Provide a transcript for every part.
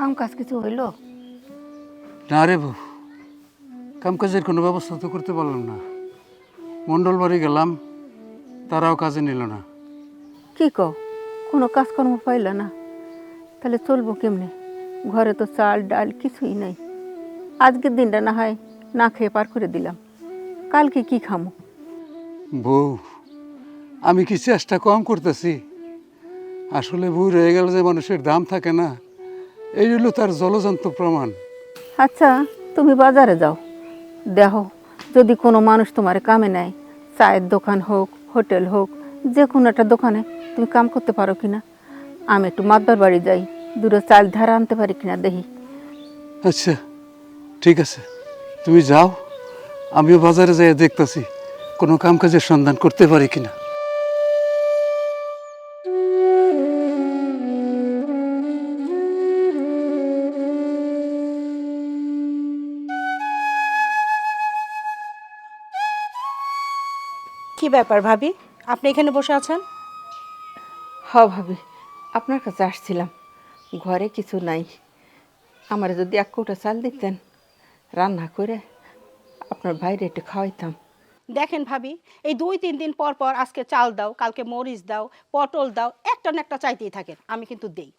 কাম কাজ কিছু হইলো? না রে বউ, কাম কাজের কোনো ব্যবস্থা তো করতে পারলাম না। মণ্ডল বাড়ি গেলাম, তারাও কাজে নিল না। কি কও, কোনো কাজকর্ম পাইল না? তাহলে চলবো কেমনে? ঘরে তো চাল ডাল কিছুই নাই। আজকের দিনটা না হয় না খেয়ে পার করে দিলাম, কালকে কি খামো? বউ, আমি কি চেষ্টা কম করতেছি? আসলে বউ রয়ে গেল যে মানুষের দাম থাকে না, এই হলো তার জলজান্ত প্রমাণ। আচ্ছা, তুমি বাজারে যাও, দেখো যদি কোনো মানুষ তোমার কামে নেয়, চায়ের দোকান হোক, হোটেল হোক, যে কোনো একটা দোকানে তুমি কাম করতে পারো কিনা। আমি একটু মাদ্দার বাড়ি যাই, দুটো চাল ধারা আনতে পারি কিনা দেখি। আচ্ছা ঠিক আছে, তুমি যাও, আমিও বাজারে যাই দেখতেছি কোনো কাম কাজের সন্ধান করতে পারি কিনা। কি ব্যাপার ভাবি, আপনি এখানে বসে আছেন? ভাবি, আপনার কাছে আসছিলাম, ঘরে কিছু নাই, আমার যদি এক কৌটা চাল দিতেন, রান্না করে আপনার বাইরে একটু খাওয়াইতাম। দেখেন ভাবি, এই 2-3 দিন পর পর আজকে চাল দাও, কালকে মরিচ দাও, পটল দাও, একটা না একটা চাইতেই থাকেন। আমি কিন্তু দেই।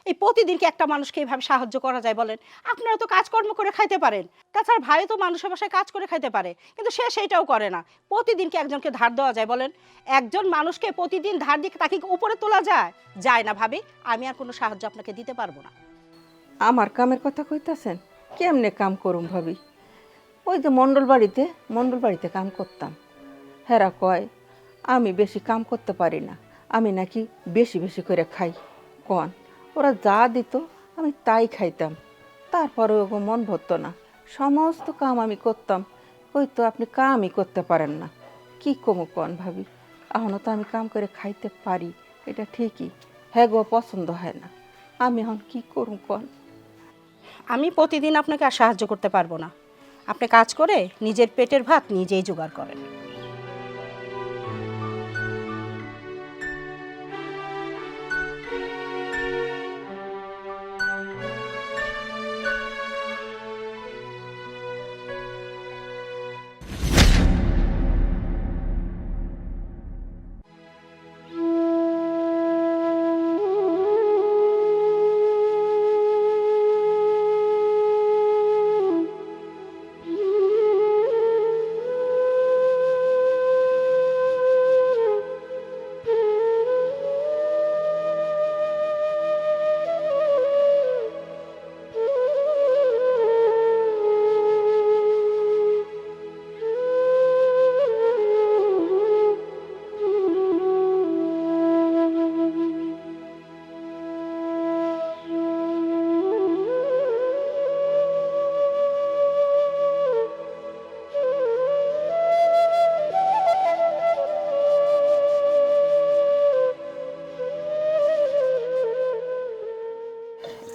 এই প্রতিদিন কি একটা মানুষকে এইভাবে সাহায্য করা যায় বলেন? আপনারা তো কাজকর্ম করে খাইতে পারেন, তাছাড়া ভাইও তো মানুষের বাসায় কাজ করে খাইতে পারে, কিন্তু সে সেইটাও করে না। প্রতিদিন কি একজনকে ধার দেওয়া যায় বলেন? একজন মানুষকে প্রতিদিন ধার দিয়ে তাকে কি উপরে তোলা যায়? যায় না ভাবি। আমি আর কোনো সাহায্য আপনাকে দিতে পারবো না। আমার কামের কথা কইতাছেন? কেমনে কাম করুম ভাবি? ওই যে মণ্ডল বাড়িতে কাম করতাম, হেরা কয় আমি বেশি কাম করতে পারি না, আমি নাকি বেশি বেশি করে খাই। কন, ওরা যা দিত আমি তাই খাইতাম, তারপরে ওগো মন ভরতো না, সমস্ত কাম আমি করতাম। কইতো আপনি কামই করতে পারেন না। কি কমু কন ভাবি, এখনও তো আমি কাম করে খাইতে পারি, এটা ঠিকই, হ্যাঁ গো পছন্দ হয় না। আমি এখন কি করুম কন? আমি প্রতিদিন আপনাকে আর সাহায্য করতে পারবো না। আপনি কাজ করে নিজের পেটের ভাত নিজেই জোগাড় করেন।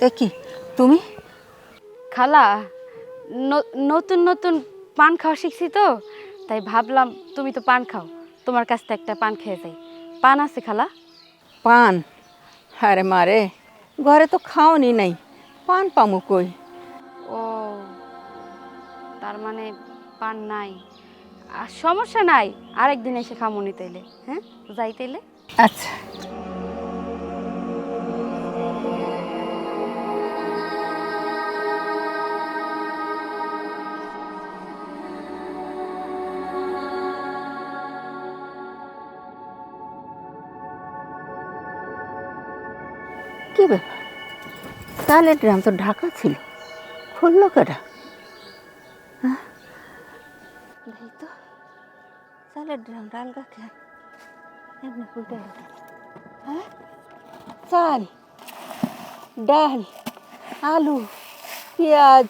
এ কি তুমি? খালা, নতুন নতুন পান খাওয়া শিখছি তো, তাই ভাবলাম তুমি তো পান খাও, তোমার কাছ থেকে একটা পান খেয়ে যাই। পান আছে খালা? পান? আরে মারে, ঘরে তো খাওনি নাই, পান পামু কই? ও, তার মানে পান নাই। আর সমস্যা নাই, আরেকদিন এসে খামুনি তাইলে। হ্যাঁ, যাই তাইলে। আচ্ছা। কি ব্যাপার, চালের ড্রাম তো ঢাকা ছিল, খুললো কেটা? হ্যাঁ, দেখি তো, চালের ড্রাম ডালগা কেন এমনি খুলতে গেল? হ্যাঁ, চাল, ডাল, আলু, পেঁয়াজ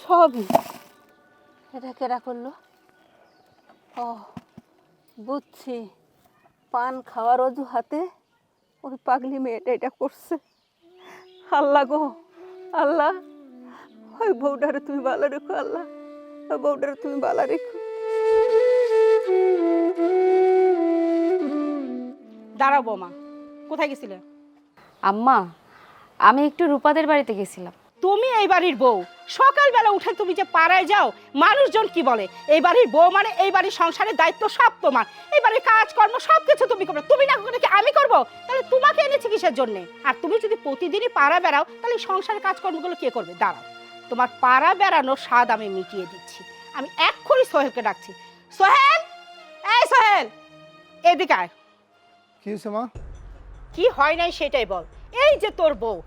সবই, এটা কেরা করলো? ও, বুঝছি, পান খাওয়ার অজুহাতে ওই পাগলি মেয়েটা এটা করছে। আল্লাহ গো আল্লাহ, ওই বউটারে তুমি ভালো রেখো আল্লাহ, ওই বউটারে তুমি ভালো রেখো। দাঁড়াও বৌমা, কোথায় গেছিলে? আম্মা, আমি একটু রূপাদের বাড়িতে গেছিলাম। তুমি এই বাড়ির বউ, সকালবেলা উঠে তুমি যে পাড়ায় যাও, মানুষজন কি বলে? এই বাড়ির বউ মানে এই বাড়ির সংসারের দায়িত্ব সব তোমার, এই বাড়ির কাজকর্ম সবকিছু তুমি করবে। তুমি না করে কি আমি করব? তাহলে তোমাকে এনেছি কিসের জন্য? আর তুমি যদি প্রতিদিনই পাড়া বেড়াও, তাহলে সংসারের কাজকর্মগুলো কে করবে? দাঁড়াও, তোমার পাড়া বেড়ানোর স্বাদ আমি মিটিয়ে দিচ্ছি। আমি এক্ষুনি সোহেলকে ডাকছি। সোহেল, এই সোহেল, এদিকে আয়। কি হয়েছে মা? কি হয় নাই সেটাই বল। এই যে তোর বউ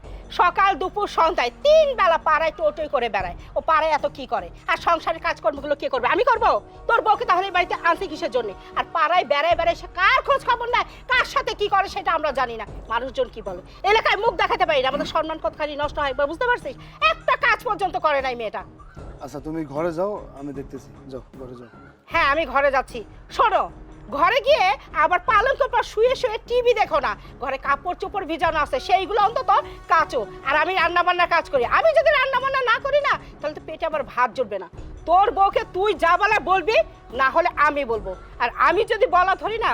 সকাল দুপুর সন্ধ্যায় 3 বেলা পাড়ায় টোটোই করে বেড়ায়, ও পাড়ায় এত কি করে? আর সংসারের কাজকর্মগুলো কে করবে? আমি করব? তোর বউকে তাহলে এই বাড়িতে আনছি কিসের জন্য? আর পাড়ায় বেড়ায় বেড়ায় সে কার খোঁজ খবর নেয়, কার সাথে কি করে সেটা আমরা জানি না। মানুষজন কি বলে? এলাকায় মুখ দেখাতে পারি না, আমাদের সম্মান কতখানি নষ্ট হয় বুঝতে পারছিস? একটা কাজ পর্যন্ত করে নাই মেয়েটা। আচ্ছা তুমি ঘরে যাও, আমি দেখতেছি। যাও ঘরে যাও। হ্যাঁ আমি ঘরে যাচ্ছি। শোনো, ঘরে গিয়ে আবার পালঙ্কের উপর শুয়ে শুয়ে টিভি দেখো না। ঘরে কাপড় চোপড় ভিজানো আছে, সেইগুলো অন্তত কাচো। আর আমি রান্না বান্নার কাজ করি। আমি যদি রান্না বান্না না করি না, তাহলে তো পেটে আবার ভাত জুটবে না। তোর বউকে তুই যা বলা বলবি, না হলে আমি বলবো। আর আমি যদি বলা ধরি না,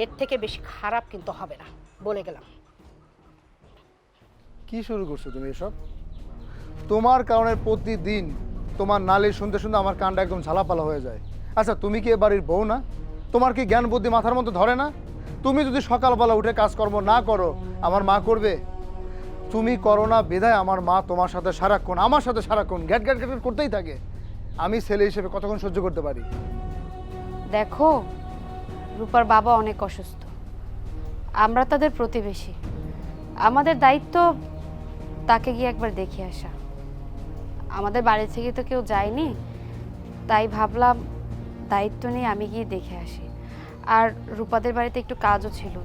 এর থেকে বেশি খারাপ কিন্তু হবে না, বলে গেলাম। কি শুরু করছো তুমি এসব? তোমার কারণে প্রতিদিন তোমার নালিশ শুনতে শুনতে আমার কানটা একদম ঝালাপালা হয়ে যায়। আচ্ছা তুমি কি এ বাড়ির বউ না? তোমার কি জ্ঞান বুদ্ধি মাথার মধ্যে ধরে না? তুমি যদি সকালবেলা উঠে কাজকর্ম না করো, আমার মা করবে? তুমি করো না বিধায় আমার মা তোমার সাথে সারাক্ষণ, আমার সাথে সারাক্ষণ গ্যাট গ্যাট গ্যাট করতেই থাকে। আমি ছেলে হিসেবে কতক্ষণ সহ্য করতে পারি? দেখো, রূপার বাবা অনেক অসুস্থ, আমরা তাদের প্রতিবেশী, আমাদের দায়িত্ব তাকে গিয়ে একবার দেখে আসা। আমাদের বাড়ি থেকে তো কেউ যায়নি, তাই ভাবলাম দায়িত্ব নিয়ে আমি গিয়ে দেখে আসি। আর রূপাদের বাড়িতে একটু কাজও ছিল,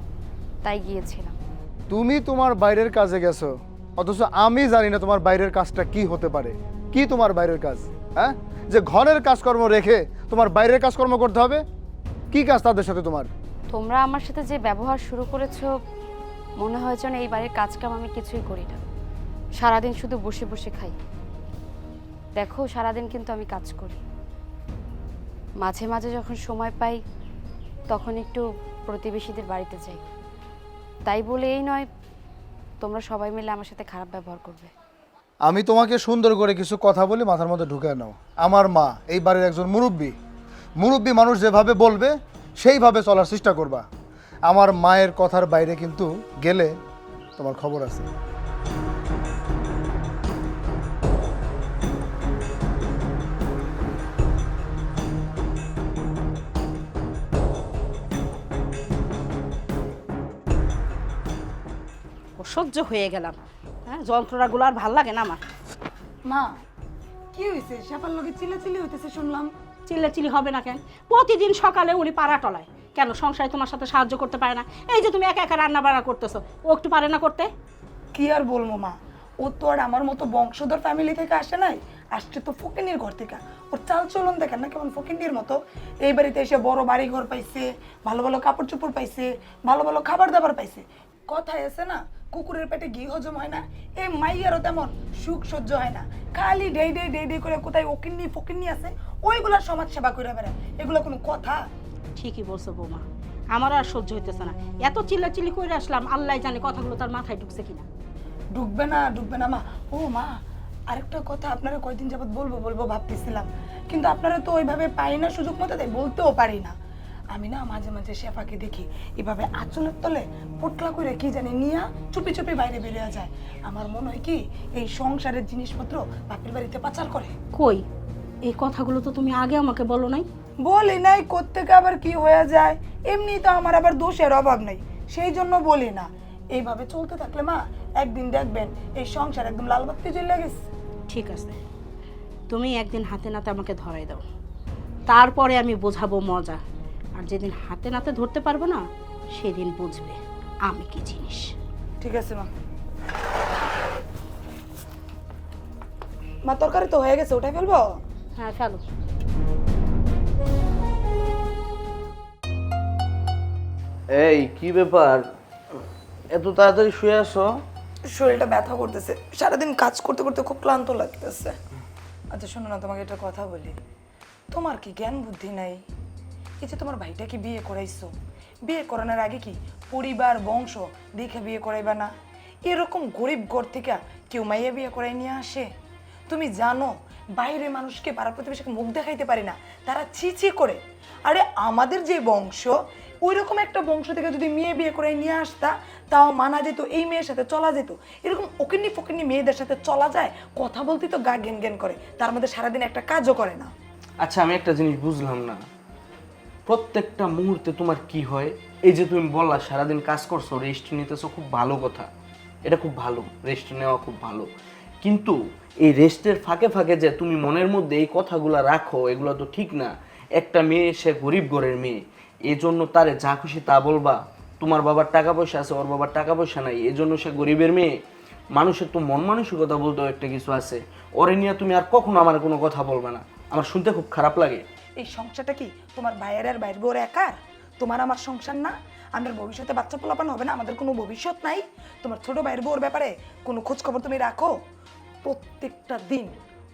তাই গিয়েছিলাম। তুমি তোমার বাইরের কাজে গেছো, অথচ আমি জানি না তোমার বাইরের কাজটা কি হতে পারে। কি তোমার বাইরের কাজ? হ্যাঁ, যে ঘরের কাজকর্ম রেখে তোমার বাইরের কাজকর্ম করতে হবে? কি কাজ তাদের সাথে তোমার? তোমরা আমার সাথে যে ব্যবহার শুরু করেছো, মনে হয় যেন এই বাড়ির কাজকাম আমি কিছুই করি না, সারাদিন শুধু বসে বসে খাই। দেখো, সারাদিন কিন্তু আমি কাজ করি, মাঝে মাঝে যখন সময় পাই তখন একটু প্রতিবেশীদের বাড়িতে যাই। তাই বলে এই নয় তোমরা সবাই মিলে আমার সাথে খারাপ ব্যবহার করবে। আমি তোমাকে সুন্দর করে কিছু কথা বলি, মাথার মধ্যে ঢুকে নাও। আমার মা এই বাড়ির একজন মুরব্বী। মুরব্বী মানুষ যেভাবে বলবে সেইভাবে চলার চেষ্টা করবা। আমার মায়ের কথার বাইরে কিন্তু গেলে তোমার খবর আছে। অসহ্য হয়ে গেলাম। হ্যাঁ, যন্ত্রণাগুলো আর ভাল লাগে না আমার। মা কি হয়েছে? সাপার লোকে চিল্লাচিল্লি হইতেছে শুনলাম। চিল্লাচিল্লি হবে না কেন? প্রতিদিন সকালে উনি পাড়া টলায়। কেন সংসারে তোমার সাথে সাহায্য করতে পারে না? এই যে তুমি একা একা রান্না বান্না করতেছো, ও একটু পারে না করতে? কি আর বলবো মা, ও তো আর আমার মতো বংশধর ফ্যামিলি থেকে আসে নাই, আসছে তো ফকিনির ঘর থেকে। ওর চাল চলন দেখেন না কেমন ফকিনির মতো। এই বাড়িতে এসে বড় বাড়ি ঘর পাইছে, ভালো ভালো কাপড় চোপড় পাইছে, ভালো ভালো খাবার দাবার পাইছে। কথায় আছে না, কুকুরের পেটে ঘি হজম হয় না, এই মাইয়ারও তেমন সুখ সহ্য হয় না। খালি ডেই ডেই ডেই ডেই করে কোথায় ওকিন্নি ফকিন্নি আছে, ওইগুলার সমাজ সেবা করে বেড়ায়। এগুলো কোনো কথা? ঠিকই বলছো বৌমা, আমার আর সহ্য হইতেছে না। এত চিল্লাচিল্লি করে আসলাম, আল্লাহ জানে কথাগুলো তার মাথায় ঢুকছে কিনা। ঢুকবে না মা। ও মা, আরেকটা কথা আপনারা কয়দিন যাবত বলবো ভাবতেছিলাম, কিন্তু আপনারা তো ওইভাবে পাই না সুযোগ মতো, তাই বলতেও পারি না। আমি না মাঝে মাঝে শেফাকে দেখি এভাবে আঁচলের তলে পোটলা করে কি জানি নিয়ে চুপি চুপি বাইরে বেরিয়ে যায়। আমার মনে হয় কি এই সংসারের জিনিসপত্র বাপের বাড়িতে পাচার করে। কই, এই কথাগুলো তো তুমি আগে আমাকে বলো নাই। বলি নাই, কোত্থেকে আবার কি হয়ে যায়। এমনি তো আমার আবার দোষের অভাব নেই, সেই জন্য বলি না। এইভাবে চলতে থাকলে মা একদিন দেখবেন এই সংসার একদম লাল বাতি জ্বলে গেছে। ঠিক আছে, তুমি একদিন হাতে নাতে আমাকে ধরাই দাও, তারপরে আমি বোঝাবো মজা। আর যেদিন হাতে নাতে ধরতে পারবো না, সেদিন বুঝবে আমি কি জিনিস। ঠিক আছে মা। মা তরকারি তো হয়ে গেছে, উঠাই ফেলবো? হ্যাঁ ফেলো। এই কি ব্যাপার, এত তাড়াতাড়ি শুয়ে আসো? শরীরটা ব্যথা করতেছে, সারাদিন কাজ করতে করতে খুব ক্লান্ত লাগতেছে। আচ্ছা শোনো না, তোমাকে একটা কথা বলি। তোমার কি জ্ঞান বুদ্ধি নাই? এই যে তোমার ভাইটা কি বিয়ে করাইছো, বিয়ে করানোর আগে কি পরিবার বংশ দেখে বিয়ে করাইবা না? এরকম গরিব ঘর থেকে কেউ মাইয়া বিয়ে করে নিয়ে আসে? তুমি জানো বাইরে মানুষকে পাড়া প্রতিবেশীকে মুখ দেখাইতে পারি না, তারা ছি ছি করে। আরে আমাদের যে বংশ, ওই রকম একটা বংশ থেকে যদি মেয়ে বিয়ে করে নিয়ে আসতা তাও মানা যেত, এই মেয়ের সাথে চলা যেত। এরকম ওকিন্নি ফকিন্নি মেয়েদের সাথে চলা যায়? কথা বলতে তো গা ঘেন ঘেন করে, তার মধ্যে সারাদিন একটা কাজও করে না। আচ্ছা আমি একটা জিনিস বুঝলাম না, প্রত্যেকটা মুহূর্তে তোমার কি হয়? এই যে তুমি বললা সারাদিন কাজ করছো, রেস্ট নিতেছো, খুব ভালো কথা, এটা খুব ভালো, রেস্ট নেওয়া খুব ভালো। কিন্তু এই রেস্টের ফাঁকে ফাঁকে যে তুমি মনের মধ্যে এই কথাগুলো রাখো, এগুলো তো ঠিক না। একটা মেয়ে, সে গরিব ঘরের মেয়ে, এই জন্য তারে যা খুশি তা বলবা? তোমার বাবার টাকা পয়সা আছে, ওর বাবার টাকা পয়সা নাই, এই জন্য সে গরিবের মেয়ে? মানুষের তো মন মানসিকতা বলতেও একটা কিছু আছে। ওরে নিয়ে তুমি আর কখনো আমার কোনো কথা বলবে না, আমার শুনতে খুব খারাপ লাগে। এই সংসারটা কি তোমার ভাইয়ের আর বাইর বউর একার? তোমার আমার সংসার না? আমাদের ভবিষ্যতে বাচ্চা পোলাপান হবে না? আমাদের কোনো ভবিষ্যৎ নাই? তোমার ছোট ভাইয়ের বউর ব্যাপারে কোনো খোঁজ খবর তুমি রাখো? প্রত্যেকটা দিন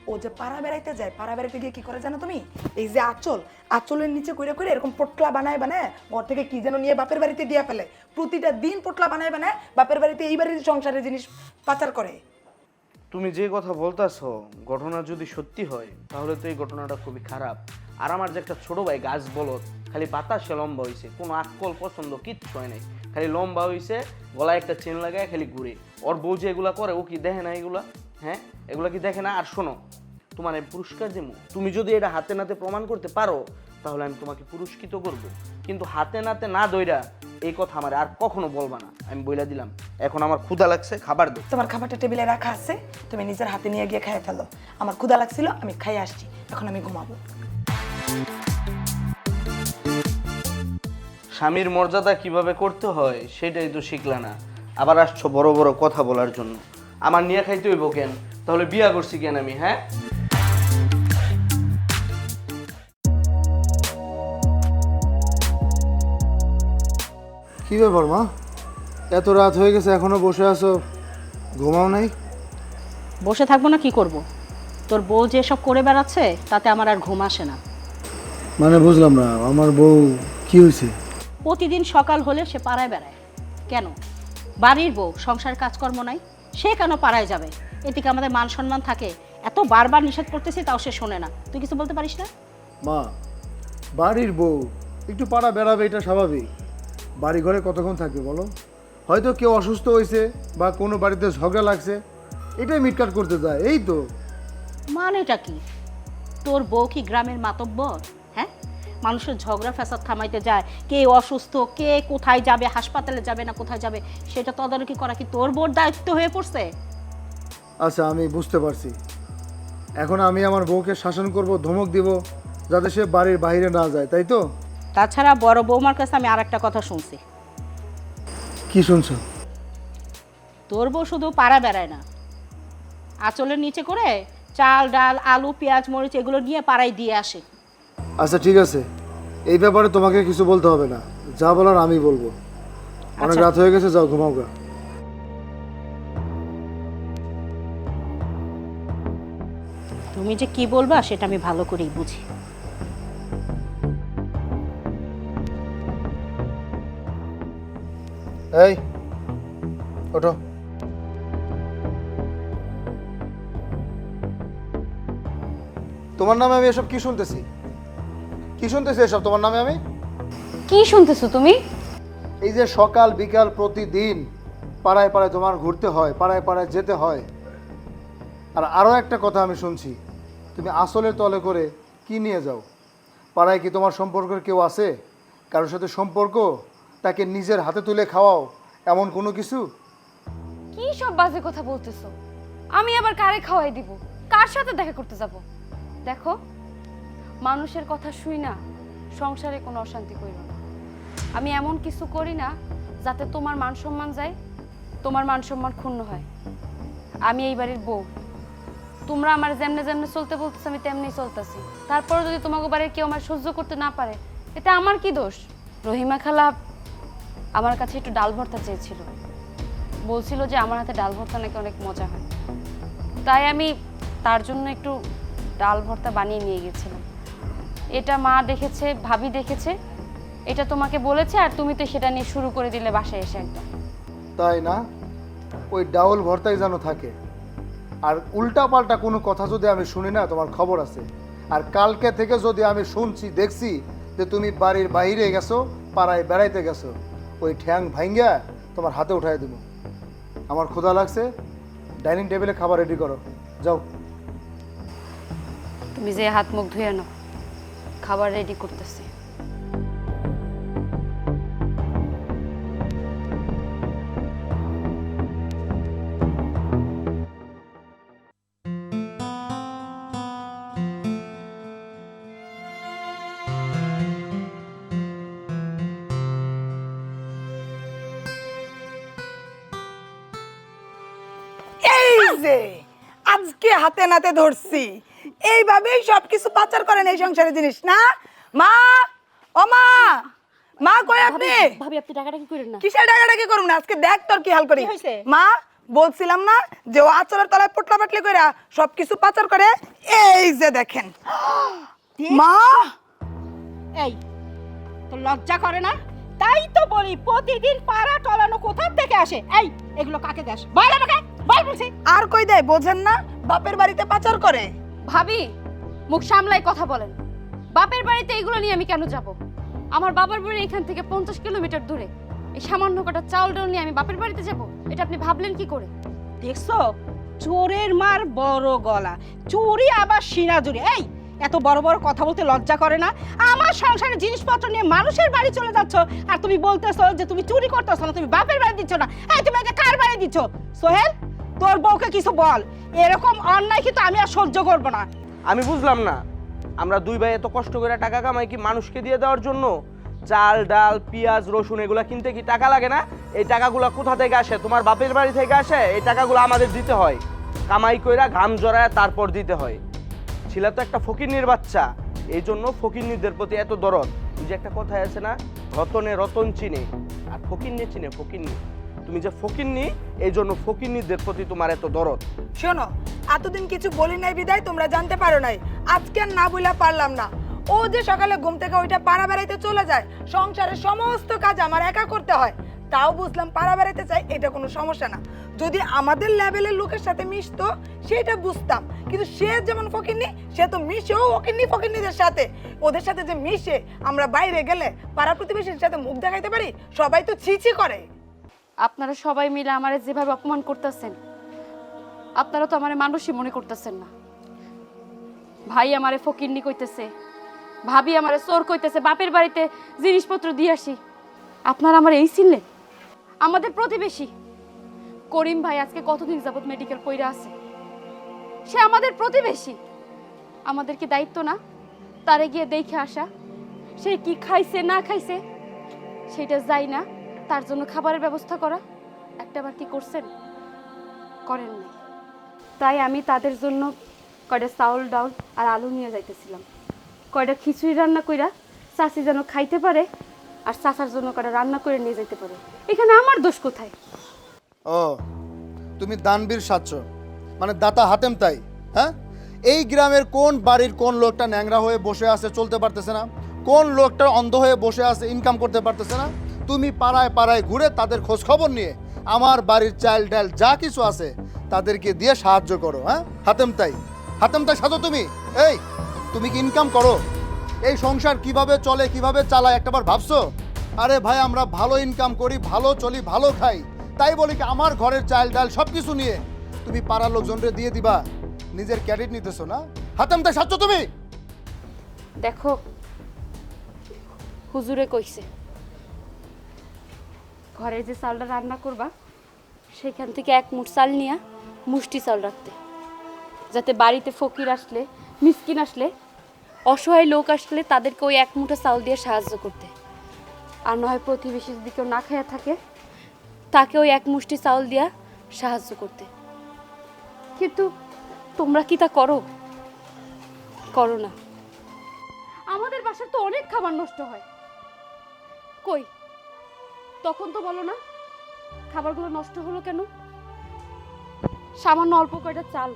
ও যে পাড়া বেড়াইতে যায়, পাড়া বেড়াইতে গিয়ে কি করে জানো তুমি? এই যে আঁচলের নিচে কইরা কইরা এরকম পোটলা বানায় বানায় ঘর থেকে কি যেন নিয়ে বাপের বাড়িতে দিয়ে ফেলে। প্রতিটা দিন পোটলা বানায় বানায় বাপের বাড়িতে, এই বাড়ির সংসারের জিনিস পাচার করে। তুমি যে কথা বলতাছো, ঘটনা যদি সত্যি হয় তাহলে তো এই ঘটনাটা খুবই খারাপ। আর আমার যে একটা ছোট ভাই গাছ বলদ, খালি বাতাসে লম্বা হয়েছে, কোনো আক্কল পছন্দ কিচ্ছু হয় নাই, খালি লম্বা হয়েছে, গলায় একটা চেন লাগায় খালি ঘুরে। ওর বউ যে এগুলা করে, ও কি দেখে না এগুলা? হ্যাঁ, এগুলা কি দেখে না? আর শোনো, তোমার এই পুরস্কার দেবো, তুমি যদি এটা হাতে নাতে প্রমাণ করতে পারো তাহলে আমি তোমাকে পুরস্কৃত করব। কিন্তু হাতে নাতে না দইরা এই কথা আমার আর কখনো বলবা না, আমি বইলা দিলাম। এখন আমার ক্ষুধা লাগছে, খাবার দে। তোমার খাবারটা টেবিলে রাখা আছে, তুমি নিজের হাতে নিয়ে গিয়ে খেয়ে ফেলো। আমার ক্ষুধা লাগছিল, আমি খাই আসছি, এখন আমি ঘুমাবো। স্বামীর মর্যাদা কিভাবে করতে হয় সেটাই তো শিখলা না, আবার আসছো বড় বড় কথা বলার জন্য। আমার নিয়ে খাইতে হইব কেন? তাহলে বিয়া করছি কেন আমি? হ্যাঁ, কি ব্যাপার মা, এত রাত হয়ে গেছে এখনো বসে আছো, ঘুমাও নাই? বসে থাকবো না, কি করব? তোর বউ যে সব করে বেড়াচ্ছে তাতে আমার আর ঘুম আসে না। মানে বুঝলাম না, আমার বউ কি হয়েছে? প্রতিদিন সকাল হলে সে পাড়ায় বেড়ায়। কেন? বাড়ির বউ, সংসার কাজকর্ম নাই, সে কেন পাড়ায় যাবে? এদিকে আমাদের মান সম্মান থাকে, এত বারবার নিষেধ করতেছি তাও সে শোনে না। তুই কিছু বলতে পারিস না? মা, বাড়ির বউ একটু পাড়া বেড়াবে, এটা স্বাভাবিক। বাড়ি ঘরে কতক্ষণ থাকবে বলো? হয়তো কেউ অসুস্থ হয়েছে বা কোনো বাড়িতে ঝগড়া লাগছে, এটাই মিটকাট করতে যায়, এই তো। মানেটা কি? তোর বউ কি গ্রামের মাতব্বর? হ্যাঁ, মানুষের ঝগড়া ফ্যাসাদ থামাইতে যায়, কে অসুস্থ, কে কোথায় যাবে, হাসপাতালে যাবে না কোথায় যাবে, সেটা তদারকি করা কি তোর বউর দায়িত্ব হয়ে পড়ছে? আচ্ছা, আমি বুঝতে পারছি। এখন আমি আমার বউকে শাসন করব, ধমক দিব, যাতে সে বাড়ির বাইরে না যায়, তাই তো? তাছাড়া বড় বৌমার কাছে আমি আর একটা কথা শুনছি। কি শুনছো? তোর বউ শুধু পাড়া বেড়ায় না, আঁচলের নিচে করে চাল ডাল আলু পেঁয়াজ মরিচ এগুলো নিয়ে পাড়ায় দিয়ে আসে। আচ্ছা ঠিক আছে, এই ব্যাপারে তোমাকে কিছু বলতে হবে না, যা বলার আমি বলবো। অনেক রাত হয়ে গেছে, যাও ঘুমাও গা। তুমি যে কি বলবা সেটা আমি ভালো করেই বুঝি। এই ওঠো। তোমার নামে আমি এসব কি শুনতেছি? কি শুনতেছি এসব তোমার নামে আমি? কি শুনতেছো তুমি? এই যে সকাল বিকাল প্রতিদিন পাড়ায় পাড়ায় তোমার ঘুরতে হয়, পাড়ায় পাড়ায় যেতে হয়। আর আরও একটা কথা আমি শুনছি, তুমি আসলের তলে করে কি নিয়ে যাও? পাড়ায় কি তোমার সম্পর্কের কেউ আছে? কারোর সাথে সম্পর্ক, তাকে নিজের হাতে তুলে খাওয়াও, এমন কোনো কিছু? কি সব বাজে কথা বলতেছো? আমি আবার কারে খাওয়াই দিব? কার সাথে দেখা করতে যাব? দেখো, মানুষের কথা শুই না সংসারে কোনো অশান্তি করিও না। আমি এমন কিছু করি না যাতে তোমার মান সম্মান যায়, তোমার মান সম্মান ক্ষুণ্ণ হয়। আমি এই বাড়ির বউ, তোমরা আমার যেমনে যেমনে চলতে বলতেছো আমি তেমনি চলতেছি। তারপরে যদি তোমাকে বাড়ির কেউ আমার সহ্য করতে না পারে, এতে আমার কি দোষ? রহিমা খালা আমার কাছে একটু ডাল ভর্তা চেয়েছিল, বলছিল যে আমার হাতে ডাল ভর্তা নাকি অনেক মজা হয়, তাই আমি তার জন্য একটু ডাল ভর্তা বানিয়ে নিয়ে গেছিলাম। এটা মা দেখেছে, ভাবি দেখেছে, এটা তোমাকে বলেছে, আর তুমি তো সেটা নিয়ে শুরু করে দিলে বাসায় এসে একদম। তাই না? ওই ডাউল ভর্তাই যেন থাকে। আর উল্টা পাল্টা কোনো কথা যদি আমি শুনি না, তোমার খবর আছে। আর কালকে থেকে যদি আমি শুনছি দেখছি যে তুমি বাড়ির বাইরে গেছো, পাড়ায় বেড়াইতে গেছো, ওই ঠ্যাং ভাঙ্গা তোমার হাতে উঠাই দেবো। আমার ক্ষুধা লাগছে, ডাইনিং টেবিলে খাবার রেডি করো, যাও। তুমি যে হাত মুখ ধুয়ে নাও, খাবার রেডি করতেছি। এই যে আজকে হাতে নাতে ধরছি, এইভাবেই সবকিছু পাচার করেন এই সংসারের জিনিস না। মা, ও মা, মা কই আপনি? ভাবি আপনি টাকাটা কি করেন না? কিসের টাকাটা করুম না, আজকে দেখ তোর কি হাল করি। কি হইছে? মা, বলছিলাম না যে ও আচরের তলায় পোটলা পাটলি কইরা সবকিছু পাচার করে। এই যে দেখেন মা, এই তো লজ্জা করে না? তাই তো বলি প্রতিদিন পাড়া টলানো কোথা থেকে আসে? এই এগুলো কাকে দেশ? বল আমাকে, বল বলছি। আর কই দেয় বোঝেন না? বাপের বাড়িতে পাচার করে। ভাবি মুখ সামলাই কথা বলেন। বাপের বাড়িতে এগুলো নিয়ে আমি কেন যাব? আমার বাবার বাড়ি এখান থেকে 50 কিলোমিটার দূরে। এই সামান্য কটা চাউল ডাল নিয়ে আমি বাপের বাড়িতে যাব? এটা আপনি ভাবলেন কি করে? দেখছো, চোরের মার বড় গলা, চুরি আবার সিনাজুরি। এই এত বড় বড় কথা বলতে লজ্জা করে না? আমার সংসারের জিনিসপত্র নিয়ে মানুষের বাড়ি চলে যাচ্ছ, আর তুমি বলতেছো যে তুমি চুরি করতেছো না, তুমি বাপের বাড়ি দিচ্ছ না। এই তুমি এটা কার বাড়ি দিচ্ছ? সোহেল, তোর বউকে কিছু বল। এরকম অন্যায় কিন্তু আমি আর সহ্য করব না। আমি বুঝলাম না, আমরা দুই ভাই এত কষ্ট করে টাকা কামাই কি মানুষকে দিয়ে দেওয়ার জন্য? চাল ডাল পেঁয়াজ রসুন এগুলা কিনতে কি টাকা লাগে না? এই টাকাগুলো কোথা থেকে আসে? তোমার বাপের বাড়ি থেকে আসে? এই টাকাগুলো আমাদের দিতে হয়, কামাই কইরা ঘাম জড়ায় তারপর দিতে হয়। ছিল তো একটা ফকিন্নির বাচ্চা, এই জন্য ফকিন্নিদের প্রতি এত দরদ। তুই যে একটা কথা আছে না, রতনে রতন চিনে আর ফকিন্নি চিনে ফকিন্নি। তুমি যে ফকিন্নি, এই জন্য ফকিন্নিদের প্রতি তোমার এত দরদ। শোনো, এতদিন কিছু বলি নাই বিদায় তোমরা জানতে পারো নাই। আজকে আর না বইলা পারলাম না। ও যে সকালে ঘুম থেকে ওইটা পাড়া বেড়াইতে চলে যায়, সংসারের সমস্ত কাজ আমার একা করতে হয়। তাও বুঝলাম পাড়া বেড়াইতে চাই, এটা কোনো সমস্যা না। যদি আমাদের লেভেলের লোকের সাথে মিশতো সেটা বুঝতাম, কিন্তু সে যেমন ফকিন্নি, সে তো মিশেও ফকিন্নিদের সাথে। ওদের সাথে যে মিশে আমরা বাইরে গেলে পাড়া প্রতিবেশীর সাথে মুখ দেখাইতে পারি, সবাই তো ছিছি করে। আপনারা সবাই মিলে আমারে যেভাবে অপমান করতেছেন, আপনারা তো আমারে মানুষই মনে করতেছেন না। ভাই আমারে ফকিন্নি কইতেছে, ভাবি আমারে চোর কইতেছে, বাপের বাড়িতে জিনিসপত্র দিয়ে আসি। আপনারা আমার এই চিনলেন? আমাদের প্রতিবেশী করিম ভাই আজকে কতদিন যাবত মেডিকেল কইরা আছে। সে আমাদের প্রতিবেশী, আমাদের কি দায়িত্ব না তারে গিয়ে দেখে আসা? সে কি খাইছে না খাইছে সেটা যাই না, তার জন্য খাবারের ব্যবস্থা করা? একটাবার কি করছেন? করেন না। তাই আমি তাদের জন্য কয়টা চাউল ডাউল আর আলু নিয়ে যাইতেছিলাম, কয়টা খিচুড়ি রান্না কইরা চাচি যেন খাইতে পারে, আর চাচার জন্য কয়টা রান্না করে নিয়ে যেতে পারে। এখানে আমার দোষ কোথায়? ও, তুমি দানবীর সাচ্ছ, মানে দাতা হাতেম তাই? হ্যাঁ, এই গ্রামের কোন বাড়ির কোন লোকটা ন্যাংরা হয়ে বসে আছে, চলতে পারতেছে না? কোন লোকটা অন্ধ হয়ে বসে আছে, ইনকাম করতে পারতেছে না? তুমি পাড়ায় পাড়ায় ঘুরে তাদের খোঁজ খবর নিয়ে আমার বাড়ির চাল ডাল যা কিছু আছে তাদেরকে দিয়ে সাহায্য করো। হ্যাঁ, হাতেম তাই সাজো তুমি। এই তুমি কি ইনকাম করো? এই সংসার কিভাবে চলে, কিভাবে চালায় একটাবার ভাবছো? আরে ভাই, আমরা ভালো ইনকাম করি, ভালো চলি, ভালো খাই, তাই বলি কি আমার ঘরের চাল ডাল সব কিছু নিয়ে তুমি পাড়ার লোকজনরে দিয়ে দিবা? নিজের ক্রেডিট নিতেছো না? হাতেম তাই সাজছো তুমি। দেখো, হুজুরে কইছে ঘরে যে চালটা রান্না করবা সেখান থেকে এক মুঠ চাল নিয়ে মুষ্টি চাল রাখতে, যাতে বাড়িতে ফকির আসলে, মিসকিন আসলে, অসহায় লোক আসলে তাদেরকে ওই এক মুঠো চাল দিয়ে সাহায্য করতে। আর নয় প্রতিবেশী যদি কেউ না খাইয়া থাকে তাকে ওই এক মুষ্টি চাউল দিয়া সাহায্য করতে। কিন্তু তোমরা কি তা করো? করো না। আমাদের বাসার তো অনেক খাবার নষ্ট হয়, কই তখন তো বলো না খাবারগুলো নষ্ট হলো কেন? সামান্য অল্প কয়টা চাল,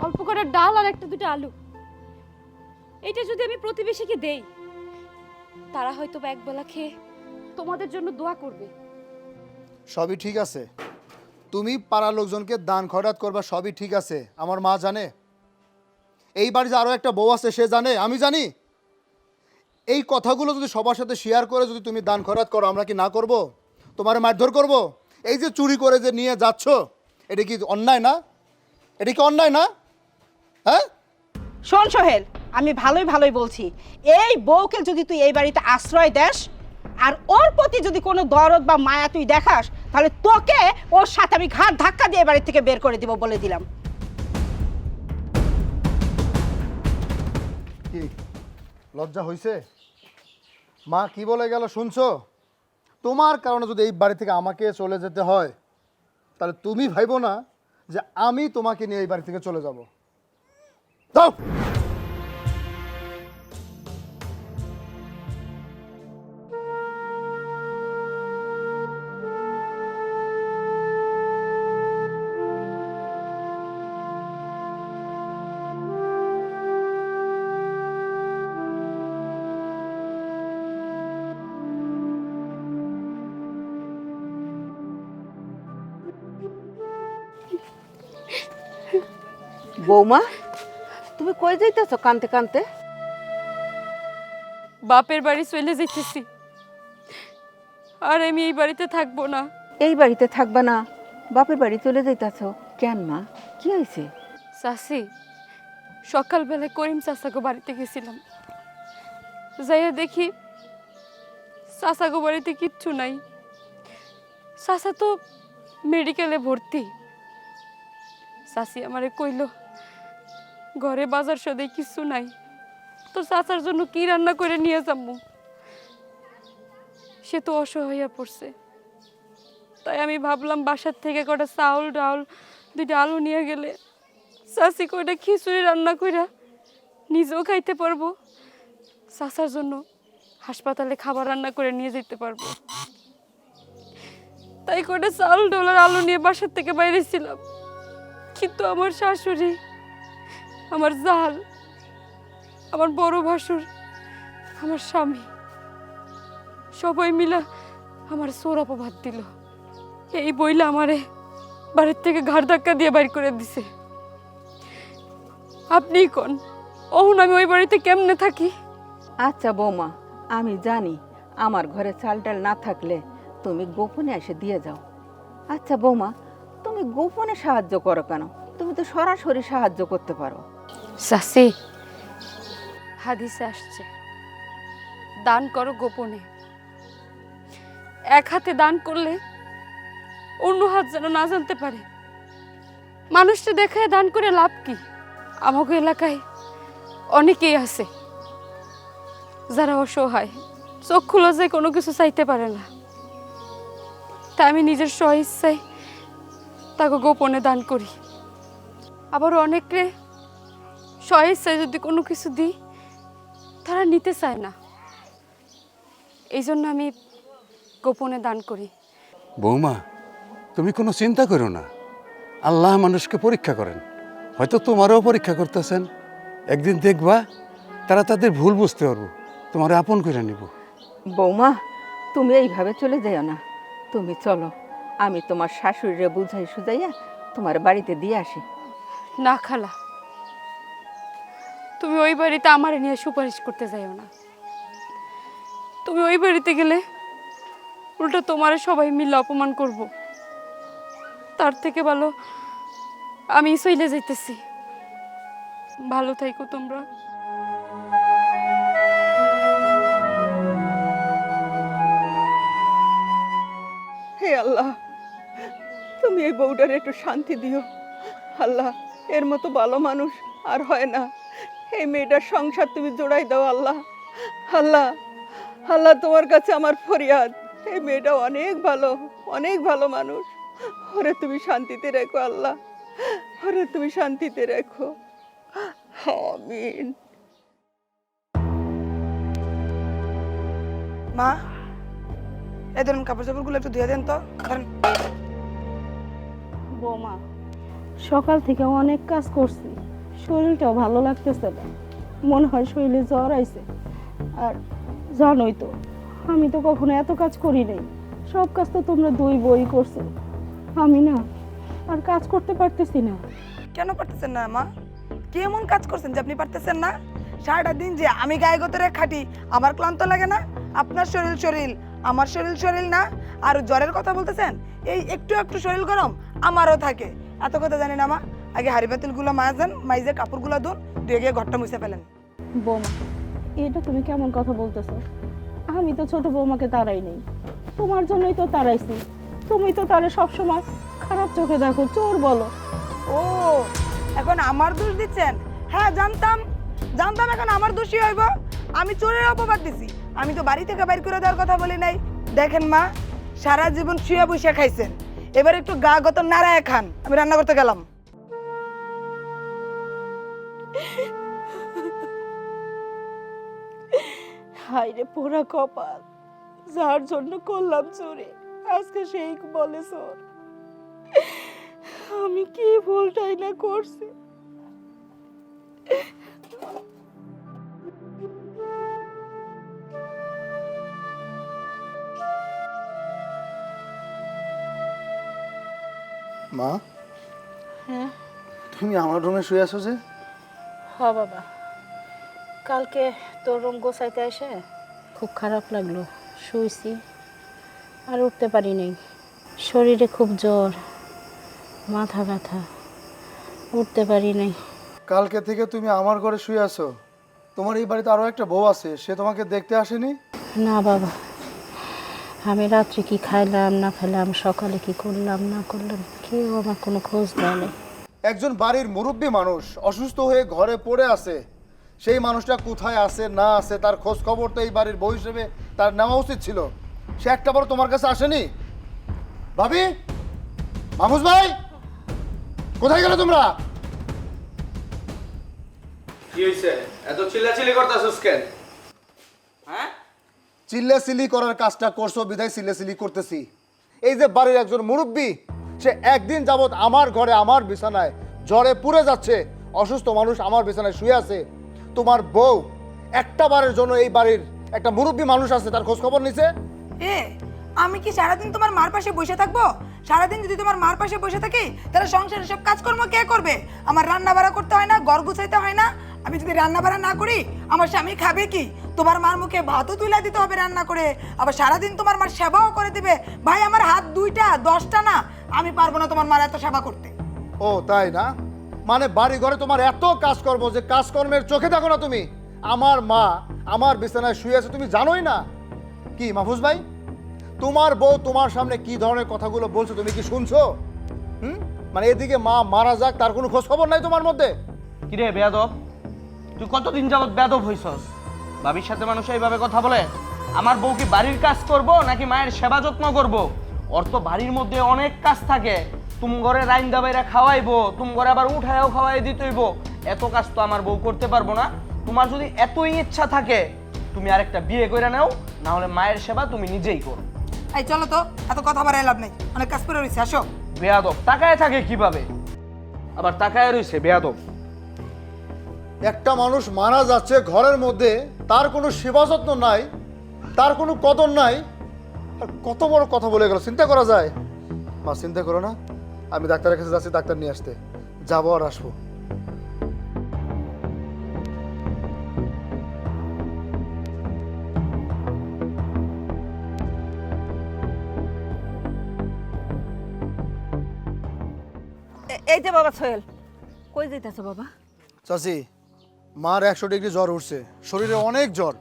অল্প কয়টা ডাল আর একটা দুটো আলু, এটা যদি আমি প্রতিবেশীকে দেই, তারা হয়তো একবেলা খেয়ে তোমাদের জন্য দোয়া করবে। সবই ঠিক আছে, তুমি পাড়ার লোকজনকে দান খয়রাত করবা, সবই ঠিক আছে, আমার মা জানে। এই বাড়ি যে আরও একটা বউ আছে সে জানে, আমি জানি। এই কথাগুলো যদি সবার সাথে শেয়ার করে যদি তুমি দান খয়রাত করো, আমরা কি না করব? তোমার মারধর করব? এই যে চুরি করে যে নিয়ে যাচ্ছ, এটা কি অন্যায় না? এটা কি অন্যায় না? হ্যাঁ, শোন সোহেল, আমি ভালোই ভালোই বলছি, এই বউকে যদি তুই এই বাড়িতে আশ্রয় দেস আর ওর প্রতি যদি কোনো দরদ বা মায়া তুই দেখাস, তাহলে তোকে ওর সাথে আমি ঘাট ধাক্কা দিয়ে বাড়ি থেকে বের করে দিব বলে দিলাম। কি লজ্জা হয়েছে? মা কি বলে গেল শুনছো? তোমার কারণে যদি এই বাড়ি থেকে আমাকে চলে যেতে হয়, তাহলে তুমি ভাইবো না যে আমি তোমাকে নিয়ে এই বাড়ি থেকে চলে যাব। দাও। বৌমা, তুমি কই যাইতেছো কানতে কানতে? বাপের বাড়ি চলে যেতেছি, আর আমি এই বাড়িতে থাকবো না। এই বাড়িতে থাকবা না? বাপের বাড়ি চলে যাইতেছো কেন মা? কি হয়েছে? চাচি, সকালবেলায় করিম চাচাগো বাড়িতে গেছিলাম, যাইয়া দেখি চাচাগো বাড়িতে কিচ্ছু নাই। চাচা তো মেডিকেলে ভর্তি। চাচি আমারে কইল ঘরে বাজার সদাই কিছু নাই, তো চাচার জন্য কি রান্না করে নিয়ে যাবো? সে তো অসহায় হইয়া পড়ছে। তাই আমি ভাবলাম বাসার থেকে কটা চাউল ডাউল 2টা আলু নিয়ে গেলে চাচি কয়টা খিচুড়ি রান্না কইরা নিজেও খাইতে পারবো, চাচার জন্য হাসপাতালে খাবার রান্না করে নিয়ে যেতে পারবো। তাই কয়টা চাউল ডাউল আর আলু নিয়ে বাসার থেকে বাইরে ছিলাম। কিন্তু আমার শাশুড়ি, আমার জাল, আমার বড় ভাসুর, আমার স্বামী সবাই মিলা আমার চোর অপবাদ দিল। এই বইলা আমারে বাড়ির থেকে ঘাড় ধাক্কা দিয়ে বাইর করে দিছে। আপনিই কোন, ওহন আমি ওই বাড়িতে কেমনে থাকি? আচ্ছা বৌমা, আমি জানি আমার ঘরে চাল ডাল না থাকলে তুমি গোপনে এসে দিয়ে যাও। আচ্ছা বৌমা, তুমি গোপনে সাহায্য করো কেন? তুমি তো সরাসরি সাহায্য করতে পারো। চাচি, হাদিসে আসছে দান করো গোপনে। এক হাতে দান করলে অন্য হাত যেন না জানতে পারে। মানুষটা দেখায় দান করে লাভ কি? আমাকে এলাকায় অনেকেই আছে যারা অসহায়, চোখ খুলে যায়, কোনো কিছু চাইতে পারে না। তাই আমি নিজের স্বইচ্ছায় তাকে গোপনে দান করি। আবার অনেকে স্বইচ্ছায় যদি কোনো কিছু দিই, তারা নিতে চায় না। এই জন্য আমি গোপনে দান করি। বৌমা, তুমি কোনো চিন্তা করো না। আল্লাহ মানুষকে পরীক্ষা করেন, হয়তো তোমারও পরীক্ষা করতেছেন। একদিন দেখবা তারা তাদের ভুল বুঝতে পারবো, তোমার আপন করে নিব। বৌমা, তুমি এইভাবে চলে যাও না। তুমি চলো, আমি তোমার শাশুড়িরে বুঝাই সুঝাইয়া তোমার বাড়িতে দিয়ে আসি। না খালা, তুমি ওই বাড়িতে আমার নিয়ে সুপারিশ করতে যাইও না। তুমি ওই বাড়িতে গেলে উল্টো তোমার সবাই মিলে অপমান করব। তার থেকে ভালো আমি চলে যাইতেছি। ভালো থাইকো তোমরা। হে আল্লাহ, তুমি এই বউটার একটু শান্তি দিও। আল্লাহ, এর মতো ভালো মানুষ আর হয় না। এই মেয়েটার সংসার তুমি জোড়াই দাও আল্লাহ। আল্লাহ, আল্লাহ তোমার কাছে আমার ফরিয়াদ। এই মেয়েটা অনেক ভালো, অনেক ভালো মানুষ। ওরে তুমি শান্তিতে রেখো আল্লাহ, ওরে তুমি শান্তিতে রেখো। আমিন। মা, এই ধরুন কাপড় চাপড়গুলো একটু ধুয়ে দেন তো। ধরেন। বৌমা, সকাল থেকে অনেক কাজ করছি, শরীরটাও ভালো লাগতেছে না। মনে হয় শরীরে জ্বর আইছে। আর জানোই তো, আমি তো কখনো এত কাজ করি নাই। সব কাজ তো তোমরা দুই বই করছো। আমি না আর কাজ করতে পারতেছি না। কেন পারতেছেন না মা? কেমন কাজ করছেন যে আপনি পারতেছেন না? সারাটা দিন যে আমি গায়ে গতরে খাটি, আমার ক্লান্ত লাগে না? আপনার শরীর শরীর, আমার শরীর শরীর না? আর জ্বরের কথা বলতেছেন, এই একটু একটু শরীর গরম আমারও থাকে। এত কথা জানি না মা? আগে হাড়ি পাতিলগুলো মাজান, মাইজে কাপড়গুলো ধুন, ধুয়ে গিয়ে ঘরটা মুছে ফেলেন। বৌমা, এটা তুমি কেমন কথা বলতেছো? আমি তো ছোট বৌমাকে তাড়াই নেই, তোমার জন্যই তো তাড়াইছি। তুমি তো তারে সবসময় খারাপ চোখে দেখো, চোর বলো। ও, এখন আমার দোষ দিচ্ছেন? হ্যাঁ জানতাম, জানতাম এখন আমার দোষী হইব। আমি চোরের অপবাদ দিছি, আমি তো বাড়ি থেকে বাইর করে দেওয়ার কথা বলি নাই। দেখেন মা, সারা জীবন শুয়ে বসে খাইছেন, এবার একটু গা গত নাড়ায় খান। আমি রান্না করতে গেলাম। হায় রে পোড়া কপাল, যার জন্য করলাম চোরে, আজকে সেই বলে চোর। আমি কি ভুলটাই না করছি। মা, হ্যাঁ তুমি আমার রুমে শুয়ে আছো যে? হ বাবা, কালকে তোর রুম গোছাইতে এসে খুব খারাপ লাগলো, শুয়েছি আর উঠতে পারি নাই। শরীরে খুব জ্বর, মাথা ব্যথা, উঠতে পারি নাই। কালকে থেকে তুমি আমার ঘরে শুয়ে আছো? তোমার এই বাড়িতে আরো একটা বউ আছে, সে তোমাকে দেখতে আসেনি? না বাবা, আমি রাত্রে কি খাইলাম না খাইলাম, সকালে কি করলাম না করলাম, কেউ আমার কোনো খোঁজ দেয় নাই। একজন বাড়ির মুরব্বী মানুষ অসুস্থ হয়ে ঘরে পড়ে আছে, সেই মানুষটা কোথায় আছে না আছে তার খোঁজ খবর তো এই বাড়ির বউ হিসেবে তার নেওয়া উচিত ছিল। সে একটাবারও তোমার কাছে আসেনি? ভাবি, মাহফুজ ভাই, কোথায় গেলে তোমরা? কি হইছে? এত চিল্লাচিল্লি করতাছস কেন? হ্যাঁ? চিল্লাচিল্লি করার কাজটা করছো বিধায় চিল্লাচিল্লি করতেছি। এই যে বাড়ির একজন মুরব্বী, সে একদিন যাবত আমার ঘরে আমার বিছানায় জ্বরে পুড়ে যাচ্ছে, অসুস্থ মানুষ আমার বিছানায় শুয়ে আছে। তোমার বউ একটা বারের জন্য এই বাড়ির একটা মুরব্বী মানুষ আছে তার খোঁজ খবর নিছে? এ, আমি কি সারাদিন তোমার মার পাশে বসে থাকবো? সারাদিন যদি তোমার মার পাশে বসে থাকি, তাহলে সংসারের সব কাজকর্ম কে করবে? আমার রান্না বাড়া করতে হয় না, ঘর গুছাইতে হয় না? আমি যদি রান্না বাড়া না করি, আমার স্বামী খাবে কি? তোমার মার মুখে ভাতও তুলে দিতে হবে রান্না করে, আবার সারাদিন তোমার মার সেবাও করে দিবে। ভাই, আমার হাত 2টা 10টা না, আমি পারবো না তোমার মার এত সেবা করতে। ও তাই না? মানে বাড়ি ঘরে তোমার এত কাজকর্ম যে কাজকর্মের চোখে দেখো না তুমি? আমার মা আমার বিছানায় শুয়ে আছে, তুমি জানোই না? কি মাহফুজ ভাই, তোমার বউ তোমার সামনে কি ধরনের কথাগুলো বলছো তুমি কি শুনছো? মানে এদিকে মা মারা যাক তার কোনো খোঁজ খবর নাই তোমার মধ্যে? কিরে বেয়াদব, তুই কতদিন যাবত বেয়াদব হইছস? ভাবির সাথে মানুষ এইভাবে কথা বলে? আমার বউ কি বাড়ির কাজ করব নাকি মায়ের সেবা যত্ন করব? ওর তো বাড়ির মধ্যে অনেক কাজ থাকে, তুম ঘরে রাইন দাবাইরা খাওয়াইবো, তুম ঘরে আবার উঠায়ও খাওয়াই দিতেইব, এত কাজ তো আমার বউ করতে পারবো না। তোমার যদি এতই ইচ্ছা থাকে তুমি আরেকটা বিয়ে করে নাও, না হলে মায়ের সেবা তুমি নিজেই করো। এই চলো তো, এত কথা বাড়াই লাভ নেই, অনেক কাজ করে রয়েছে, আসো। বেয়াদব তাকায় থাকে কিভাবে? আবার তাকায় রইছে বেয়াদব। একটা মানুষ মারা যাচ্ছে ঘরের মধ্যে, তার কোনো সেবা যত্ন নাই, তার কোনো কদর নাই, আর কত বড় কথা বলে গেল, চিন্তা করা যায়? মা চিন্তা করো না, আমি ডাক্তারের কাছে যাচ্ছি ডাক্তার নিয়ে আসতে, যাবো আর আসবো। এই যে বাবা সোহেল, কই যাইতেছো বাবা? চাচি, মার 100 ডিগ্রি জ্বর উঠছে, শরীরে অনেক জ্বর,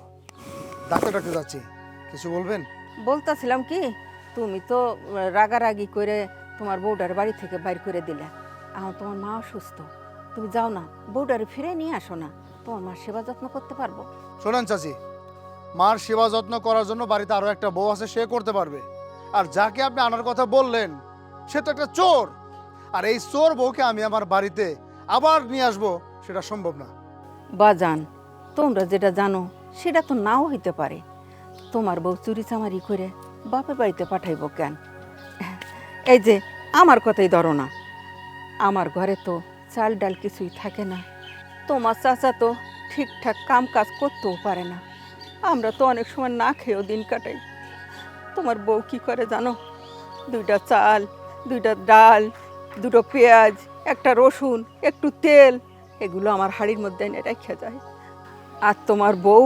ডাক্তার ডাকতে যাচ্ছি, কিছু বলবেন? বলতাছিলাম কি, তুমি তো রাগারাগি করে তোমার বউটার বাড়ি থেকে বাইর করে দিলে, এখন তোমার মা অসুস্থ, তুমি যাও না, বউটারে ফিরে নিয়ে আসো না, তোমার মার সেবা যত্ন করতে পারবো। শোনেন চাচি, মার সেবা যত্ন করার জন্য বাড়িতে আরো একটা বউ আছে, সে করতে পারবে। আর যাকে আপনি আনার কথা বললেন সে তো একটা চোর, আর এই চোর বউকে আমি আমার বাড়িতে আবার নিয়ে আসবো সেটা সম্ভব না। বাজান, তোমরা যেটা জানো সেটা তো নাও হইতে পারে, তোমার বউ চুরি চামারি করে বাপের বাড়িতে পাঠাইব কেন? এই যে আমার কথাই ধরো না, আমার ঘরে তো চাল ডাল কিছুই থাকে না, তোমার চাচা তো ঠিকঠাক কাম কাজ করতেও পারে না, আমরা তো অনেক সময় না খেয়েও দিন কাটাই। তোমার বউ কি করে জানো? 2টা চাল, 2টা ডাল দুটো পেঁয়াজ, একটা রসুন, একটু তেল, এগুলো আমার হাঁড়ির মধ্যে এনে রেখে যায়। আর তোমার বউ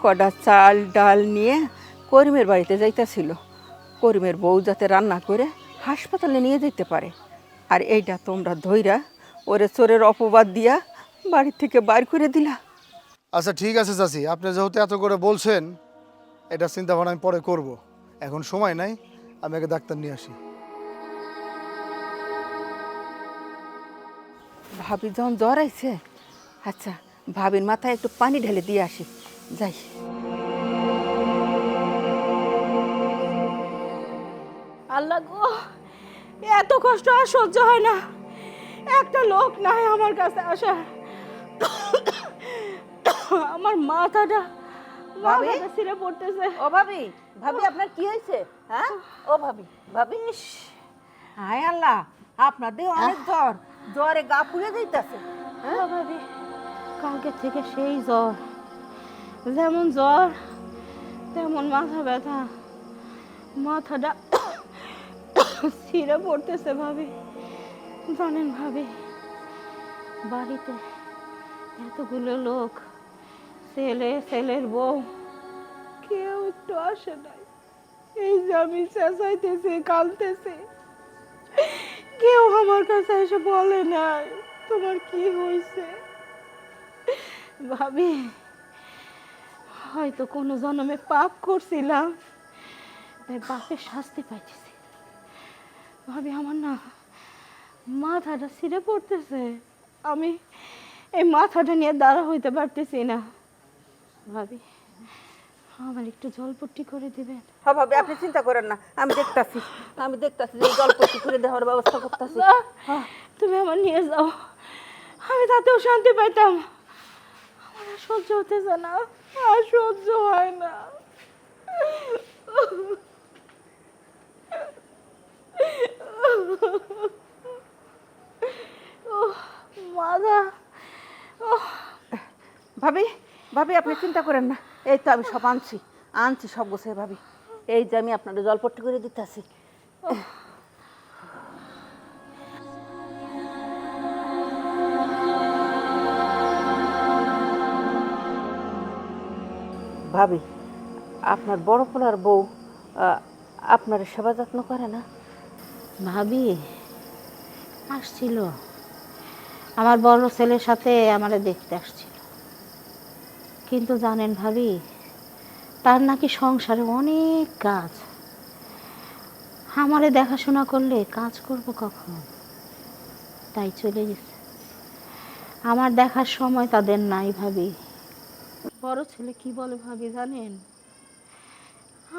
কটা চাল ডাল নিয়ে করিমের বাড়িতে যাইতেছিল, করিমের বউ যাতে রান্না করে হাসপাতালে নিয়ে যেতে পারে। আর এইটা তোমরা ধইরা ওরে চোরের অপবাদ দিয়া বাড়ি থেকে বাইর করে দিলা। আচ্ছা ঠিক আছে চাচি, আপনি যেহেতু এত করে বলছেন, এটা চিন্তা ভাবনা আমি পরে করব। এখন সময় নাই, আমি আগে ডাক্তার নিয়ে আসি। ভাবি যখন জ্বর আইছে, আচ্ছা ভাবির মাথায় একটু পানি ঢেলে দিয়ে আসি, যাই। আল্লাহ গো, এত কষ্ট আর সহ্য হয় না। একটা লোক নাই আমার কাছে আসা। আমার মাথাটা ছিঁড়ে পড়তেছে। ও ভাবি, ভাবি আপনার কি হয়েছে? হ্যাঁ ও ভাবি, ভাবি, হায় আল্লাহ, আপনার দেহ অনেক জ্বর, জ্বরে গা পুড়ে যাইতাছে। হ্যাঁ ভাবি, কালকে থেকে সেই জ্বর, যেমন জ্বর তেমন মাথা ব্যথা, মাথাটা ছিঁড়ে পড়তেছে ভাবি। জানেন ভাবি, বাড়িতে এতগুলো লোক, ছেলে ছেলের বউ, কেউ একটু আসে নাই। এই যে আমি চেঁচাইতেছি, কাঁদতেছি, কেউ আমার কাছে এসে বলে নাই তোমার কি হয়েছে। ভাবি, হয়তো কোনো জন্মে পাপ করছিলাম, তাই পাপের শাস্তি পাইতেছি। ভাবি, আমার না মাথাটা ছিঁড়ে পড়তেছে, আমি এই মাথাটা নিয়ে দাঁড়া হইতে পারতেছি না। ভাবি, আমার একটু জলপট্টি করে দিবেন? হ্যাঁ ভাবি, আপনি চিন্তা করেন না, আমি দেখতাছি, আমি দেখতাছি যে জলপট্টি করে দেওয়ার ব্যবস্থা করতেছি। না, তুমি আমার নিয়ে যাও, আমি তাতেও শান্তি পাইতাম। আমার আর সহ্য হতেছে না, আর সহ্য হয় না। মাথা, ভাবি, ভাবি আপনি চিন্তা করেন না, এই তো আমি সব আনছি, আনছি সব গোছায় ভাবি। এই যে আমি আপনাদের জলপট্টি করে দিতেছি। ভাবি, আপনার বড় পোলার বউ আপনার সেবা যত্ন করে না? ভাবি আসছিল, আমার বড় ছেলের সাথে আমারে দেখতে আসছিল, কিন্তু জানেন ভাবি, তার নাকি সংসারে অনেক কাজ, আমারে দেখাশোনা করলে কাজ করব কখন, তাই চলে গেছে। আমার দেখার সময় তাদের নাই ভাবি। বড় ছেলে কি বলে ভাবি জানেন,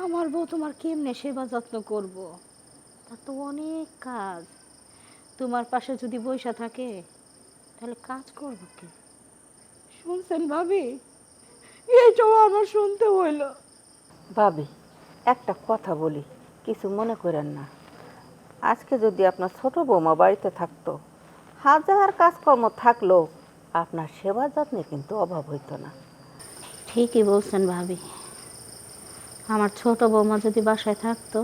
আমার বউ তোমার কেমনে সেবা যত্ন করব, তার তো অনেক কাজ, তোমার পাশে যদি বইসা থাকে তাহলে কাজ করব কে? শুনছেন ভাবি, এইটাও আমার শুনতে হইল। ভাবি, একটা কথা বলি, কিছু মনে করেন না। আজকে যদি আপনার ছোট বৌমা বাড়িতে থাকতো, হাজার কাজকর্ম থাকলেও আপনার সেবা যত্নে কিন্তু অভাব হইতো না। ঠিকই বলছেন ভাবি, আমার ছোট বৌমা যদি বাসায় থাকতো,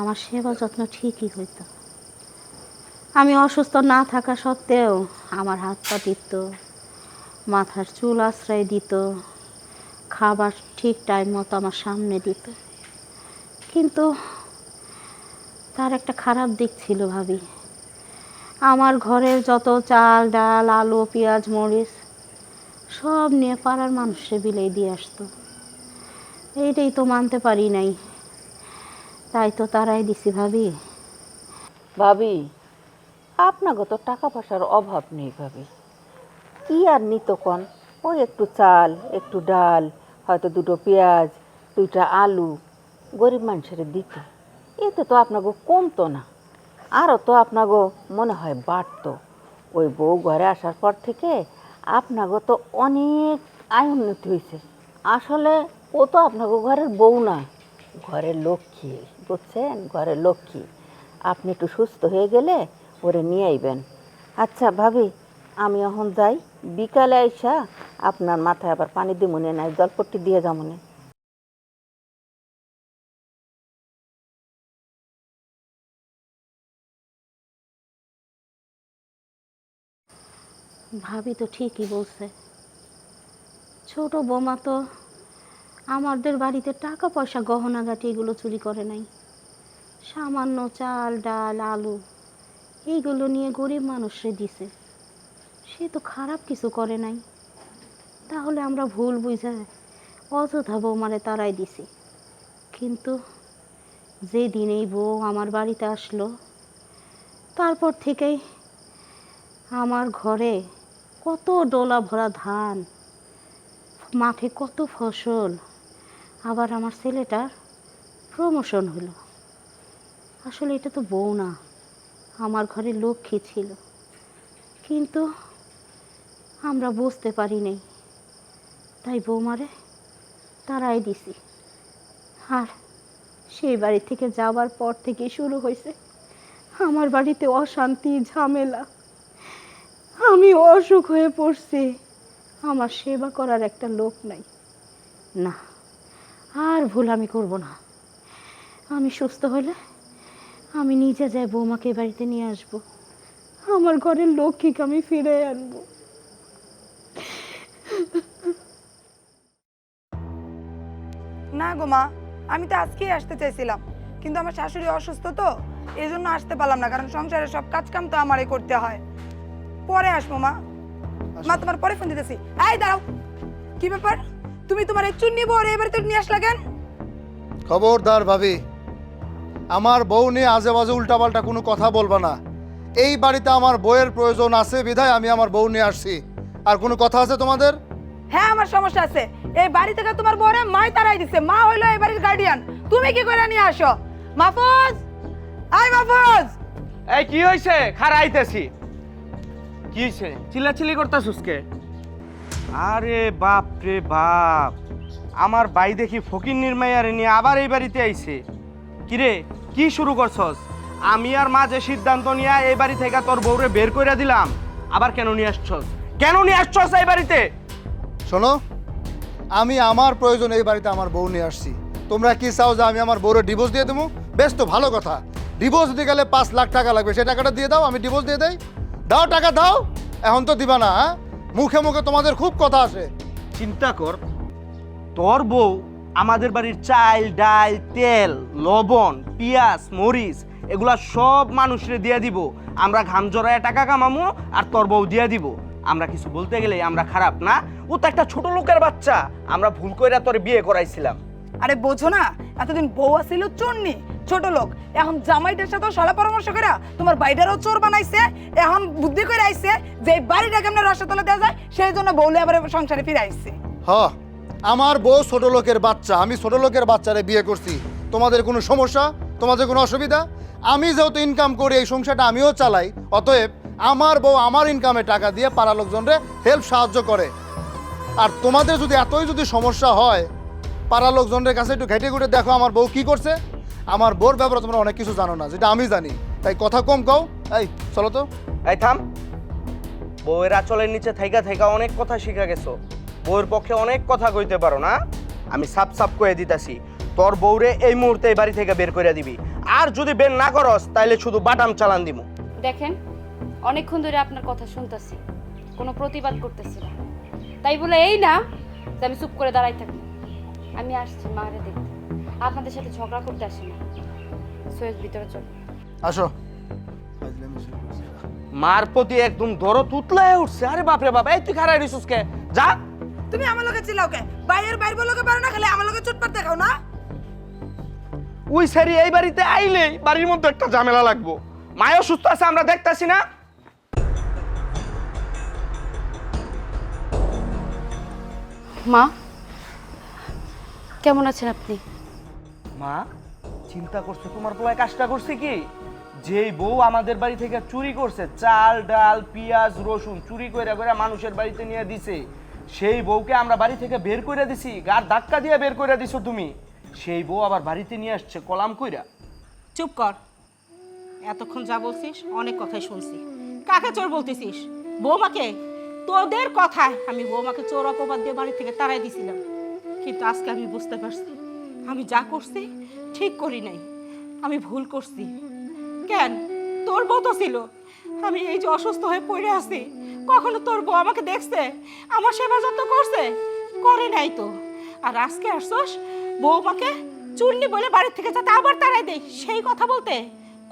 আমার সেবা যত্ন ঠিকই হইতো। আমি অসুস্থ না থাকা সত্ত্বেও আমার হাত পা টিপত, মাথার চুল আশ্রয় দিত, খাবার ঠিক টাইম মতো আমার সামনে দিত। কিন্তু তার একটা খারাপ দিক ছিল ভাবি, আমার ঘরের যত চাল ডাল আলু পেঁয়াজ মরিচ সব নিয়ে পাড়ার মানুষে বিলেই দিয়ে আসতো। এইটাই তো মানতে পারি নাই, তাই তো তারাই দিছি ভাবি। ভাবি, আপনাকে তো টাকা পয়সার অভাব নেই ভাবি, কি আর নিত কন? ওই একটু চাল, একটু ডাল, হয়তো দুটো পেঁয়াজ, দুইটা আলু গরিব মানুষের দিত, এতে তো আপনাকে কমতো না, আরও তো আপনাকে মনে হয় বাড়তো। ওই বউ ঘরে আসার পর থেকে আপনাকে তো অনেক আয় উন্নতি হয়েছে। আসলে ও তো আপনাকে ঘরের বউ না, ঘরের লক্ষ্মী, বুঝছেন, ঘরের লক্ষ্মী। আপনি একটু সুস্থ হয়ে গেলে ওরে নিয়ে আইবেন। আচ্ছা ভাবি, আমি এখন যাই, বিকালে আইসা আপনার মাথায় আবার পানি দিয়ে মনে নাই, জলপট্টি দিয়ে যামনে। ভাবি তো ঠিকই বলছে, ছোট বৌমা তো আমাদের বাড়িতে টাকা পয়সা গহনাগাটি এগুলো চুরি করে নাই। সামান্য চাল ডাল আলু এইগুলো নিয়ে গরিব মানুষরে দিছে। সে তো খারাপ কিছু করে নাই। তাহলে আমরা ভুল বুঝে অযথা বৌমারে তারাই দিছি। কিন্তু যেদিন এই বউ আমার বাড়িতে আসলো, তারপর থেকেই আমার ঘরে কত ডোলা ভরা ধান, মাঠে কত ফসল, আবার আমার ছেলেটার প্রমোশন হলো। আসলে এটা তো বউ না, আমার ঘরে লক্ষ্মী ছিল, কিন্তু আমরা বুঝতে পারি নাই, তাই বৌমারে তারাই দিছি। আর সেই বাড়ি থেকে যাওয়ার পর থেকে শুরু হয়েছে আমার বাড়িতে অশান্তি ঝামেলা। আমি অসুখ হয়ে পড়ছি, আমার সেবা করার একটা লোক নাই। না, আর ভুল আমি করব না। আমি সুস্থ হলে আমি নিজে যাই বৌমাকে এ বাড়িতে নিয়ে আসব, আমার ঘরের লক্ষ্মীকে আমি ফিরে আনবো। না গো মা, আমি তো আজকেই আসতে চাইছিলাম, কিন্তু আমার শাশুড়ি অসুস্থ তো এই জন্য আসতে পারলাম না, কারণ সংসারের সব কাজ কাম তো আমারই করতে হয়। পরে আসবো মা। মা তোমার পরে ফোন দিতেছি। এই দাঁড়াও, কি ব্যাপার? তুমি তোমার এই চুন্নি বউ এবারে তো নিয়ে আসলা কেন? খবরদার ভাবি, আমার বউ নিয়ে আজে বাজে উল্টাপাল্টা কোনো কথা বলবা না। এই বাড়িতে আমার বউয়ের প্রয়োজন আছে বিধায় আমি আমার বউ নিয়ে আসছি। আর কোনো কথা আছে তোমাদের? হ্যাঁ, আমার সমস্যা আছে। এই বাড়ি থেকে তোমার বউরে মাই তারাই দিছে। মা হইলো এই বাড়ির গার্ডিয়ান, তুমি কি করে নিয়ে আসো? মাহফুজ, আয় মাহফুজ। এই কি হইছে? খারাইতেছি। কি হইছে? চিল্লাচিল্লি করতাছস কে? আরে বাপ রে বাপ, আমার ভাই দেখি ফকির নির্মায়ারে নিয়ে আবার এই বাড়িতে আইছে। কিরে, কি শুরু করছস? আমি আর মা যে সিদ্ধান্ত নিয়ে এই বাড়ি থেকে তোর বউরে বের করে দিলাম, আবার কেন নিয়ে আসছস? কেন নিয়ে আসছস এই বাড়িতে? শোনো, আমি আমার প্রয়োজন এই বাড়িতে আমার বউ নিয়ে আসছি। তোমরা কি চাও যে আমি আমার বউরে ডিভোর্স দিয়ে দেবো? বেশ তো ভালো কথা। ডিভোর্স দিতে গেলে 5 লাখ টাকা লাগবে, সেই টাকাটা দিয়ে দাও, আমি ডিভোর্স দিয়ে দেই। দাও, টাকা দাও। এখন তো দিবা না, হ্যাঁ? মুখে মুখে তোমাদের খুব কথা আসে। চিন্তা কর, তোর বউ আমাদের বাড়ির চাল ডাল তেল লবণ পেঁয়াজ মরিচ এগুলা সব মানুষরে দিয়ে দিব। আমরা ঘাম জড়ায় টাকা কামামো আর তোর বউ দিয়ে দিব। আমরা কিছু বলতে গেলে আমরা খারাপ না? ও তো একটা ছোট লোকের বাচ্চা, আমরা ভুল কইরা তোর বিয়ে করাইছিলাম। আরে বোঝো না, এতদিন বউ আসিল চোরনি, ছোট লোক। এখন জামাইটার সাথে সলা পরামর্শ করে তোমার বাইরেরও চোর বানাইছে। এখন বুদ্ধি করে আইছে যে এই বাড়িটা কেমনে রসাতলে দেওয়া যায়, সেই জন্য বউলে আবার সংসারে ফিরে আইছে। হ, আমার বউ ছোট লোকের বাচ্চা, আমি ছোট লোকের বাচ্চারে বিয়ে করছি। তোমাদের কোনো সমস্যা? তোমাদের কোনো অসুবিধা? আমি যেহেতু ইনকাম করি, এই সংসারটা আমিও চালাই, অতএব আমার বউ আমার ইনকামে টাকা দিয়ে পাড়া লোকজনরে হেল্প সাহায্য করে। আর তোমাদের যদি এতই যদি সমস্যা হয়, পাড়া লোকজনের কাছে একটু ঘেটে ঘুটে দেখো আমার বউ কি করছে। আমার বউর ব্যাপারে তোমরা অনেক কিছু জানো না, যেটা আমি জানি, তাই কথা কম কও। এই চলো তো। এই থাম, বউয়ের আঁচলের নিচে থাইকা থাইকা অনেক কথা শিখা গেছো। বউয়ের পক্ষে অনেক কথা কইতে পারো না। আমি সাপ সাপ কয়ে দিতাছি, তোর বউরে এই মুহূর্তে এই বাড়ি থেকে বের করে দিবি। আর যদি বের না করস তাইলে শুধু বাটাম চালান দিমু। দেখেন, অনেকক্ষণ ধরে আপনার কথা শুনতেছি, কোনো প্রতিবাদ করতেছি না। তাই বলে এই না যে আমি চুপ করে দাঁড়াই থাকি। আমি আসছি মারে দেখতে, আপনাদের সাথে ঝগড়া করতে আসি না। সোয়েজ ভিতরে চল। আসো। মার প্রতি একদম দরদ উতলায় উঠছে। আরে বাপরে বাপ, এই তুই খারাই রিসুস কে? যা। তুমি আমার লোকে চিল্লাও কে? বাইরের লোকে পারো না, খালি আমার লোকে চুটপাট দেখাও না। ওই সারি এই বাড়িতে আইলেই বাড়ির মধ্যে একটা ঝামেলা লাগবো। মায়ও সুস্থ আছে, আমরা দেখতাছি না? মা, কেমন আছেন আপনি? মা, চিন্তা করছো তোমার পোলায় কাজটা করছে কি? যেই বউ আমাদের বাড়ি থেকে চুরি করছে, চাল ডাল পেঁয়াজ রসুন চুরি কইরা কইরা মানুষের বাড়িতে নিয়ে দিছে, সেই বউকে আমরা বাড়ি থেকে বের কইরা দিছি। গার ধাক্কা দিয়ে বের কইরা দিছো তুমি। সেই বউ আবার বাড়িতে নিয়ে আসছে কলাম কইরা। চুপ কর। এতক্ষণ যা বলছিস অনেক কথাই শুনছি। কাকে চোর বলতেছিস? বৌমাকে? তোদের কথায় আমি বৌমাকে চোর অপবাদ দিয়ে বাড়ি থেকে তাড়াই দিছিলাম, কিন্তু আজকে আমি বুঝতে পারছি আমি যা করছি ঠিক করি নাই, আমি ভুল করছি। কেন? তোর বউ তো ছিল। আমি এই যে অসুস্থ হয়ে পড়ে আছি, কখনো তোর বউ আমাকে দেখছে, আমার সেবা যত্ন করছে? করে নাই তো। আর আজকে আসছস বৌমাকে চুন্নি বলে বাড়ির থেকে যাতে আবার তাড়াই দেই সেই কথা বলতে?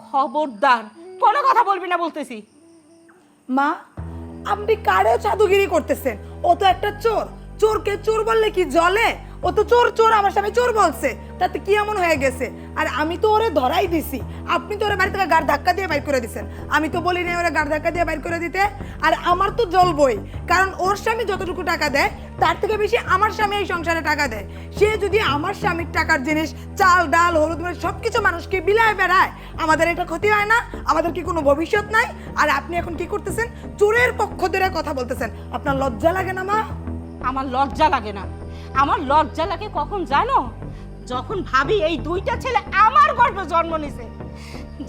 খবরদার কোনো কথা বলবি না বলতেছি। মা, আপনি কারে জাদুগিরি করতেছেন? ও তো একটা চোর। চোরকে চোর বললে কি জ্বলে? ও তো চোর চোর আমার সামনে চোর বলছে, তাতে কি এমন হয়ে গেছে? আর আমি তো ওরে ধরাই দিছি, আপনি তো ওরে বাড়ি থেকে গাড় ধাক্কা দিয়ে বাইর করে দিছেন। আমি তো বলি নাই ওরে গাড় ধাক্কা দিয়ে বাইর করে দিতে। আর আমার তো জ্বলবই, কারণ ওর স্বামী যতটুকু টাকা দেয় তার থেকে বেশি আমার স্বামী এই সংসারে টাকা দেয়। সে যদি আমার স্বামীর টাকার জিনিস চাল ডাল হলুদ মরিচ সবকিছু মানুষকে বিলায় বেড়ায়, আমাদের এটা ক্ষতি হয় না? আমাদের কি কোনো ভবিষ্যৎ নাই? আর আপনি এখন কি করতেছেন? চোরের পক্ষ ধরে কথা বলতেছেন। আপনার লজ্জা লাগে না মা? আমার লজ্জা লাগে না। আমার লজ্জা লাগে কখন জানো? যখন ভাবি এই দুইটা ছেলে আমার গর্ভে জন্ম নিছে,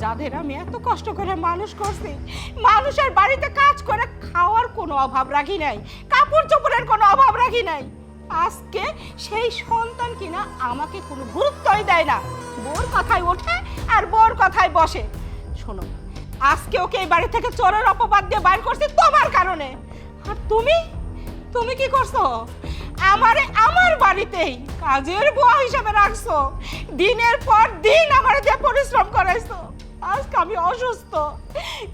যাদের আমি এত কষ্ট করে মানুষ করছি, মানুষের বাড়িতে কাজ করে খাওয়ার কোনো অভাব রাখি নাই, কাপড় চোপড়ের কোনো অভাব রাখি নাই। আজকে সেই সন্তান কিনা আমাকে কোনো গুরুত্বই দেয় না, বোর কথায় ওঠে আর বোর কথায় বসে। শোনো, আজকে ওকে এই বাড়ি থেকে চোরের অপবাদ দিয়ে বাইর করছি তোমার কারণে। আর তুমি তুমি কি করছো? আমারে আমার বাড়িতেই কাজের বুয়া হিসেবে রাখছো, দিনের পর দিন আমারে দিয়ে পরিশ্রম করাইছো। আজকে আমি অসুস্থ,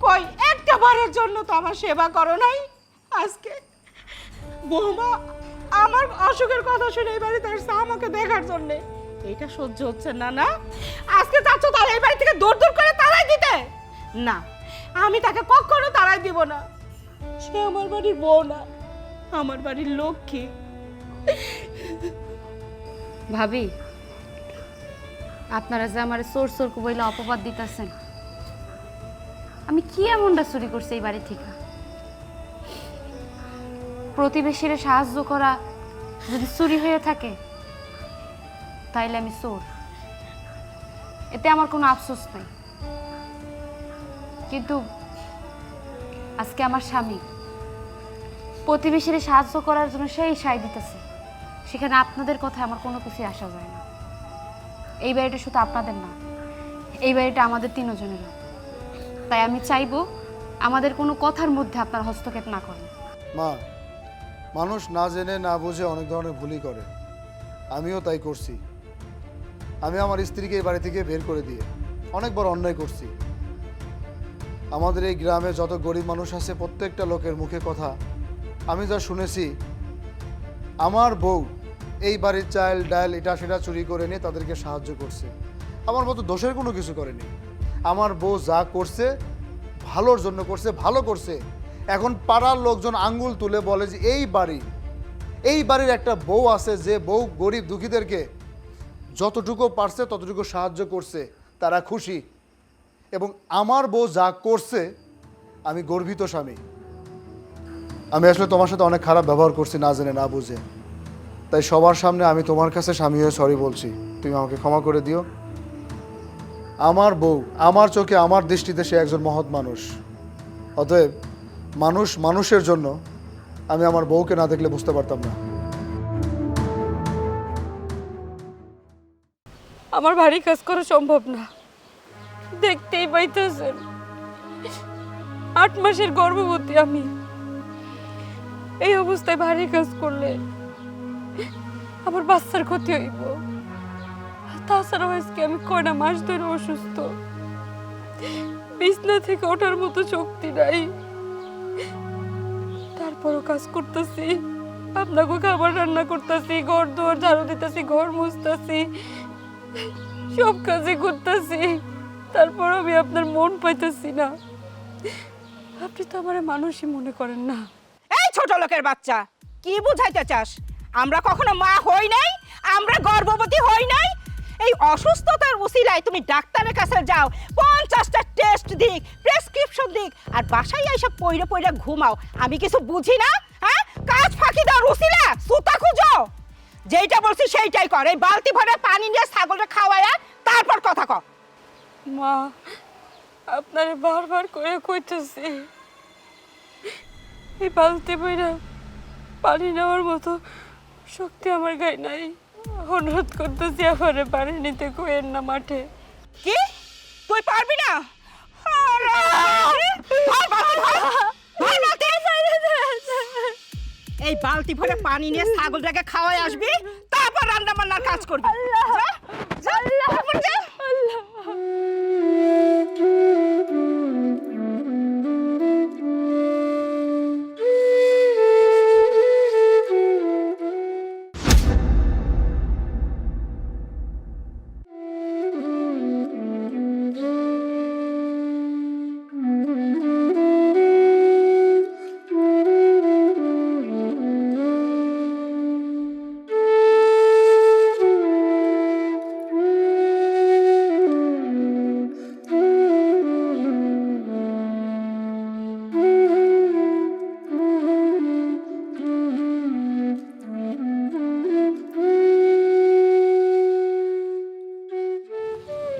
কই একটা বারের জন্য তো আমার সেবা করো নাই। আজকে বৌমা আমার অসুখের কথা শুনে এই বাড়িতে আসছে আমাকে দেখার জন্য। এটা সহ্য হচ্ছে না। না আজকে চাচ্ছ তারা এই বাড়ি থেকে দূর দূর করে তাড়াই দিতে? না, আমি তাকে কখনো তাড়াই দিব না। সে আমার বাড়ির বউ না, আমার বাড়ির লক্ষ্মী। ভাবি, আপনারা যে আমার চোর চোর বইলে অপবাদ দিতেছেন, আমি কি এমনটা চুরি করছি এই বাড়ি থেকে? প্রতিবেশীরা সাহায্য করা যদি চুরি হয়ে থাকে তাইলে আমি চোর, এতে আমার কোনো আফসোস নাই। কিন্তু আজকে আমার স্বামী প্রতিবেশীরা সাহায্য করার জন্য সেই সায় দিতেছে, সেখানে আপনাদের কথা আমার কোনো কিছুই আসা যায় না। এই বাড়িটা শুধু আপনাদের না, এই বাড়িটা আমাদের তিনজনেরও। তাই আমি চাইবো আমাদের কোনো কথার মধ্যে আপনার হস্তক্ষেপ না করেন। মা, মানুষ না জেনে না বুঝে অনেক ধরনের ভুলই করে। আমিও তাই করছি। আমি আমার স্ত্রীকে এই বাড়ি থেকে বের করে দিয়ে অনেক বড় অন্যায় করছি। আমাদের এই গ্রামে যত গরিব মানুষ আছে প্রত্যেকটা লোকের মুখে কথা আমি যা শুনেছি, আমার বউ এই বাড়ির চাল ডাল এটা সেটা চুরি করে নিয়ে তাদেরকে সাহায্য করছে। আমার মতো দোষের কোনো কিছু করেনি। আমার বউ যা করছে ভালোর জন্য করছে, ভালো করছে। এখন পাড়ার লোকজন আঙ্গুল তুলে বলে যে এই বাড়ির একটা বউ আছে যে বউ গরিব দুঃখীদেরকে যতটুকু পারছে ততটুকু সাহায্য করছে, তারা খুশি। এবং আমার বউ যা করছে আমি গর্বিত স্বামী। আমি আসলে তোমার সাথে অনেক খারাপ ব্যবহার করছি না জেনে না বুঝে, তাই সবার সামনে আমি তোমার কাছে স্বামী হয়ে সরি বলছি। তুমি আমাকে ক্ষমা করে দিও। আমার বউ আমার চোখে আমার দৃষ্টিতে সে একজন মহৎ মানুষ। অতএব মানুষ মানুষের জন্য আমি আমার বউকে না দেখলে বুঝতে পারতাম না। আমার বাড়ি কাজ করা সম্ভব না, দেখতেই পাইতেছেন 8 মাসের গর্ভবতী আমি। এই অবস্থায় ভারী কাজ করলে আমার বাচ্চার ক্ষতি হইব। তাছাড়াও আজকে আমি কয়টা মাস ধরে অসুস্থ, বিছনা থেকে ওঠার মতো শক্তি নাই। তারপরও কাজ করতেছি, আপনাকে খাবার রান্না করতেছি, ঘর দুয়ার ঝাড়ু দিতেছি, ঘর মুছতেছি, সব কাজই করতেছি। তারপর আমি আপনার মন পাইতেছি না। আপনি তো আমার মানুষই মনে করেন না। এই ছোট লোকের বাচ্চা, কি বুঝাইতে চাস? আমরা কখনো মা হই নাই, আমরা গর্ভবতী হই নাই। এই অসুস্থতার উসিলায় তুমি ডাক্তারের কাছে যাও, 50টা টেস্ট দিক, প্রেসক্রিপশন দিক, আর বাসায় এসে পইরা পইরা ঘুমাও। আমি কিছু বুঝি না? হ্যাঁ, কাজ ফাঁকি দেওয়ার উসিলা সুতা খুঁজো। যেইটা বলছি সেইটাই কর। এই বালতি ভরে পানি নিয়ে ছাগলটা খাওয়ায়া তারপর কথা কর। মা, আপনারে বারবার করে কইতেছি, এই বালতি বইরা পানি নেওয়ার মতো শক্তি আমার গায়ে নাই। অনুরোধ করতেছি আমারে পানি নিতে কইেন না মাঠে। কি তুই পারবি না? আরে, ধর বালতি, ধর, ধর বালতি। এই বালতি ভরে পানি নিয়ে ছাগলটাকে খাওয়াই আসবি, তারপর রান্না বান্নার কাজ করবি। যা, যা, তারপর যা।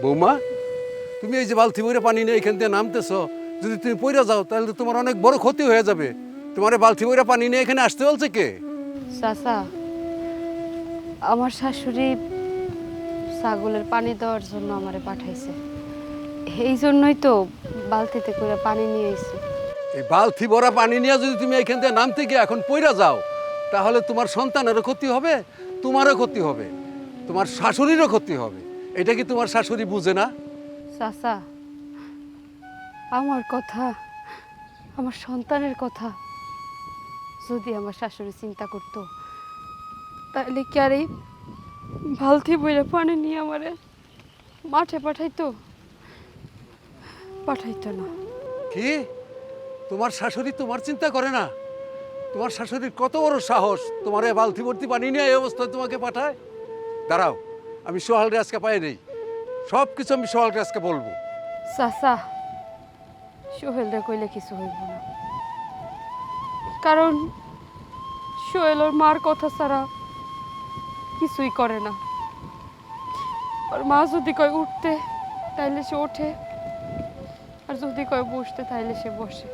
বৌমা, তুমি এই যে বালতি ভরে পানি নিয়ে এখান থেকে নামতেছো, যদি তুমি পইরা যাও তাহলে তো তোমার অনেক বড় ক্ষতি হয়ে যাবে। তোমার এই বালতি ভরে পানি নিয়ে এখানে আসতে বলছে কে? চাচা, আমার শাশুড়ি ছাগলের পানি দেওয়ার জন্য আমারে পাঠাইছে, এই জন্যই তো বালতিতে করে পানি নিয়ে এসেছি। এই বালতি ভরা পানি নিয়ে যদি তুমি এখান থেকে নামতে গিয়ে এখন পইরা যাও, তাহলে তোমার সন্তানেরও ক্ষতি হবে, তোমারও ক্ষতি হবে, তোমার শাশুড়িরও ক্ষতি হবে। এটা কি তোমার শাশুড়ি বুঝে না? চাচা, আমার কথা, আমার সন্তানের কথা যদি আমার শাশুড়ি চিন্তা করতো, তাহলে কি আর এই বালতি বইরে পানি নিয়ে আমারে মাঠে পাঠাইতো? পাঠাইতো না। কি তোমার শাশুড়ি তোমার চিন্তা করে না? তোমার শাশুড়ির কত বড় সাহস তোমার এই বালতি ভর্তি পানি নিয়ে এই অবস্থায় তোমাকে পাঠায়? দাঁড়াও, আমি সোহালরে আজকে পাই নেই, সব কিছু আমি সোহালকে আজকে বলবো। চাচা, সোহেলরে কইলে কিছু হইব না, কারণ সোহেল ওর মার কথা ছাড়া কিছুই করে না। ওর মা যদি কয় উঠতে তাইলে সে ওঠে, আর যদি কয় বসতে তাইলে সে বসে।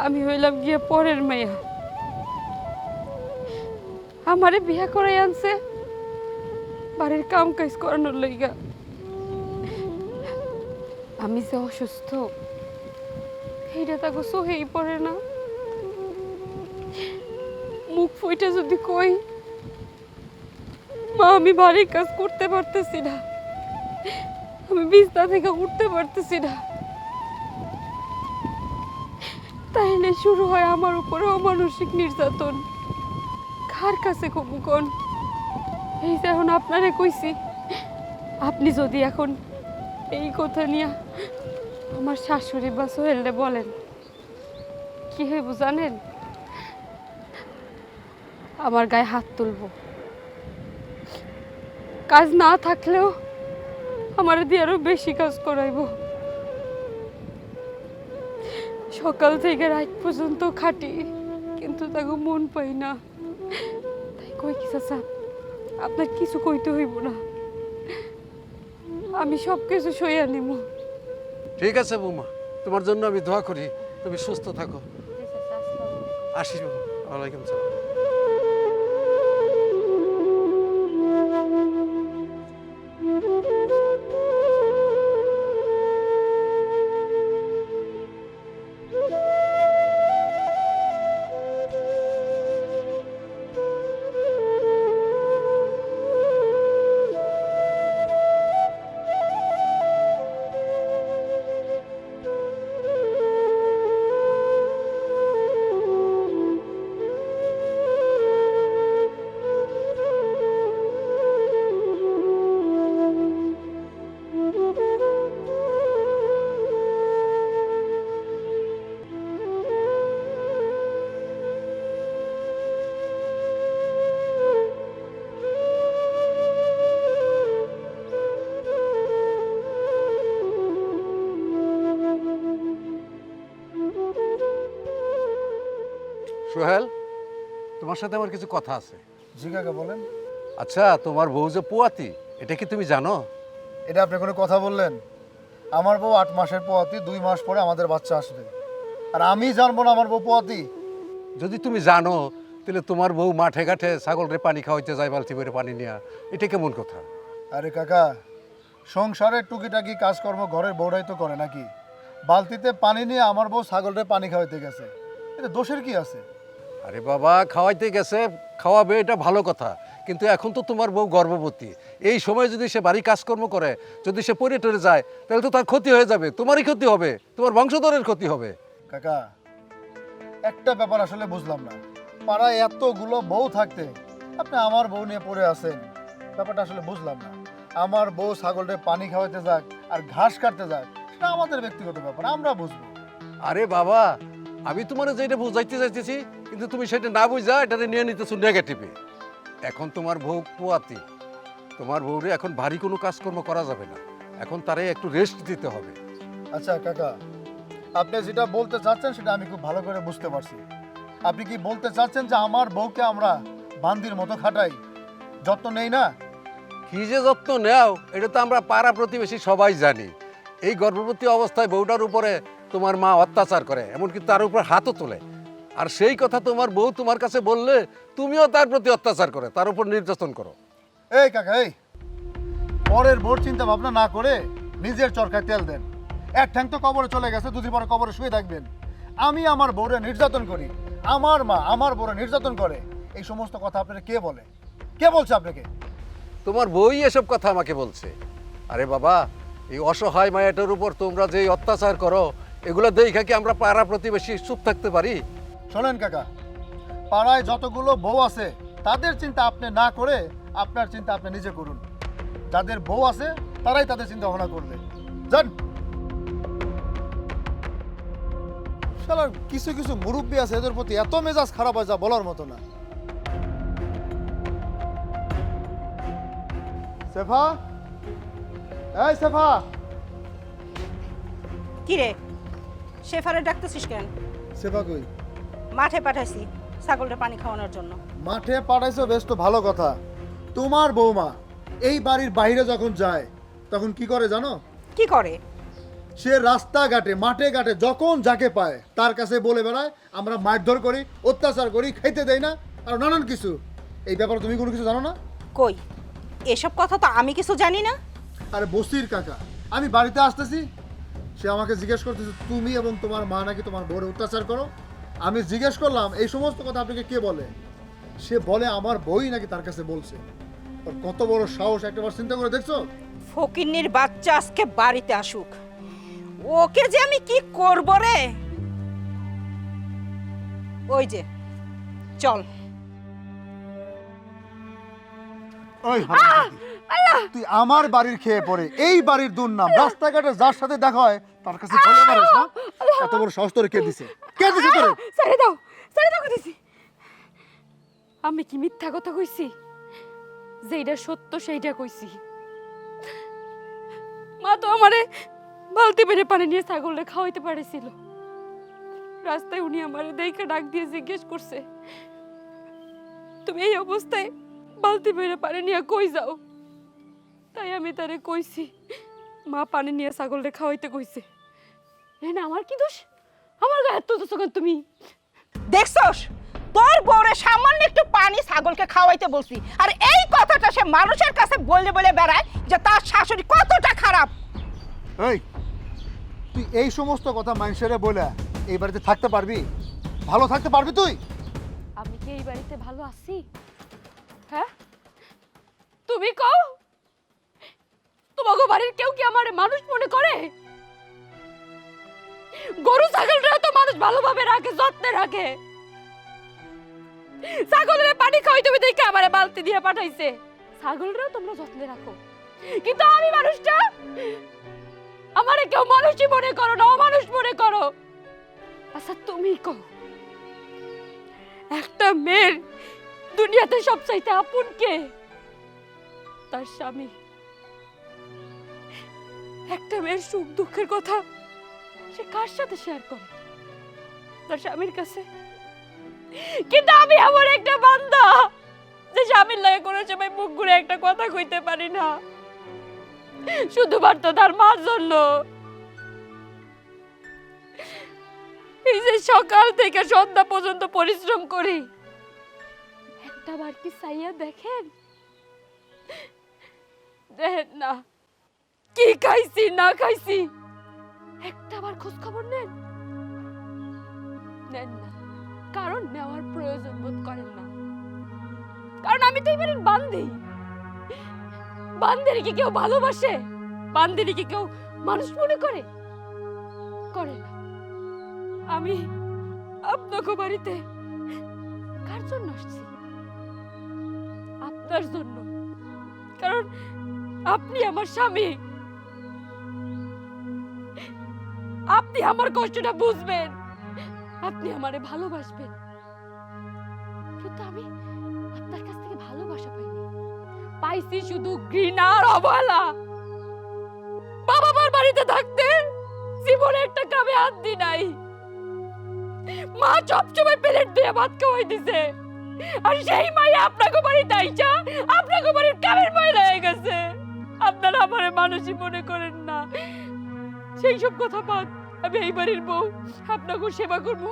আমি হইলাম গিয়ে পরের মেয়া, আমারে বিয়া করাই আনছে বাড়ির কাম কাজ করানোর লইগা। আমি যে অসুস্থ এইটা তাকে সহেই পড়ে না। মুখ ফুইটা যদি কই, মা আমি বাড়ির কাজ করতে পারতেছি না, আমি বিছনা থেকে উঠতে পারতেছি না, তাইলে শুরু হয় আমার উপরে অমানসিক নির্যাতন। কার কাছে কমু কোন? এই যে এখন আপনারে কইছি, আপনি যদি এখন এই কথা নিয়ে আমার শাশুড়ি বা সোহেলরে বলেন, কি হইব জানেন? আমার গায়ে হাত তুলবো, কাজ না থাকলেও আমার দিয়ে আরো বেশি কাজ করাইবো। সকাল থেকে রাত পর্যন্ত খাটি, কিন্তু তাকে মন পাই না। তাই কই কি চাচা, আপনার কিছু কইতে হইব না, আমি সব কিছু সইয়া নিব। ঠিক আছে বৌমা, তোমার জন্য আমি দোয়া করি, তুমি সুস্থ থাকো। আসি বাবু। ওয়ালাইকুম সালাম। সোহেল, তোমার সাথে আমার কিছু কথা আছে। জি কাকা বলেন। আচ্ছা, তোমার বউ যে পোয়াতি, এটা কি তুমি জানো? এটা আপনি কোনো কথা বললেন? আমার বউ 8 মাসের পোয়াতি, 2 মাস পরে আমাদের বাচ্চা আসবে, আর আমি জানবো না আমার বউ পোয়াতি? যদি তুমি জানো, তাহলে তোমার বউ মাঠে ঘাটে ছাগলরে পানি খাওয়াইতে যায় বালতি করে পানি নিয়ে, এটা কেমন কথা? আরে কাকা, সংসারের টুকিটাকি কাজকর্ম ঘরের বউরাই তো করে নাকি? বালতিতে পানি নিয়ে আমার বউ ছাগলরে পানি খাওয়াইতে গেছে, এটা দোষের কি আছে? আরে বাবা, খাওয়াইতে গেছে, খাওয়াবে, এটা ভালো কথা, কিন্তু এখন তো তোমার বউ গর্ভবতী। এই সময় যদি সে বাড়ি কাজকর্ম করে, যদি সে পড়ে টরে যায়, তাহলে তো তার ক্ষতি হয়ে যাবে, তোমারই ক্ষতি হবে, তোমার বংশধরের ক্ষতি হবে। কাকা, একটা ব্যাপার আসলে বুঝলাম না, পাড়ায় এতগুলো বউ থাকতে আপনি আমার বউ নিয়ে পড়ে আছেন, ব্যাপারটা আসলে বুঝলাম না। আমার বউ ছাগলটা পানি খাওয়াতে যাক আর ঘাস কাটতে যাক, সেটা আমাদের ব্যক্তিগত ব্যাপার, আমরা বুঝবো। আরে বাবা, আমি তোমার যেটা বুঝাইতে চাইতেছি, কিন্তু তুমি সেটা না বুঝা এটাকে নিয়ে নিতেছো নেগেটিভে। এখন তোমার বউ পোয়াতি, তোমার বউরে এখন ভারী কোনো কাজকর্ম করা যাবে না, এখন তারে একটু রেস্ট দিতে হবে। আচ্ছা কাকা, আপনি যেটা বলতে চাচ্ছেন সেটা আমি খুব ভালো করে বুঝতে পারছি। আপনি কি বলতে চাচ্ছেন যে আমার বউকে আমরা বান্দির মতো খাটাই, যত্ন নেই না? কি যে যত্ন নেও, এটা তো আমরা পাড়া প্রতিবেশী সবাই জানি। এই গর্ভবতী অবস্থায় বউটার উপরে তোমার মা অত্যাচার করে, এমনকি তার উপর হাতও তোলে। আর সেই কথা তোমার বউ তোমার কাছে বললে তুমিও তার প্রতি অত্যাচার করে, তার উপর নির্যাতন করো। এই কাকা, এই পরের বোর চিন্তা ভাবনা না করে নিজের চরকায় তেল দেন। এক ঠ্যাং তো কবরে চলে গেছে, দুদিন পরে কবরে শুয়ে থাকবেন। আমি আমার বউরে নির্যাতন করি, আমার মা আমার বউরে নির্যাতন করে, এই সমস্ত কথা আপনারা কে বলে? কে বলছে আপনাকে? তোমার বউই এসব কথা আমাকে বলছে। আরে বাবা, এই অসহায় মায়াটার উপর তোমরা যে অত্যাচার করো, এগুলো দেখা কি আমরা পাড়া প্রতিবেশী চুপ থাকতে পারি? শোনেন কাকা, পাড়ায় যতগুলো বউ আছে তাদের চিন্তা আপনি না করে আপনার চিন্তা আপনি নিজে করুন। যাদের বউ আছে তারাই তাদের চিন্তা ভাবনা করবে। জান শালার কিছু কিছু মুরব্বী আছে, এদের প্রতি এত মেজাজ খারাপ হয় যা বলার মতো না। সেফা, এই সেফা, কি রে, শেফারে ডাকতেছিস কেন? সেফা কই? মাঠে পাঠাইছি ছাগলটা পানি খাওয়ানোর জন্য। মাঠে পাঠাইছো, বেশ তো ভালো কথা। তোমার বৌমা এই বাড়ির বাইরে যখন যায় তখন কি করে জানো? কি করে? সে রাস্তাঘাটে মাঠে ঘাটে যখন যাকে পায় তার কাছে বলে বেড়ায় আমরা মারধর করি, অত্যাচার করি, খাইতে দেই না, আর নানান কিছু। এই ব্যাপারে তুমি কোনো কিছু জানো না? কই, এসব কথা তো আমি কিছু জানি না। আরে বসির কাকা, আমি বাড়িতে আসতেছি, সে আমাকে জিজ্ঞেস করতেছে তুমি এবং তোমার মা নাকি তোমার বউরে অত্যাচার করো। আমি জিজ্ঞেস করলাম এই সমস্ত কথা আপনাকে কে বলে? সে বলে আমার বই নাকি তার কাছে বলছে। ওর কত বড় সাহস, একটাবার চিন্তা করে দেখছো? ফকিন্নির বাচ্চা আজকে বাড়িতে আসুক, ওকে যে আমি কি করব রে। ওই যে চল। ওই হারামজাদি, তুই আমার বাড়ির খেয়ে পড়ে এই বাড়ির দুর্নাম রাস্তাঘাটে যার সাথে দেখা হয় তার কাছে বলে পারিস না? এত বড় সাহস তোরে কে দিছে? কে দিছে তোরে? ছেড়ে দাও, ছেড়ে দাও কইছি। আমি কি মিথ্যা কথা কইছি? যেইটা সত্য সেইটা কইছি। মা তো আমারে বালতি বেড়ে পানি নিয়ে ছাগলটা খাওয়াইতে পারেছিল। রাস্তায় উনি আমারে দেখে ডাক দিয়ে জিজ্ঞেস করছে, তুমি এই অবস্থায় বালতি বেড়ে পানি নিয়ে কই যাও? তাই আমি তারে কইছি মা পানি নিয়ে ছাগলটা খাওয়াইতে কইছে। না আমার কি দোষ? আমার গায়ে এত দোষ কেন তুমি? দেখছস, তোর বউরে সামান্য একটু পানি ছাগলকে খাওয়াইতে বলছি, আর এই কথাটা সে মানুষের কাছে বলে বলে বেড়ায় যে তার শাশুড়ি কতটা খারাপ। এই তুই এই সমস্ত কথা মানুষেরে বলে এই বাড়িতে থাকতে পারবি? ভালো থাকতে পারবি তুই? আমি কি এই বাড়িতে ভালো আছি? হ্যাঁ, তুমি কও। তোমাকে বাড়ির কেউ কি আমার মানুষ মনে করে? গরু ছাগলরা তো মানুষ ভালোভাবে রাখে, যত্নে রাখে। ছাগলের পানি খাওয়াই তুমি দেখে আমারে বালতি দিয়ে পাঠাইছে। ছাগলরাও তোমরা যত্নে রাখো, কিন্তু আমি মানুষটা, আমারে কেউ মানুষই মনে করো না, অমানুষ মনে করো। আচ্ছা তুমি কও, একটা মেয়ের দুনিয়াতে সবচাইতে আপন কে? তার স্বামী। একটা মেয়ের সুখ দুঃখের কথা সে কার সাথে শেয়ার করে? তার স্বামীর কাছে। কিন্তু আমি এমন একটা বান্দা যে স্বামীর লাগে কোনো সময় মুখ ঘুরে একটা কথা কইতে পারি না, শুধুমাত্র তার মার জন্য। এই যে সকাল থেকে সন্ধ্যা পর্যন্ত পরিশ্রম করি, একটা বার কি চাইয়া দেখেন? দেখেন না কি খাইছি না খাইছি, একটা বার খোঁজ খবর নেন? নেন না। কারণ নেওয়ার প্রয়োজন বোধ করেন না। কারণ আমি তো এবারে বান্দি। বান্দির কি কেউ ভালোবাসে? বান্দির কি কেউ মানুষ মনে করে? করে না। আমি আপনাকে বাড়িতে কার জন্য আসছি? আপনার জন্য। কারণ আপনি আমার স্বামী, আপনি আমার কষ্টটা বুঝবেন, আপনি আমারে ভালোবাসবেন। কিন্তু আমি আপনার কাছ থেকে ভালোবাসা পাইনি, পাইছি শুধু ঘৃণার অবহেলা। বাবা মার বাড়িতে থাকতে জীবনে একটা কামে হাত দি নাই। মা সবসময় প্লেট দিয়ে ভাত খাওয়াই দিছে, আর সেই মাই আপনাকে বাড়িতে আইসা আপনাকে বাড়ির কামের মাইরা হয়ে গেছে। আপনারা আমারে মানুষই মনে করেন না। সেই সব কথা বাদ, আমি এই বাড়ির বউ, আপনাকে সেবা করবো,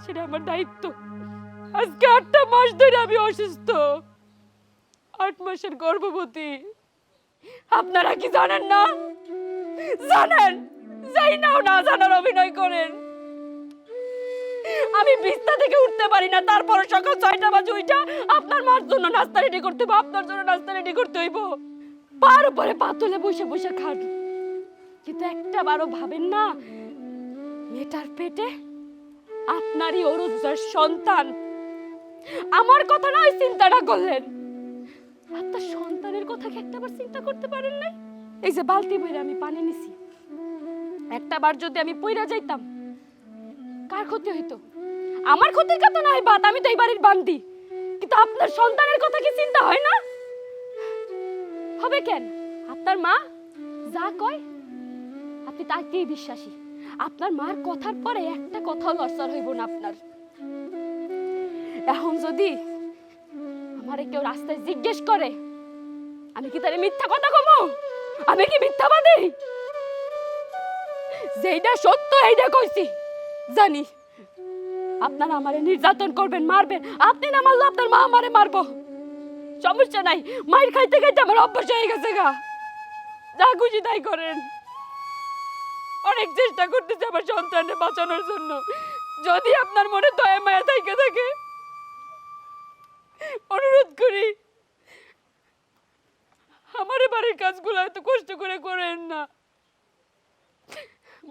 সেটা আমার দায়িত্ব। আজকে 8টা মাস ধরে আমি অসুস্থ, 8 মাসের গর্ভবতী। আপনারা কি জানেন না? জানেন, যাই নাও না জানার অভিনয় করেন। আমি বিছনা থেকে উঠতে পারি না, তারপর সকাল 6টা বাজে উঠা আপনার মার জন্য নাস্তা রেডি করতে হইব, আপনার জন্য নাস্তা রেডি করতে হইব। পার উপরে পাতলে বসে বসে খান, কিন্তু একটা বারও ভাবেন না মেয়েটার পেটে আপনারই অরুজার সন্তান। আমার কথা নয় চিন্তাটা করলেন, আপনার সন্তানের কথা কি একটাবার চিন্তা করতে পারেন নাই? এই যে বালতি ভরে আমি পানি নিছি, একটাবার যদি আমি পইরা যাইতাম কার ক্ষতি হইতো? আমার ক্ষতির কথা নয় বাদ, আমি তো এই বাড়ির বান্দি, কিন্তু আপনার সন্তানের কথা কি চিন্তা হয় না? হবে কেন? আপনার মা যা কয় আপনি তাকেই বিশ্বাসী। আপনার মার কথার পরে একটা কথাও লড়সড় হইব না আপনার। এখন যদি আমারে কেউ রাস্তায় জিজ্ঞেস করে, আমি কি তারে মিথ্যা কথা কমো? আমি কি মিথ্যাবাদী? যেইটা সত্য এইটা কইছি। জানি আপনারা আমারে নির্যাতন করবেন, মারবেন। আপনি না মারলে আপনার মা আমারে মারবো, সমস্যা নাই। মায়ের খাইতে খাইতে আমার অভ্যাস হয়ে গেছে গা। যা খুশি তাই করেন। অনেক চেষ্টা করতেছি আমার সন্তানকে বাঁচানোর জন্য। যদি আপনার মনে দয়া মায়া থাইকে থাকে, অনুরোধ করি আমার বাড়ির কাজগুলো এত কষ্ট করে করেন না।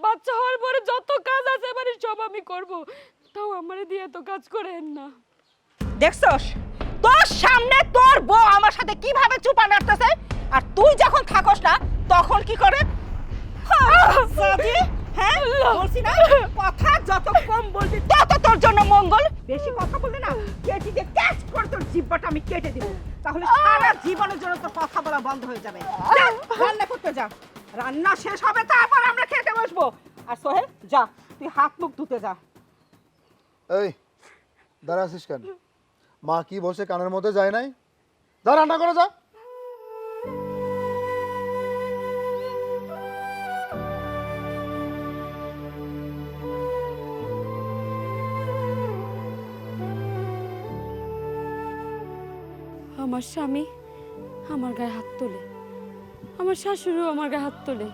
বাচ্চা হওয়ার পরে যত কাজ আছে বাড়ির সব আমি করব, তাও আমারে দিয়ে এত কাজ করেন না। দেখছস তোর সামনে তোর বউ আমার সাথে কিভাবে চুপা নাড়তেছে, আর তুই যখন থাকস না তখন কি করে? সাদি, হ্যাঁ বলছি না, কথা যত কম বলবি তত তোর জন্য মঙ্গল। বেশি কথা বললে না কেটে দিয়ে ক্যাচ করে তোর জিহ্বাটা আমি কেটে দিব, তাহলে সারা জীবনের জন্য তোর কথা বলা বন্ধ হয়ে যাবে। যা, রান্না করতে যা, রান্না শেষ হবে তারপর আমরা খেতে বসবো। আর সোহেল যা, তুই হাত মুখ ধুতে যা। এই দাঁড়া আছিস কেন? মা কি বসে কানের মধ্যে যায় নাই? যা রান্না করে যা। আমার স্বামী আমার গায়ে হাত তোলে, আমার শাশুড়িও আমার গায়ে হাত তোলে।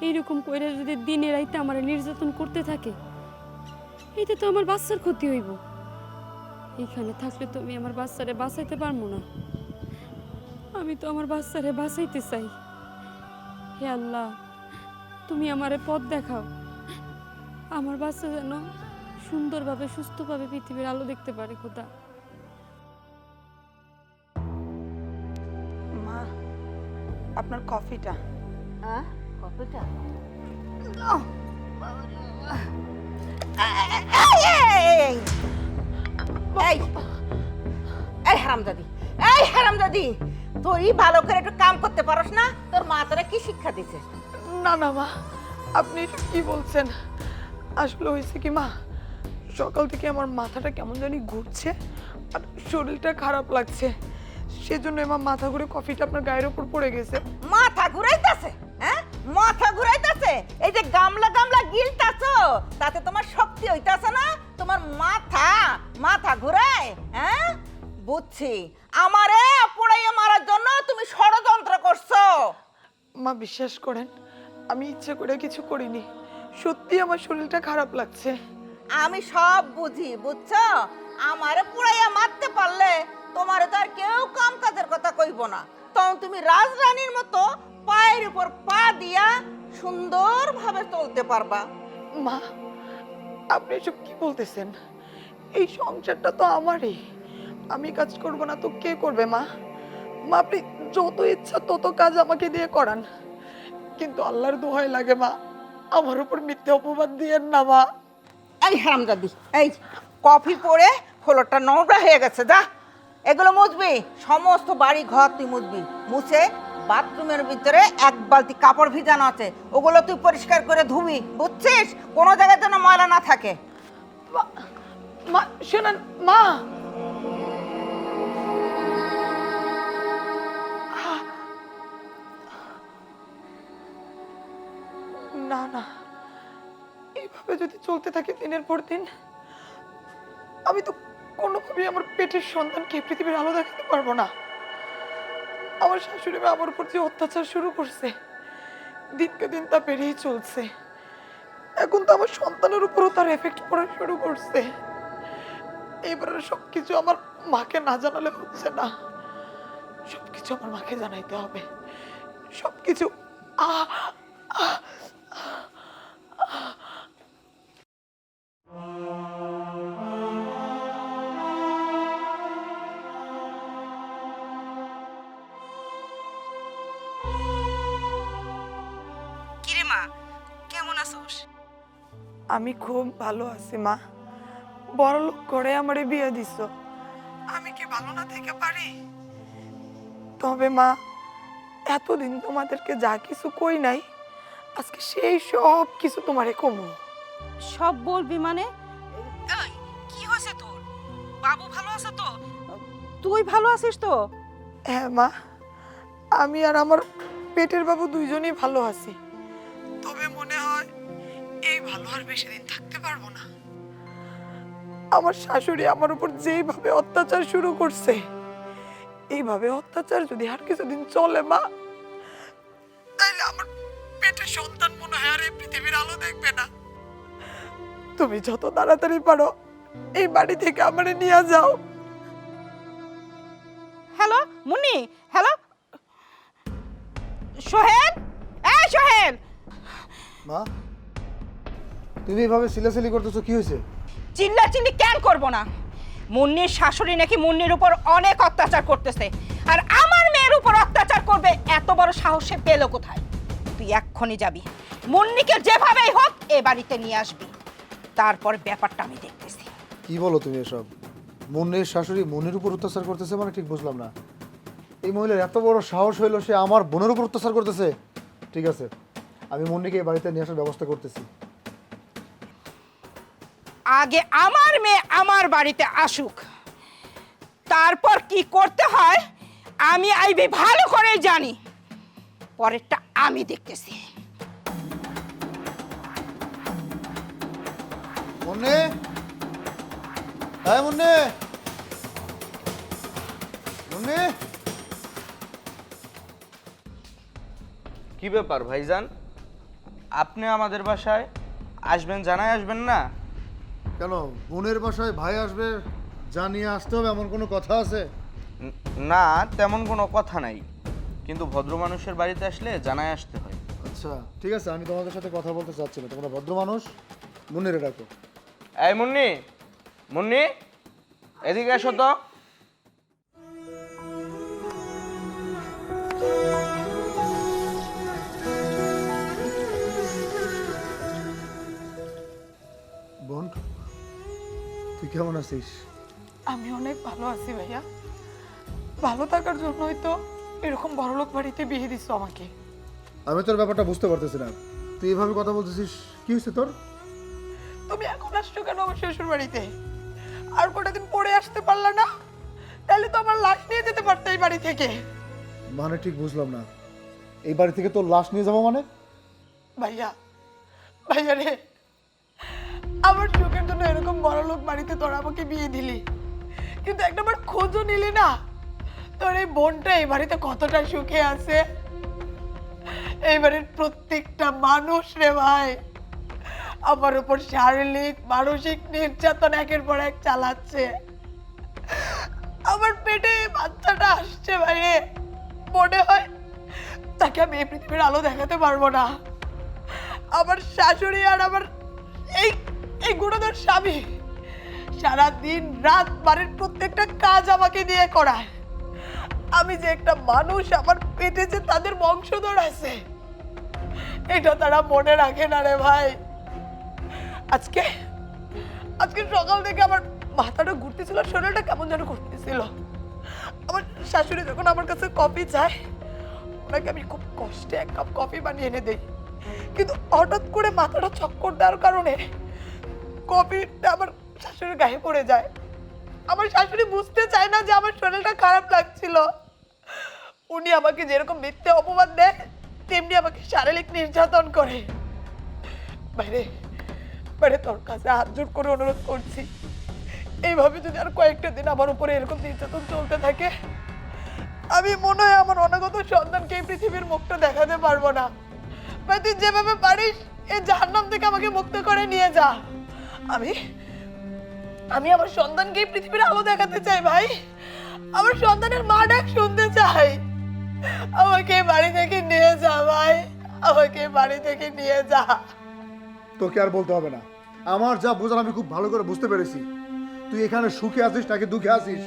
এইরকম কইরা যদি দিনে রাইতে আমার নির্যাতন করতে থাকে, এটা তো আমার বাচ্চার ক্ষতি হইব। এখানে থাকলে তো আমি আমার বাচ্চারে বাঁচাইতে পারবো না। আমি তো আমার বাচ্চারে বাঁচাইতে চাই। হে আল্লাহ, তুমি আমারে পথ দেখাও, আমার বাচ্চা যেন সুন্দরভাবে সুস্থভাবে পৃথিবীর আলো দেখতে পারে। খোদা, মা আপনার কফিটা। কতটা এই হারামজাদি, এই হারামজাদি, তুই ভালো করে একটু কাম করতে পারস না? তোর মা তোরা কি শিক্ষা দিছে? না না মা, আপনি এটা কি বলছেন? আসলে হয়েছে কি মা, সকাল থেকে আমার মাথাটা কেমন জানি ঘুরছে আর শরীরটা খারাপ লাগছে, সেজন্য আমার মাথা ঘুরে কফিটা আপনার গায়ের উপর পড়ে গেছে। মাথা ঘুরাইতাছে? হ্যাঁ, মাথা ঘুরাইতাছে? এই যে গামলা গামলা গিলতাছো, তাতে তোমার শক্তি হইতাছে না? তোমার মাথা মাথা ঘুরায়? হ্যাঁ, বুঝছি। আমারে পোড়াইয়া মারার জন্য তুমি ষড়যন্ত্র করছো। মা বিশ্বাস করেন, আমি ইচ্ছে করে কিছু করিনি, সত্যি আমার শরীরটা খারাপ লাগছে। আমি সব বুঝি, বুঝছো? আমারে পুরাইয়া মারতে পারলে তোমারে তো আর কেউ কাম কাজের কথা কইব না। তখন তুমি রাজরানীর মতো পায়ের উপর পা দিয়া সুন্দরভাবে চলতে পারবা। মা, আপনি এসব কি বলতেছেন? এই সংসারটা তো আমারই, আমি কাজ করব না তো কে করবে? মা মা, আপনি যত ইচ্ছা তত কাজ আমাকে দিয়ে করান, কিন্তু আল্লাহর দোহাই লাগে মা, আমার উপর মিথ্যে অপবাদ দিয়েন না মা। এই হারামজাদি, এই কফি পড়ে ফ্লোরটা নোংরা হয়ে গেছে, যা এগুলো মুছবি, সমস্ত বাড়ি ঘর তুই মুছবি। মুছে বাথরুমের ভিতরে এক বালতি কাপড় ভিজানো আছে, ওগুলো তুই পরিষ্কার করে ধুবি, বুঝছিস? কোনো জায়গায় যেন ময়লা না থাকে। মা শোনেন মা, না না, এইভাবে যদি চলতে থাকে দিনের পর দিন, আমি তো কোনোভাবেই আমার পেটের সন্তানকে এই পৃথিবীর আলো দেখাতে পারবো না। আমার শাশুড়ি মা আমার উপর যে অত্যাচার শুরু করছে, দিনকে দিন তা বেড়েই চলছে। এখন তো আমার সন্তানের উপরও তার এফেক্ট পড়া শুরু করছে। এবারে সবকিছু আমার মাকে না জানালে হচ্ছে না, সবকিছু আমার মাকে জানাইতে হবে, সবকিছু। কিরে মা, কেমন আছোস? আমি খুব ভালো আছি মা, বড়লোক করে আমারে বিয়ে দিছ, আমি কি ভালো না থেকে পারি? তবে মা, এতদিন তোমাদেরকে যা কিছু কই নাই, আজকে সেই সব কিছু তোমারে কমু। সব বলবি মানে? এই কি হয়েছে তোর? বাবু ভালো আছে তো? তুই ভালো আছিস তো? হ্যাঁ মা, আমি আর আমার পেটের বাবু দুইজনই ভালো আছি, তবে মনে হয় এই ভালো আর বেশি দিন থাকতে পারবো না। আমার শাশুড়ি আমার উপর যেইভাবে অত্যাচার শুরু করছে, এইভাবে অত্যাচার যদি আর কিছুদিন চলে মা, তাইলে আমার পেটের সন্তান মনে হয় আর এই পৃথিবীর আলো দেখবে না। তুমি যত তাড়াতাড়ি পারো এই বাড়ি থেকে আমারে নিয়ে যাও। হ্যালো মুন্নি, হ্যালো সোহেল, এই সোহেল। মা, তুমি এভাবে সিলাসিলি করতেছো, কি হয়েছে? চিল্লাচিল্লি কেন করব না? মুন্নির শাশুড়ি নাকি মুন্নির উপর অনেক অত্যাচার করতেছে, আর আমার মেয়ের উপর অত্যাচার করবে এত বড় সাহস সে পেল কোথায়? তুই এক্ষুনি যাবি, মুন্নিকে যেভাবেই হোক এ বাড়িতে নিয়ে আসবি, তারপর ব্যাপারটা আমি দেখতেছি। কি বলো তুমি এসব? মুন্নির শাশুড়ি মুন্নির উপর অত্যাচার করতেছে মানে ঠিক বুঝলাম না। এই মহিলার এত বড় সাহস হইলো, সে আমার বোনের উপর অত্যাচার করতেছে। ঠিক আছে, আমি মুন্নিকে এই বাড়িতে নিয়ে আসার ব্যবস্থা করতেছি। আগে আমার মেয়ে আমার বাড়িতে আসুক, তারপর কি করতে হয় আমি আইবি ভালো করে জানি, পরেরটা আমি দেখতেছি। মুন্নি, হ্যাঁ মুন্নি, মুন্নি। কি ব্যাপার ভাইজান, আপনি আমাদের বাসায় আসবেন, জানায় আসবেন না? কেন, বোনের বাসায় ভাই আসবে জানিয়ে আসতে হবে এমন কোনো কথা আছে? না, তেমন কোনো কথা নাই, কিন্তু ভদ্র মানুষের বাড়িতে আসলে জানায় আসতে হয়। আচ্ছা ঠিক আছে, আমি তোমাদের সাথে কথা বলতে চাচ্ছি না, তোমরা ভদ্র মানুষ, মুন্নিরে ডাকো। এই মুন্নি, মুন্নি এদিকে এসো তো। বোন, তুই কেমন আছিস? আমি অনেক ভালো আছি ভাইয়া, ভালো থাকার জন্যই তো এরকম বড়লোক বাড়িতে বিয়ে দিচ্ছ আমাকে। আমি তোর ব্যাপারটা বুঝতে পারতেছি না, তুই এভাবে কথা বলতেছিস, কি হয়েছে তোর? তুমি এখন আসছো কেন আমার শ্বশুর বাড়িতে? আর কটা দিন পরে আসতে পারলা না? তাহলে তো আমার লাশ নিয়ে যেতে পারতে এই বাড়ি থেকে। মানে ঠিক বুঝলাম না, এই বাড়ি থেকে তোর লাশ নিয়ে যাবো মানে? ভাইয়া, ভাইয়া রে, আমার সুখের জন্য এরকম বড়লোক বাড়িতে তোরা আমাকে বিয়ে দিলি, কিন্তু একটাবার খোঁজও নিলি না তোর এই বোনটা এই বাড়িতে কতটা সুখে আছে। এই বাড়ির প্রত্যেকটা মানুষ রে ভাই আমার উপর শারীরিক মানসিক নির্যাতন একের পর এক চালাচ্ছে। আমার পেটে এই বাচ্চাটা আসছে বাইরে, মনে হয় তাকে আমি এই পৃথিবীর আলো দেখাতে পারবো না। আমার শাশুড়ি আর আমার এই এই গুণধর স্বামী সারা দিন রাত বাড়ির প্রত্যেকটা কাজ আমাকে দিয়ে করায়। আমি যে একটা মানুষ, আমার পেটে যে তাদের বংশধর আছে, এটা তারা মনে রাখে না রে ভাই। আজকে আজকে সকাল থেকে আমার মাথাটা ঘুরতেছিল, শরীরটা কেমন যেন ঘুরতেছিল। আমার শাশুড়ি যখন আমার কাছে কফি চায়, ওনাকে আমি খুব কষ্টে এক কাপ কফি বানিয়ে এনে দেই, কিন্তু হঠাৎ করে মাথাটা চক্কর দেওয়ার কারণে কফিটা আমার শাশুড়ির গায়ে পড়ে যায়। আমার শাশুড়ি বুঝতে চায় না যে আমার শরীরটা খারাপ লাগছিল। উনি আমাকে যেরকম মিথ্যে অপমান দেয়, তেমনি আমাকে শারীরিক নির্যাতন করে। বাইরে বাইরে তোর কাছে হাত জোড় করে অনুরোধ করছি, এইভাবে যদি আর কয়েকটা দিন আমার উপরে এরকম নির্যাতন চলতে থাকে, আমি মনে হয় আমার অনাগত সন্তানকে এই পৃথিবীর মুখটা দেখাতে পারবো না। ভাই তুই যেভাবে পারিস এই জাহান্নাম থেকে আমাকে মুক্ত করে নিয়ে যা। আমি আমি আমার সন্তানকে এই পৃথিবীর আলো দেখাতে চাই ভাই। আমার সন্তানের মা ডাক শুনতে চাই। আমাকে বাড়ি থেকে নিয়ে যা ভাই, আমাকে বাড়ি থেকে নিয়ে যা। তোকে আর বলতে হবে না, আমার যা বোঝার আমি খুব ভালো করে বুঝতে পেরেছি। তুই এখানে সুখে আছিস নাকি দুঃখে আছিস?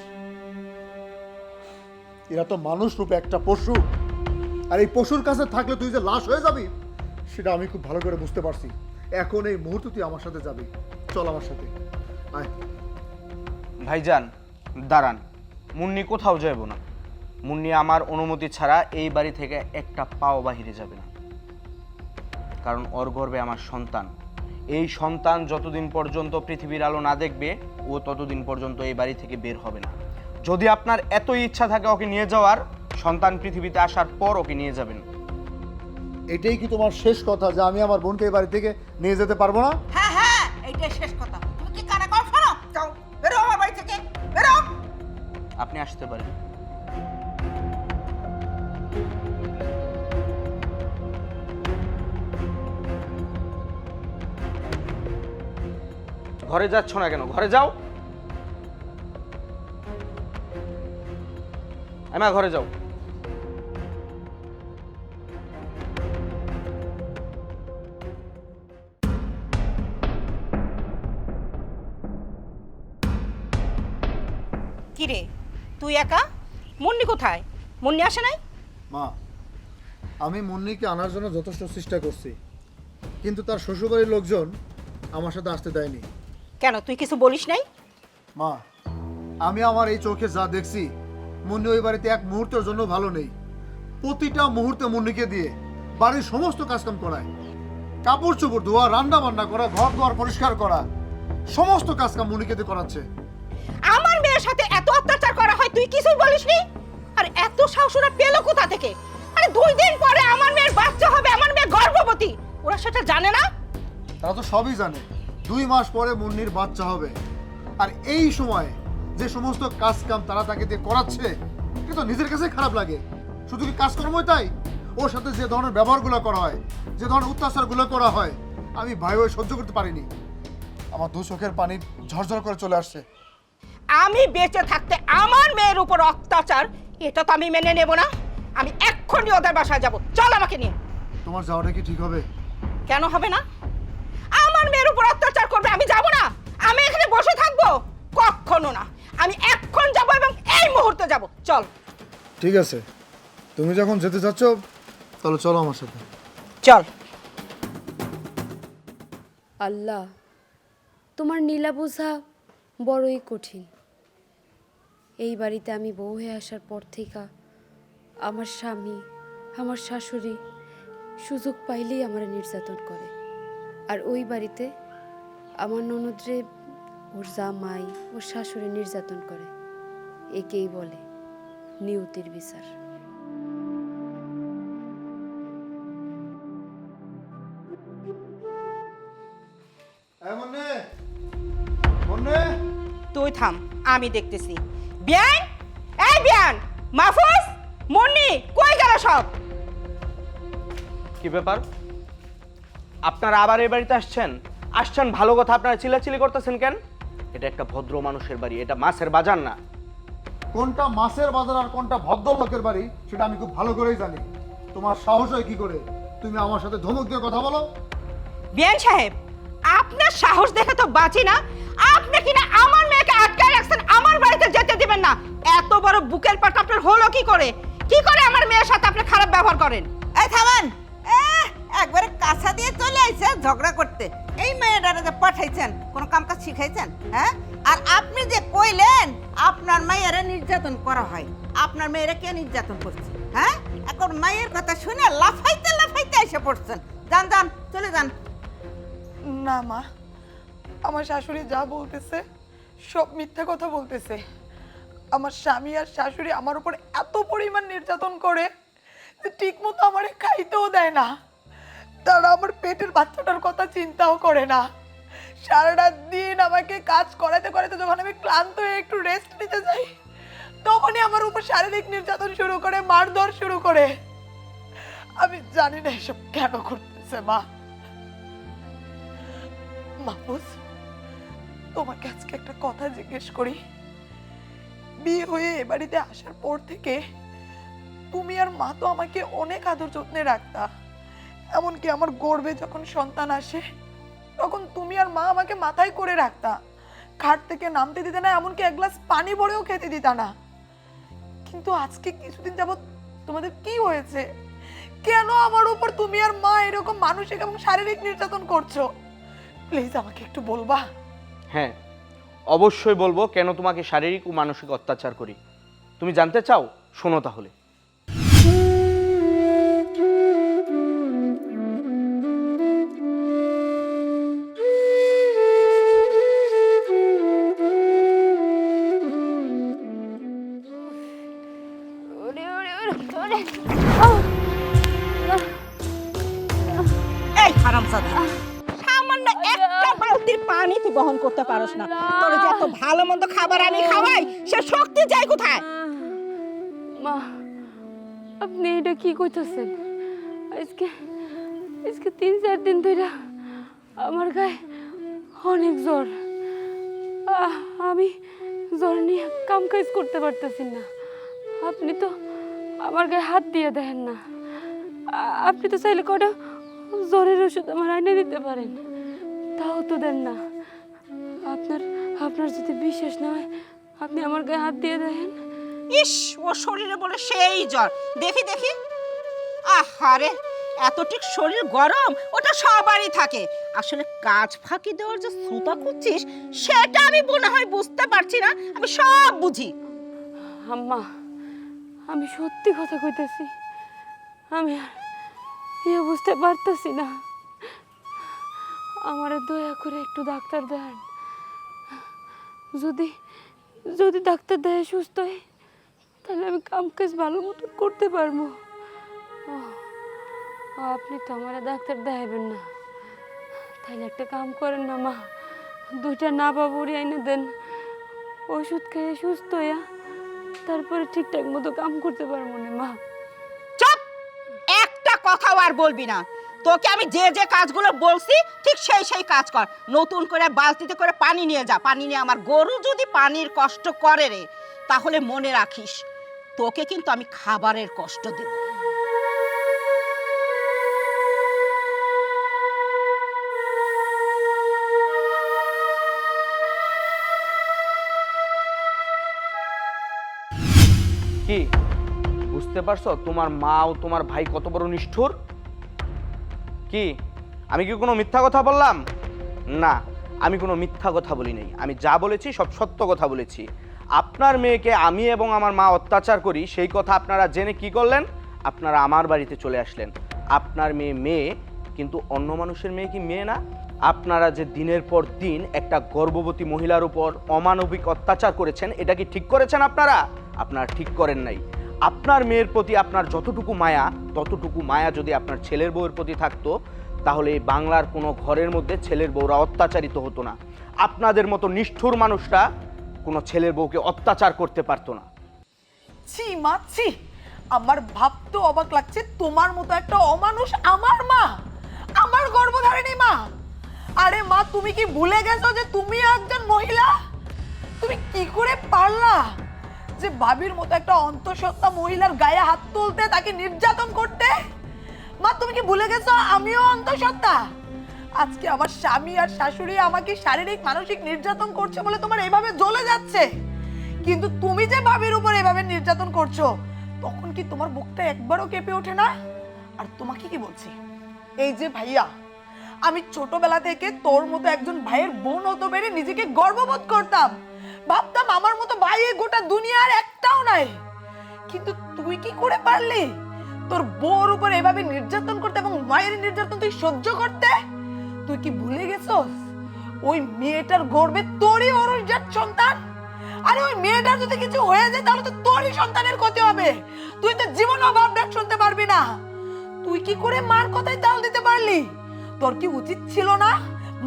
এরা তো মানুষ রূপে একটা পশু, আর এই পশুর কাছে থাকলে তুই যে লাশ হয়ে যাবি সেটা আমি খুব ভালো করে বুঝতে পারছি। এখন এই মুহূর্তে তুই আমার সাথে যাবি, চল আমার সাথে আয়। ভাইজান দাঁড়ান, মুন্নি কোথাও যাইব না। মুন্নি আমার অনুমতি ছাড়া এই বাড়ি থেকে একটা পাও বাহিরে যাবে না, কারণ ওর গর্ভে আমার সন্তান। এই সন্তান যতদিন পর্যন্ত পৃথিবীর আলো না দেখবে, ও ততদিন পর্যন্ত এই বাড়ি থেকে বের হবে না। যদি আপনার এতই ইচ্ছা থাকে ওকে নিয়ে যাওয়ার, সন্তান পৃথিবীতে আসার পর ওকে নিয়ে যাবেন। এটাই কি তোমার শেষ কথা যে আমি আমার বোনকে এই বাড়ি থেকে নিয়ে যেতে পারবো না? হ্যাঁ হ্যাঁ, এইটাই শেষ কথা। তুমি কি কানে কম শোনো? যাও, বেরো আমার বাড়ি থেকে, বেরো। আপনি আসতে পারেন। ঘরে যাচ্ছ না কেন? ঘরে যাও। এমা ঘরে যাও। কিরে তুই একা? মুন্নি কোথায়? মুন্নি আসে নাই? মা, আমি মুন্নিকে আনার জন্য যথেষ্ট চেষ্টা করছি, কিন্তু তার শ্বশুরবাড়ির লোকজন আমার সাথে আসতে দেয়নি। কেন, তুই কিছু বলিস নাই? মা, আমি আমার এই চোখে যা দেখছি, মুন্নি ওই বাড়িতে এক মুহূর্তের জন্য ভালো নেই। প্রতিটা মুহূর্তে মুন্নিকে দিয়ে বাড়ির সমস্ত কাজকাম করায়, কাপড় চোপড় ধোয়া, রান্না বান্না করা, ঘর দুয়ার পরিষ্কার করা, সমস্ত কাজকাম মুন্নিকে দিয়ে করাচ্ছে। আমার মেয়ের সাথে এত অত্যাচার করা হয়, তুই কিছুই বলিসনি? আর এত সাহস ওরা পেলো কোথা থেকে? আরে 2 দিন পরে আমার মেয়ের বাচ্চা হবে, আমার মেয়ে গর্ভবতী, ওরা সেটা জানে না? তারা তো সবই জানে 2 মাস পরে মুন্নির বাচ্চা হবে। আর এই সময় যে সমস্ত কাজ কাম তারা তাকে দিয়ে করাচ্ছে, এটা তো নিজের কাছে খারাপ লাগে। শুধু কি কাজকর্মই তাই, ওর সাথে যে ধরনের ব্যবহারগুলো করা হয়, যে ধরনের অত্যাচারগুলো করা হয়, আমি ভাই ওই সহ্য করতে পারিনি। আমার 2 চোখের পানি ঝরঝর করে চলে আসছে। আমি বেঁচে থাকতে আমার মেয়ের উপর অত্যাচার, এটা তো আমি মেনে নেব না। আমি এক্ষুনি ওদের বাসায় যাব। চল আমাকে নিয়ে। তোমার যাওয়াটা কি ঠিক হবে? কেন হবে না? আমার মেয়ের উপর অত্যাচার করবে, আমি যাব না? আমি এখানে বসে থাকবো? কখনো না। আমি এখন যাব এবং এই মুহূর্তে যাব। চল। ঠিক আছে, তুমি যখন যেতে চাচ্ছ তাহলে চলো আমার সাথে। চল। আল্লাহ, তোমার নীলা বোঝা বড়ই কঠিন। এই বাড়িতে আমি বউ হয়ে আসার পর থেকে আমার স্বামী, আমার শাশুড়ি সুযোগ পাইলেই আমার নির্যাতন করে। আর ওই বাড়িতে আমার ননদরে ওর জামাই, ওর শাশুড়ি নির্যাতন করে। একেই বলে নিয়তির বিচার। তুই থাম, আমি দেখতেছি। বিয়ান, এই বিয়ান, মাহফুজ, মুন্নি, কই গেল সব? কি ব্যাপার? আপনারা আবার এই বাড়িতে আসছেন? আসছেন ভালো কথা, আপনারা চিল্লাচিল্লি করতেছেন কেন? এটা একটা ভদ্র মানুষের বাড়ি, এটা মাছের বাজার না। কোনটা মাছের বাজার আর কোনটা ভদ্রলোকের বাড়ি সেটা আমি খুব ভালো করেই জানি। তোমার সাহস হয় কি করে তুমি আমার সাথে ধমক দিয়ে কথা বলো? বিয়ান সাহেব, আপনার সাহস দেখে তো বাঁচি না। আপনি কিনা আমার মেয়েকে আটকায় রাখছেন, আমার বাড়িতে যেতে দিবেন না। এত বড় বুকের পাট আপনার হলো কি করে? কি করে আমার মেয়ের সাথে আপনি খারাপ ব্যবহার করেন? এই থামেন, একবারে কাছা দিয়ে চলে আইছে ঝগড়া করতে। এই মেয়েটারে যে পাঠাইছেন কোনো কাম কাজ শিখাইছেন? হ্যাঁ, আর আপনি যে কইলেন আপনার মায়েরা নির্যাতন করা হয়, আপনার মেয়েরা কে নির্যাতন করছে? হ্যাঁ, এখন মায়ের কথা শুনে লাফাইতে লাফাইতে এসে পড়ছেন। যান যান, চলে যান। না মা, আমার শাশুড়ি যা বলতেছে সব মিথ্যা কথা বলতেছে। আমার স্বামী আর শাশুড়ি আমার উপর এত পরিমাণ নির্যাতন করে যে ঠিক মতো আমারে খাইতেও দেয় না। তারা আমার পেটের বাচ্চাটার কথা চিন্তাও করে না। সারাটা দিন আমাকে কাজ করাতে করাতে যখন আমি ক্লান্ত হয়ে একটু রেস্ট নিতে যাই, তখনই আমার উপর শারীরিক নির্যাতন শুরু করে, মারধর শুরু করে। আমি জানি না এসব কেন করতেছে মা। মাহফুজ, তোমাকে আজকে একটা কথা জিজ্ঞেস করি। বিয়ে হয়ে এ বাড়িতে আসার পর থেকে তুমি আর মা তো আমাকে অনেক আদর যত্নে রাখতা। এমনকি আমার গর্ভে যখন সন্তান আসে তখন তুমি আর মা আমাকে মাথায় করে রাখতা, খাট থেকে নামতে দিতে না, এমনকি এক গ্লাস পানি ভরেও খেতে দিতা না। কিন্তু আজকে কিছুদিন যাবত তোমাদের কি হয়েছে? কেন আমার উপর তুমি আর মা এরকম মানসিক এবং শারীরিক নির্যাতন করছো? প্লিজ আমাকে একটু বলবা? হ্যাঁ, অবশ্যই বলবো কেন তোমাকে শারীরিক ও মানসিক অত্যাচার করি। তুমি জানতে চাও? শোনো তাহলে। এই হারামজাদা, সামান্য একটা বালতির পানি তুই বহন করতে পারস না। তোর যে এত ভালো মন্দ খাবার আমি খাওয়াই, সে শক্তি যায় কোথায়? মা, আপনি এটা কি কইতাছেন? আজকে আজকে 3-4 দিন ধরে আমার গায়ে অনেক জ্বর। আমি জ্বর নিয়ে কাম কাজ করতে পারতেছি না। আপনি তো আমার গায়ে হাত দিয়ে দেখেন না। আপনি তো চাইলে কটা জ্বরের ওষুধ আমার আইনে দিতে পারেন, তাও তো দেন না। আপনার যদি বিশ্বাস না হয় আপনি আমার গায়ে হাত দিয়ে দেখেন। ইস, ও শরীরে বলে সেই জ্বর। দেখি দেখি। আহারে, এতটুক শরীর গরম, ওটা সবারই থাকে। আসলে কাজ ফাঁকি দেওয়ার যে সুতা খুঁজছিস সেটা আমি মনে হয় বুঝতে পারছি না। আমি সব বুঝি। আম্মা, আমি সত্যি কথা কইতেছি, আমি আর ইয়ে বুঝতে পারতেছি না। আমারে দয়া করে একটু ডাক্তার দেন। যদি যদি ডাক্তার দেয় সুস্থ হয় তাহলে আমি কাম কাজ ভালো মতো করতে পারবো। আপনি তো আমার ডাক্তার দেখাবেন না, তাহলে একটা কাম করেন না মা, 2টা নাবা বড়ি এনে দেন। ওষুধ খেয়ে সুস্থ হইয়া তারপরে ঠিকঠাক মতো কাম করতে পারবো না মা। চুপ! একটা কথাও আর বলবি না। তোকে আমি যে যে কাজগুলো বলছি ঠিক সেই সেই কাজ কর। নতুন করে বালতিতে করে পানি নিয়ে যা। পানি নিয়ে আমার গরু যদি পানির কষ্ট করে রে, তাহলে মনে রাখিস তোকে কিন্তু আমি খাবারের কষ্ট দেব। কি বুঝতে পারছো তোমার মা ও তোমার ভাই কত বড় নিষ্ঠুর? কি আমি কি কোনো মিথ্যা কথা বললাম? না, আমি কোনো মিথ্যা কথা বলি নাই। আমি যা বলেছি সব সত্য কথা বলেছি। আপনার মেয়েকে আমি এবং আমার মা অত্যাচার করি, সেই কথা আপনারা জেনে কি করলেন? আপনারা আমার বাড়িতে চলে আসলেন। আপনার মেয়ে মেয়ে, কিন্তু অন্য মানুষের মেয়ে কি মেয়ে না? আপনারা যে দিনের পর দিন একটা গর্ভবতী মহিলার উপর অমানবিক অত্যাচার করেছেন, এটা কি ঠিক করেছেন আপনারা? আপনারা ঠিক করেন নাই। আপনার মেয়ের প্রতি আপনার যতটুকু মায়া, ততটুকু মায়া যদি আপনার ছেলের বউয়ের প্রতি থাকতো, তাহলে এই বাংলার কোনো ঘরের মধ্যে ছেলের বউরা অত্যাচারিত হতো না। আপনাদের মতো নিষ্ঠুর মানুষরা কোনো ছেলের বউকে অত্যাচার করতে পারতো না। ছি মা, ছি! আমার ভাবতে অবাক লাগছে, তোমার মতো একটা অমানুষ আমার মা, আমার গর্ভধারিণী মা, আরে মা, তুমি কি ভুলে গেছো যে তুমি একজন মহিলা? তুমি কি করে পারলা যে ভাবির মতো একটা অন্তঃসত্ত্বা মহিলার গায়ে হাত তুলতে, তাকে নির্যাতন করতে? মা, তুমি কি ভুলে গেছো আমিও অন্তঃসত্ত্বা? আজকে আমার স্বামী আর শাশুড়ি আমাকে শারীরিক মানসিক নির্যাতন করছে বলে তোমার এইভাবে জ্বলে যাচ্ছে, কিন্তু তুমি যে ভাবির উপর এভাবে নির্যাতন করছো, তখন কি তোমার বুকটা একবারও কেঁপে ওঠে না? আর তোমাকে কি বলছি, এই যে ভাইয়া, আমি ছোটবেলা থেকে তোর মতো একজন ভাইয়ের বোন হতে পেরে নিজেকে গর্ববোধ করতাম। ভাবতাম আমার মতো ভাই এই গোটা দুনিয়ার একটাও নাই। কিন্তু তুই কি করে পারলি তোর বউর উপর এভাবে নির্যাতন করতে এবং মায়ের নির্যাতন তুই সহ্য করতে? তুই কি ভুলে গেছস ওই মেয়েটার গর্ভে তোরই অরুণজাত সন্তান? আরে ওই মেয়েটার যদি কিছু হয়ে যায় তাহলে তো তোরই সন্তানের ক্ষতি হবে। তুই তো জীবন অভাব ডাক শুনতে পারবি না। তুই কি করে মার কথায় তাল দিতে পারলি? তোর কি উচিত ছিল না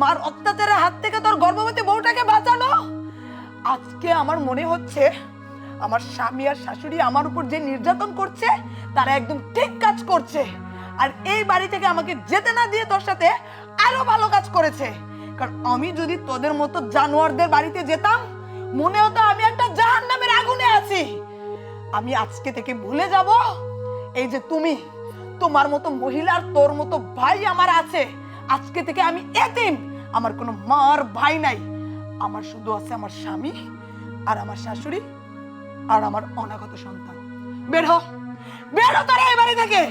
মার অত্যাচারের হাত থেকে তোর গর্ভবতী বউটাকে বাঁচানো? আজকে আমার মনে হচ্ছে আমার স্বামী আর শাশুড়ি আমার উপর যে নির্যাতন করছে তারা একদম ঠিক কাজ করছে, আর এই বাড়ি থেকে আমাকে যেতে না দিয়ে তোর সাথে আরো ভালো কাজ করেছে। কারণ আমি যদি তোদের মতো জানোয়ারদের বাড়িতে যেতাম, মনে হতো আমি একটা জাহান্নামের আগুনে আছি। আমি আজকে থেকে ভুলে যাব এই যে তুমি, তোমার মতো মহিলা আর তোর মতো ভাই আমার আছে। আজকে থেকে আমি এতিম, আমার কোনো মা আর ভাই নাই। আমার শুধু আছে আমার স্বামী আর আমার শাশুড়ি আর আমার অনাগত সন্তান। বের হ, বের হ তোরা এই বাড়ি থেকে।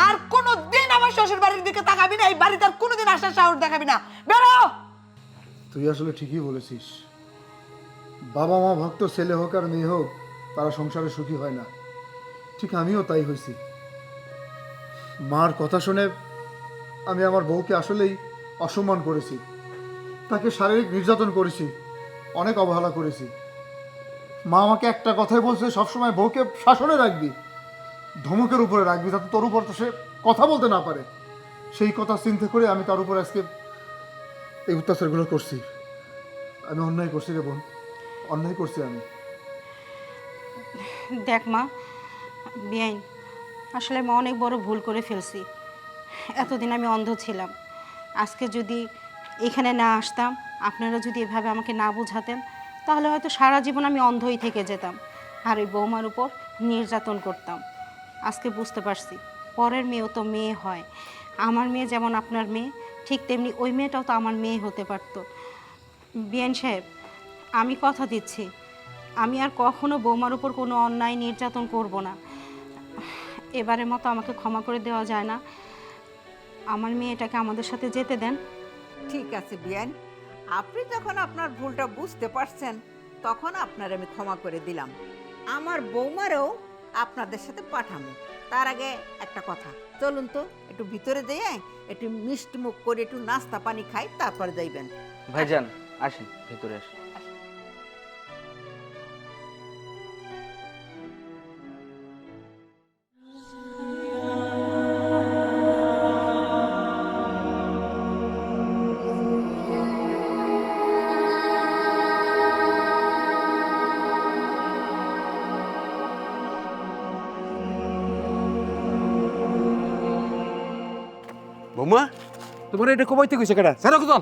আর কোনোদিন আমার শ্বশুর বাড়ির দিকে তাকাবি না, এই বাড়িতে আর কোনোদিন আসার সাহস দেখাবি না। বের হ। তুই আসলে ঠিকই বলেছিস। বাবা মা ভক্ত ছেলে হোক আর মেয়ে হোক, তারা সংসারে সুখী হয় না। ঠিক আমিও তাই হয়েছি। মার কথা শুনে আমি আমার বউকে আসলেই অসম্মান করেছি, তাকে শারীরিক নির্যাতন করেছি, অনেক অবহেলা করেছি। মা আমাকে একটা কথাই বলছে, সবসময় বউকে শাসনে রাখবি, ধমকের উপরে রাখবি, যাতে তোর উপর তো সে কথা বলতে না পারে। সেই কথা চিন্তা করে আমি তার উপর আজকে এই অত্যাচারগুলো করছি। আমি অন্যায় করছি রে বোন, অন্যায় করছি আমি। দেখ মা, বেআইন, আসলে আমি অনেক বড় ভুল করে ফেলছি। এতদিন আমি অন্ধ ছিলাম। আজকে যদি এখানে না আসতাম, আপনারা যদি এভাবে আমাকে না বোঝাতেন, তাহলে হয়তো সারা জীবন আমি অন্ধই থেকে যেতাম আর ওই বৌমার উপর নির্যাতন করতাম। আজকে বুঝতে পারছি পরের মেয়েও তো মেয়ে হয়। আমার মেয়ে যেমন আপনার মেয়ে, ঠিক তেমনি ওই মেয়েটাও তো আমার মেয়ে হতে পারতো। বিয়ান সাহেব, আমি কথা দিচ্ছি আমি আর কখনো বৌমার উপর কোনো অন্যায় নির্যাতন করব না। এবারের মতো আমাকে ক্ষমা করে দেওয়া যায় না? আমার মেয়েটাকে আমাদের সাথে যেতে দেন। ঠিক আছে বিয়ান, আপনি যখন আপনার ভুলটা বুঝতে পারছেন, তখন আপনার আমি ক্ষমা করে দিলাম। আমার বৌমারও আপনাদের সাথে পাঠাবো। তার আগে একটা কথা, চলুন তো একটু ভিতরে যেয়ে একটু মিষ্টি মুখ করে একটু নাস্তা পানি খাই, তারপরে যাইবেন। ভাইজান আসেন, ভেতরে আসেন। বৌমা, তোমার এটা কমাইতে কইছে কেডা? জানো কত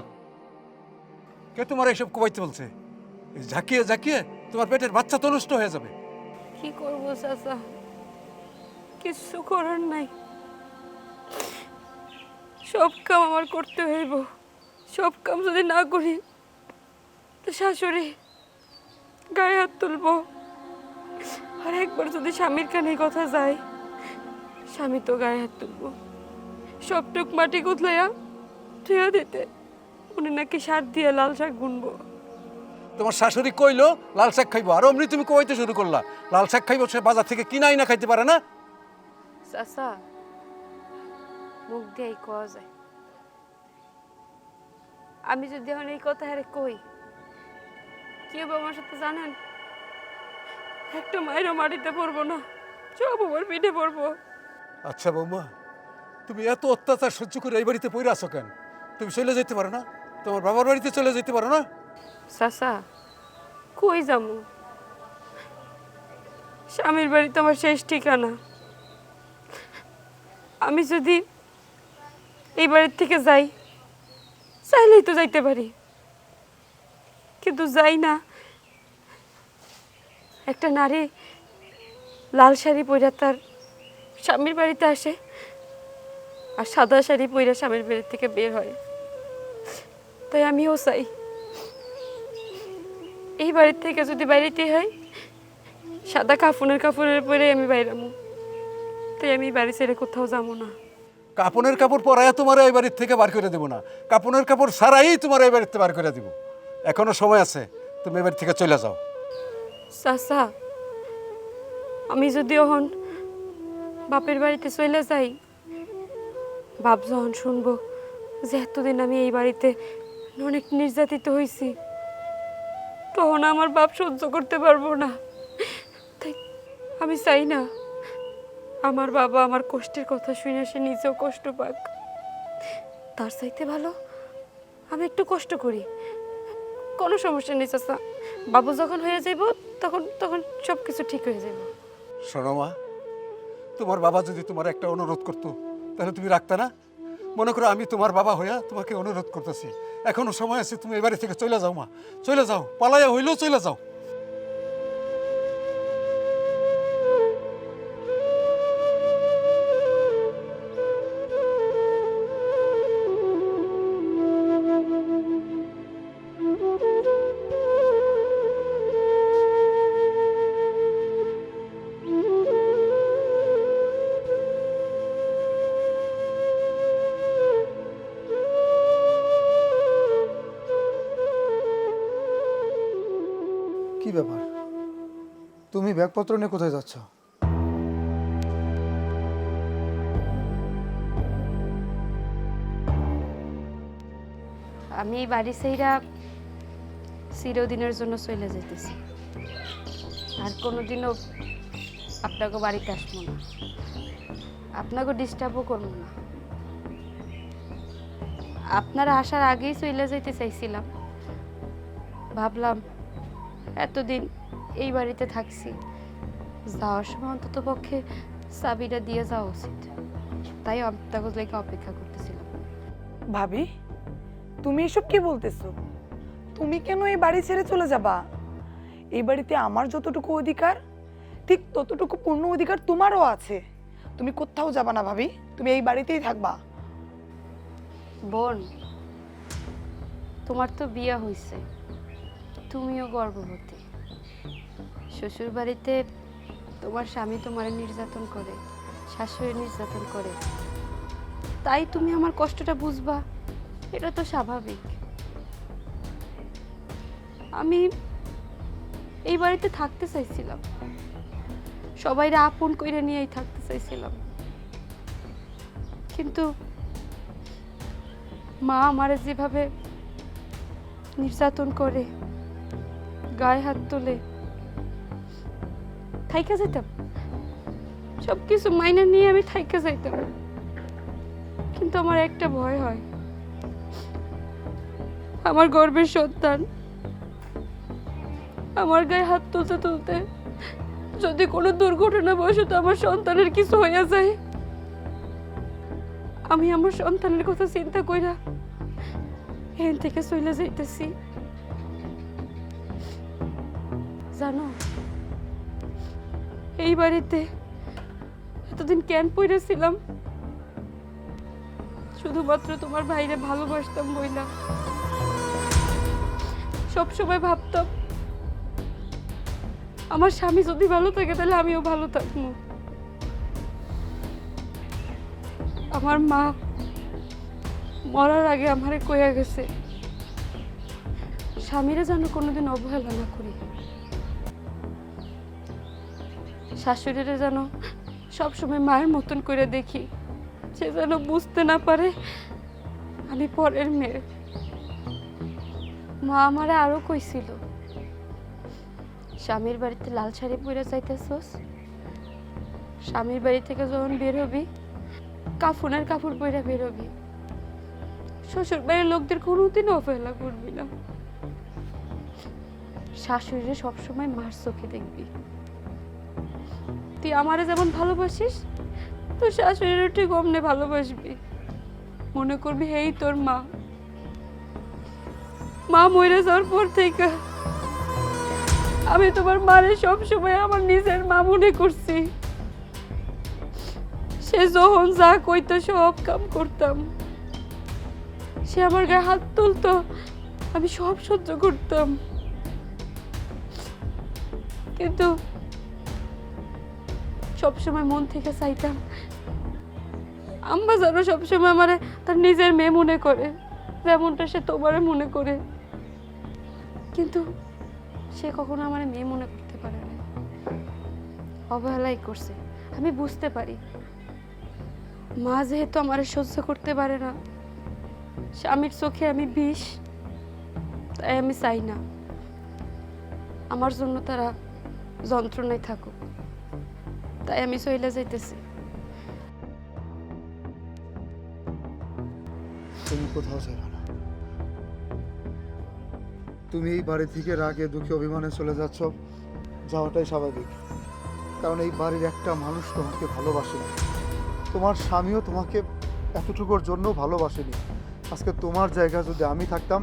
কে তোমার এইসব কমাইতে বলছে? এই ঝাঁকিয়ে ঝাঁকিয়ে তোমার পেটের বাচ্চা তো নষ্ট হয়ে যাবে। কি করবো চাচা, কিছু করার নাই। সব কাম আমার করতে হইব। সব কাম যদি না করি তো শাশুড়ি গায়ে হাত তুলবো। আর একবার যদি স্বামীর কানে কথা যায়, স্বামী তো গায়ে হাত তুলবো। সবটুক মাটি গুতলাইয়া ধুয়া দিতে উনি নাকি সার দিয়ে লাল শাক বুনবো। তোমার শাশুড়ি কইলো লাল শাক খাইবো, আর অমনি তুমি কমাইতে শুরু করলা লাল শাক খাইবো। সে বাজার থেকে কিনাই না খাইতে পারে না। চাচা, মুখ দিয়েই কওয়া যায়। আমি যদি এখন এই কথা হারে কই, কি হবে আমার সাথে জানেন? একটা মায়েরও মাটিতে পড়বো না, সব আমার পিঠে পড়বো। আচ্ছা বৌমা, তুমি এত অত্যাচার সহ্য করে এই বাড়িতে পড়ে আছো কেন? তুমি চলে যেতে পারো না? তোমার বাবার বাড়িতে চলে যেতে পারো না? চাচা, কই যাবো? স্বামীর বাড়িতে আমার শেষ ঠিকানা। আমি যদি এই বাড়ির থেকে যাই, চাইলেই তো যাইতে পারি, কিন্তু যাই না। একটা নারী লাল শাড়ি পরে তার স্বামীর বাড়িতে আসে, আর সাদা শাড়ি পরে স্বামীর বাড়ি থেকে বের হয়। তাই আমিও চাই এই বাড়ির থেকে যদি বাইরেতে হয়, সাদা কাপড়ের পরে আমি বাইরামো। তাই আমি বাড়ি ছেড়ে কোথাও যাবো না। কাপনের কাপড় পরাইয়া তোমার এই বাড়ির থেকে বার করে দেবো না, কাপনের কাপড় ছাড়াই তোমার এই বাড়িতে বার করে দিব। এখনো সময় আছে, তুমি এই বাড়ি থেকে চলে যাও। চাচা, আমি যদি এখন বাপের বাড়িতে চলে যাই, বাপ যখন শুনবো যে এতদিন আমি এই বাড়িতে অনেক নির্যাতিত হয়েছি, তখন আমার বাপ সহ্য করতে পারবো না। তাই আমি চাই না আমার বাবা আমার কষ্টের কথা শুনে সে নিজেও কষ্ট পাক। তার চাইতে ভালো আমি একটু কষ্ট করি, কোনো সমস্যা নেই চাচা। বাবু যখন হয়ে যাইব তখন তখন সব কিছু ঠিক হয়ে যাব। শোনো মা, তোমার বাবা যদি তোমার একটা অনুরোধ করতো তাহলে তুমি রাখতে না? মনে করো আমি তোমার বাবা হইয়া তোমাকে অনুরোধ করতেছি, এখনো সময় আছে, তুমি এই বাড়ি থেকে চলে যাও মা, চলে যাও, পালাইয়া হইলেও চলে যাও। কি ব্যাপার, তুমি ব্যাগপত্র নিয়ে কোথায় যাচ্ছ? আমি এই বাড়ি সেইরা চিরদিনের জন্য চলে যেতেছি, আর কোনোদিনও আপনাকে বাড়িতে আসবো না, আপনাকে ডিস্টার্বও করবো না। আপনারা আসার আগেই চলে যেতে চাইছিলাম, ভাবলাম এতদিন এই বাড়িতে থাকছি, যাওয়ার সময় অন্তত পক্ষে চাবিটা দিয়ে যাওয়া উচিত। তাই আপনাকে লেগে অপেক্ষা করতেছিলাম। ভাবি, তুমি এসব কি বলতেছো? তুমি কেন এই বাড়ি ছেড়ে চলে যাবা? এই বাড়িতে আমার যতটুকু অধিকার, ঠিক ততটুকু পূর্ণ অধিকার তোমারও আছে। তুমি কোথাও যাবা না ভাবি, তুমি এই বাড়িতেই থাকবা। বোন, তোমার তো বিয়ে হয়েছে, তুমিও গর্ভবতী। শ্বশুর বাড়িতে তোমার স্বামী তোমার নির্যাতন করে, শাশুড়ি নির্যাতন করে, তাই তুমি আমার কষ্টটা বুঝবা, এটা তো স্বাভাবিক। আমি এই বাড়িতে থাকতে চাইছিলাম, সবাইরা আপন কইরা নিয়েই থাকতে চাইছিলাম, কিন্তু মা আমারে যেভাবে নির্যাতন করে, গায়ে হাত তোলে, থাইকা যাইতাম, সবকিছু মাইনা নিয়ে আমি থাইকা যাইতাম, কিন্তু আমার একটা ভয় হয়, আমার গর্ভের সন্তান আমার গায়ে হাত তুলতে তুলতে যদি কোনো দুর্ঘটনাবশত আমার সন্তানের কিছু হয়ে যায়, আমি আমার সন্তানের কথা চিন্তা কইরা এখান থেকে চলে যাইতেছি। জানো, এই বাড়িতে এতদিন কেন পড়েছিলাম? শুধুমাত্র তোমার ভাইরে ভালোবাসতাম বইলা। সবসময় ভাবতাম আমার স্বামী যদি ভালো থাকে তাহলে আমিও ভালো থাকবো। আমার মা মরার আগে আমারে কইয়া গেছে, স্বামীরা যেন কোনোদিন অবহেলা না করি, শাশুড়িরা যেন সবসময় মায়ের মতন করে দেখি, সে যেন বুঝতে না পারে আমি পরের মেয়ে। মা আমারে আরো কইছিল, স্বামীর বাড়িতে লাল শাড়ি পরে যাইতেছস, স্বামীর বাড়ি থেকে যখন বের হবি কাফনের কাপড় পরে বের হবি, শ্বশুর বাড়ির লোকদের কোনোদিন অবহেলা করবি না, শাশুড়িরে সবসময় মার চোখে দেখবি। তুই আমারে যেমন ভালোবাসিস, তো শাশুড়িরও ঠিক অমনে ভালোবাসবি, মনে করবি এই তোর মা। মা মরে যাওয়ার পর থেকে আমি তোমার মারে সবসময় আমার নিজের মা মনে করছি। সে যখন যা কইতো সব কাম করতাম, সে আমার গায়ে হাত তুলতো, আমি সব সহ্য করতাম। কিন্তু সবসময় মন থেকে চাইতাম আম্মা যেন সবসময় আমারে তার নিজের মেয়ে মনে করে, যেমনটা সে তোমারে মনে করে। কিন্তু সে কখনো আমার মেয়ে মনে করতে পারে না, অবহেলাই করছে। আমি বুঝতে পারি মা যেহেতু আমারে সহ্য করতে পারে না, স্বামীর চোখে আমি বিষ, তাই আমি চাই না আমার জন্য তারা যন্ত্রণায় থাকুক, তাই আমি চলে যাইতেছি। তুমি কোথাও যাবে না। তুমি এই বাড়ি থেকে রাগে দুঃখে অভিমানে চলে যাচ্ছ, যাওয়াটাই স্বাভাবিক। কারণ এই বাড়ির একটা মানুষ তোমাকে ভালোবাসেনি, তোমার স্বামীও তোমাকে এতটুকুর জন্য ভালোবাসেনি। আজকে তোমার জায়গায় যদি আমি থাকতাম,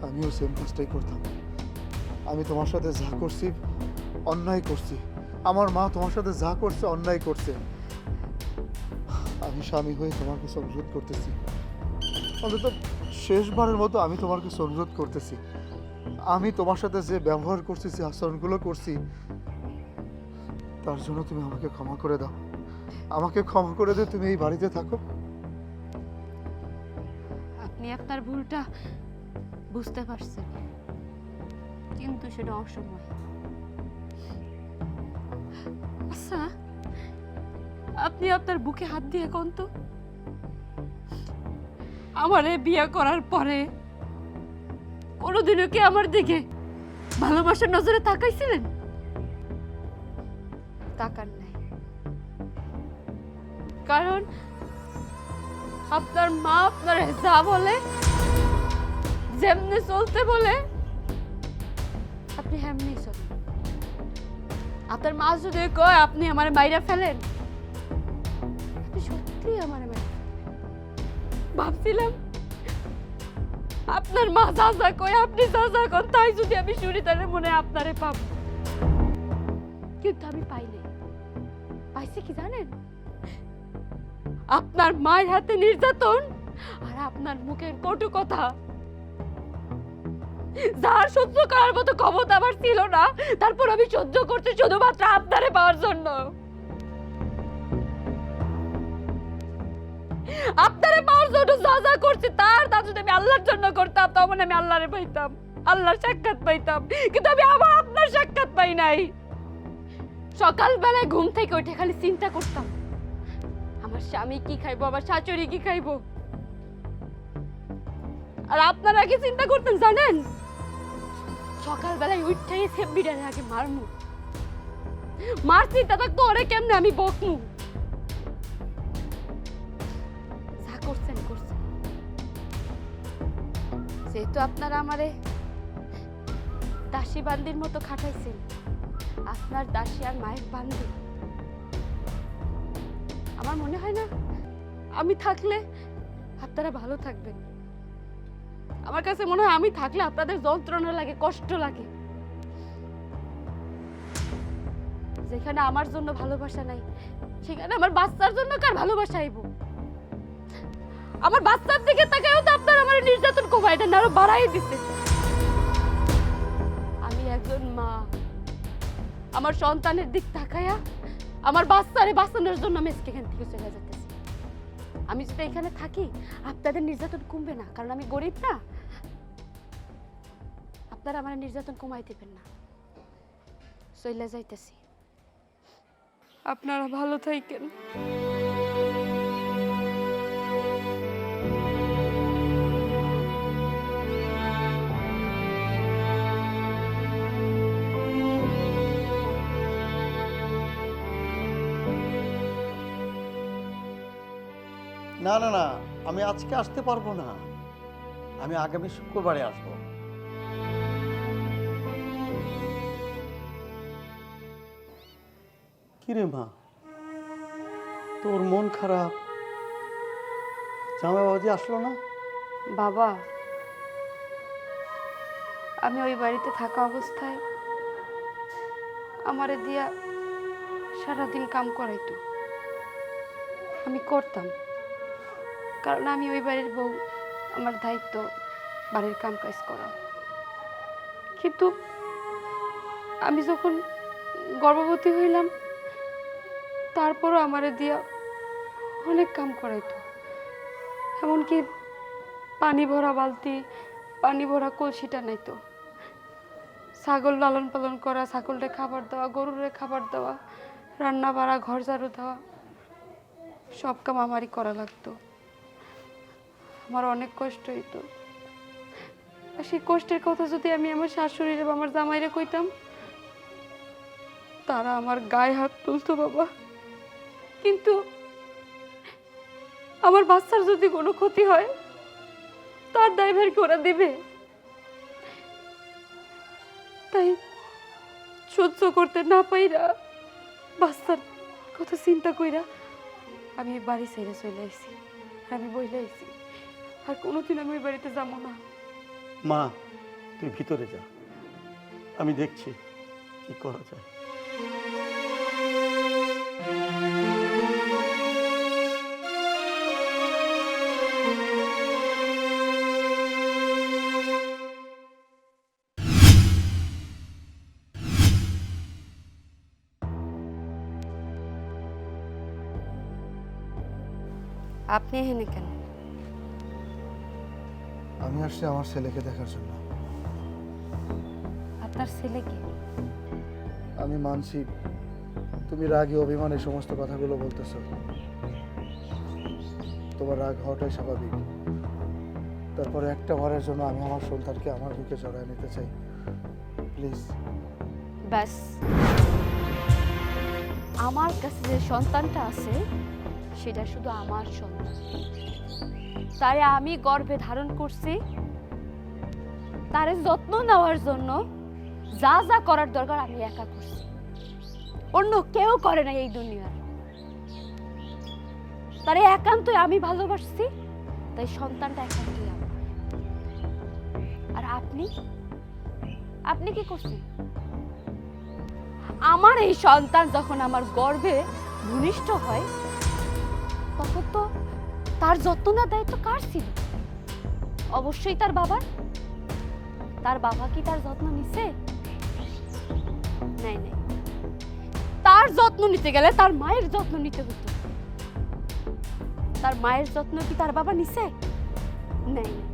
আমিও সেম কাজটাই করতাম। আমি তোমার সাথে যা করছি অন্যায় করছি, আমার মা তোমার সাথে যা করছে অন্যায় করছে। আমি স্বামী হয়ে তোমার কাছে অনুরোধ করতেছি, অন্তত শেষবারের মতো আমি তোমার কাছে অনুরোধ করতেছি, আমি তোমার সাথে যে ব্যবহার করছি, যে আচরণগুলো করছি, তার জন্য তুমি আমাকে ক্ষমা করে দাও। আমাকে ক্ষমা করে দিয়ে তুমি এই বাড়িতে থাকো। আপনি আপনার ভুলটা বুঝতে পারছেন, কিন্তু সেটা অসময়। আচ্ছা, আপনি আপনার বুকে হাত দিয়ে কোন তো আমারে বিয়ে করার পরে কোনোদিনও কি আমার দিকে ভালোবাসার নজরে তাকাইছিলেন? তাকান নাই, কারণ আপনার মা আপনার যা বলে, যেমনি চলতে বলে আপনি হেমনি চলেন। আপনার মা যদি কয় আপনি আমার মাইরা ফেলেন, আপনি সত্যি আমার মাইরা ফেলেন। ভাবছিলাম আপনার মা যা যা কয়, আপনি যা যা কন, তাই যদি আমি শুনি তাহলে মনে হয় আপনারে পাবো, কিন্তু আমি পাই নাই। পাইছি কি জানেন? আপনার মায়ের হাতে নির্যাতন আর আপনার মুখের কটু কথা, যার সহ্য করার মতো ক্ষমতা আমার ছিল না, তারপর আমি সহ্য করছি শুধুমাত্র আপনারে পাওয়ার জন্য। আপনারে পাওয়ার জন্য যা যা করছি, তা যদি আমি আল্লাহর জন্য করতাম, তখন আমি আল্লাহরে পাইতাম, আল্লাহর সাক্ষাৎ পাইতাম। কিন্তু আমি আবার আপনার সাক্ষাৎ পাই নাই। সকালবেলায় ঘুম থেকে উঠে খালি চিন্তা করতাম আমার স্বামী কি খাইবো, আমার শাশুড়ি কি খাইবো। আর আপনারা কি চিন্তা করতেন জানেন? সকালবেলায় উঠেই সেব্বিটারে আগে মারমু, মার চিন্তা থাকতো ওরে কেমনে আমি বকমু। যা করছেন করছেন, যেহেতু আপনারা আমারে দাসী বান্দির মতো খাটাইছেন, আপনার দাসী আর মায়ের বান্দি, আমার মনে হয় না আমি থাকলে আপনারা ভালো থাকবেন। আমার কাছে মনে হয় আমি থাকলে আপনাদের যন্ত্রণা লাগে, কষ্ট লাগে। যেখানে আমার জন্য ভালোবাসা নাই, সেখানে আমার বাচ্চার জন্য কার ভালোবাসা আইব? আমার বাচ্চার দিকে তাকায়ও তো আপনারা আমার নির্যাতন কমায় দেন, আরো বাড়াই দিতে। আমি একজন মা, আমার সন্তানের দিক তাকায়া আমার বাচ্চারে বাঁচানোর জন্য আমি এখান থেকে চলে যেতেছি। আমি যদি এখানে থাকি আপনাদের নির্যাতন কমবে না, কারণ আমি গরিব না। আপনারা আমার নির্যাতন কমাই দিবেন না, চলে যাইতেছি। আপনারা ভালো থাকেন। না না না, আমি আজকে আসতে পারবো না, আমি আগামী শুক্রবারে আসবো। কিরে মা, তোর মন খারাপ, জামাই বাবাজি আসলো না? বাবা, আমি ওই বাড়িতে থাকা অবস্থায় আমারে দিয়া সারাদিন কাম করাইতো। আমি করতাম, কারণ আমি ওই বাড়ির বউ, আমার দায়িত্ব বাড়ির কাম কাজ করা। কিন্তু আমি যখন গর্ভবতী হইলাম, তারপরও আমারে দিয়া অনেক কাম করাইতো। এমনকি পানি ভরা বালতি, পানি ভরা কলসিটা নাইতো। ছাগল লালন পালন করা, ছাগলরে খাবার দেওয়া, গরুরে খাবার দেওয়া, রান্না বাড়া, ঘর ঝাড়ু দেওয়া, সব কাম আমারই করা লাগতো। আমার অনেক কষ্ট হইতো। আর সেই কষ্টের কথা যদি আমি আমার শাশুড়িরে বা আমার জামাইরে কইতাম, তারা আমার গায়ে হাত তুলতো বাবা। কিন্তু আমার বাচ্চার যদি কোনো ক্ষতি হয়, তার দায়ভার কি ওরা দিবে? তাই সহ্য করতে না পাইরা, বাচ্চার কথা চিন্তা কইরা আমি এই বাড়ি ছেড়ে চলে আইছি। আমি বইলে আইছি, আর কোনোদিন আমি ওই বাড়িতে যাবো না। মা, তুই ভিতরে যা, আমি দেখছি কি করা যায়। আপনি এখানে কেন? আমি আসছি আমার ছেলেকে দেখার জন্য। আপনার ছেলে কি? আমি মানছি তুমি রাগে অভিমানে সমস্ত কথাগুলো বলতেছো। তোমার রাগ হওয়াটাই স্বাভাবিক। তারপরে একটা বারের জন্য আমি আমার সন্তানকে আমার বুকে জড়ায় নিতে চাই, প্লিজ। ব্যাস, আমার কাছে যে সন্তানটা আছে সেটা শুধু আমার সন্তান। তারে আমি গর্ভে ধারণ করছি, তারে যত্ন নেওয়ার জন্য যা যা করার দরকার আমি একা করছি, অন্য কেউ করে না এই দুনিয়ার। তারে একান্তই আমি ভালোবাসছি, তাই সন্তানটা একান্তই আমার। আর আপনি আপনি কি করছেন? আমার এই সন্তান যখন আমার গর্ভে ভূমিষ্ঠ হয়, তখন তো তার যত্ন নেওয়ার দায়িত্ব কার ছিল? অবশ্যই তার বাবার। তার বাবা কি তার যত্ন নিছে? নাই নাই, তার যত্ন নিতে গেলে তার মায়ের যত্ন নিতে হতো। তার মায়ের যত্ন কি তার বাবা নিছে? নাই নাই,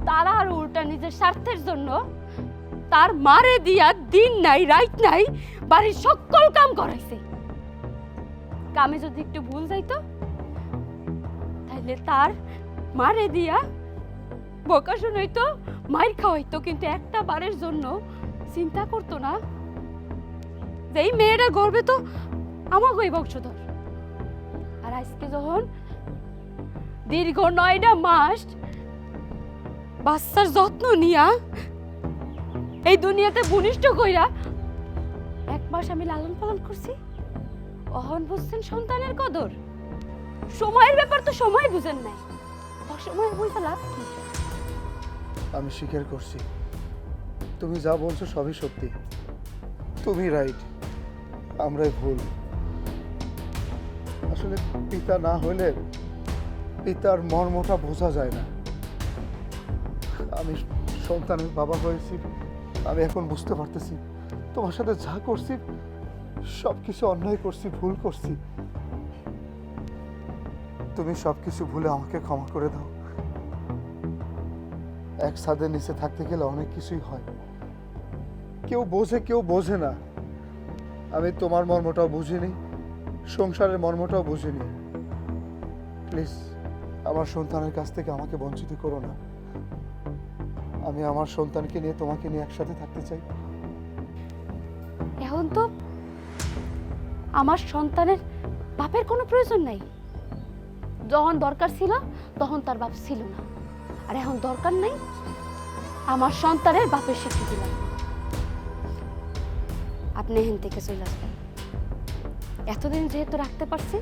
তারা আর উল্টা নিজের স্বার্থের জন্য তার মারে দিয়া দিন নাই রাত নাই বাড়ির সকল কাম করাইছে। কামে যদি একটু ভুল যাইতো, তাহলে তার মারে দিয়া বকা শুনাইতো, মাইর খাওয়াইতো, কিন্তু একটা বারের জন্য চিন্তা করতো না যে এই মেয়েটা গর্বে তো আমাকে বংশধর। আর আজকে যখন দীর্ঘ 9টা মাস বাচ্চার যত্ন নিয়া এই দুনিয়াতে ভূমিষ্ঠ কইরা 1 মাস আমি লালন পালন করছি, অহন বুঝছেন সন্তানের কদর। সময়ের ব্যাপার তো সময় বুঝেন নাই, অসময় বুঝতে লাভ কি? আমি স্বীকার করছি, তুমি যা বলছো সবই সত্যি। তুমি রাইট, আমরাই ভুল। আসলে পিতা না হলে পিতার মর্মটা বোঝা যায় না। আমি সন্তানের বাবা হয়েছি, আমি এখন বুঝতে পারতেছি তোমার সাথে যা করছি সব কিছু অন্যায় করছি, ভুল করছি। তুমি সব কিছু ভুলে আমাকে ক্ষমা করে দাও। এক ছাদের নিচে থাকতে গেলে অনেক কিছুই হয়, কেউ বোঝে কেউ বোঝে না। আমি তোমার মর্মটাও বুঝিনি, সংসারের মর্মটাও বুঝিনি। প্লিজ আমার সন্তানের কাছ থেকে আমাকে বঞ্চিত করো না। আমি আমার সন্তানকে নিয়ে তোমাকে নিয়ে একসাথে থাকতে চাই। এখন তো আমার সন্তানের বাপের কোনো প্রয়োজন নাই। যখন দরকার ছিল তখন তার বাপ ছিল না, আর এখন দরকার নাই, আমার সন্তানের বাপের স্বীকৃতি লাগবে। আপনি এখান থেকে চলে আসবেন। এতদিন যেহেতু রাখতে পারছি,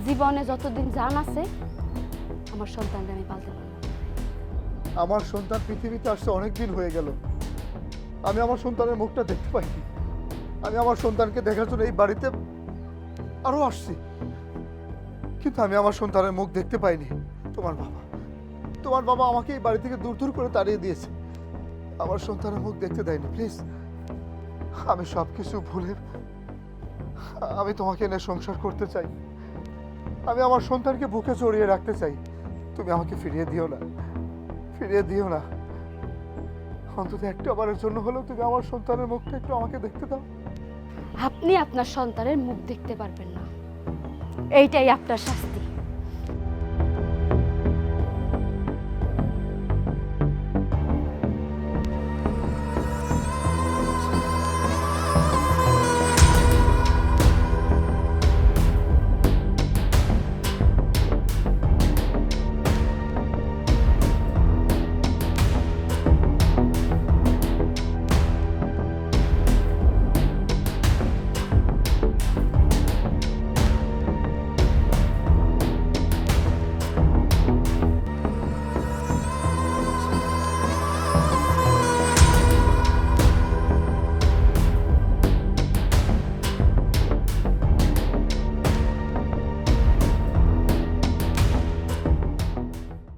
জীবনে যতদিন জান আছে আমার সন্তানকে আমি পালতে পারবো। আমার সন্তান পৃথিবীতে আসছে অনেক দিন হয়ে গেল, আমি আমার সন্তানের মুখটা দেখতে পাইনি। আমি আমার সন্তানকে দেখার জন্য এই বাড়িতে আরো আসছি, কিন্তু আমি আমার সন্তানের মুখ দেখতে পাইনি। তোমার বাবা আমাকে এই বাড়ি থেকে দূর দূর করে তাড়িয়ে দিয়েছে, আমার সন্তানের মুখ দেখতে দেয়নি। প্লিজ, আমি সব কিছু ভুলে আমি তোমাকে এনে সংসার করতে চাই। আমি আমার সন্তানকে বুকে জড়িয়ে রাখতে চাই। তুমি আমাকে ফিরিয়ে দিও না, ফিরিয়ে দিও না। অন্তত একটা বারের জন্য হলেও তুমি আমার সন্তানের মুখটা একটু আমাকে দেখতে দাও। আপনি আপনার সন্তানের মুখ দেখতে পারবেন না, এইটাই আপনার শাস্তি।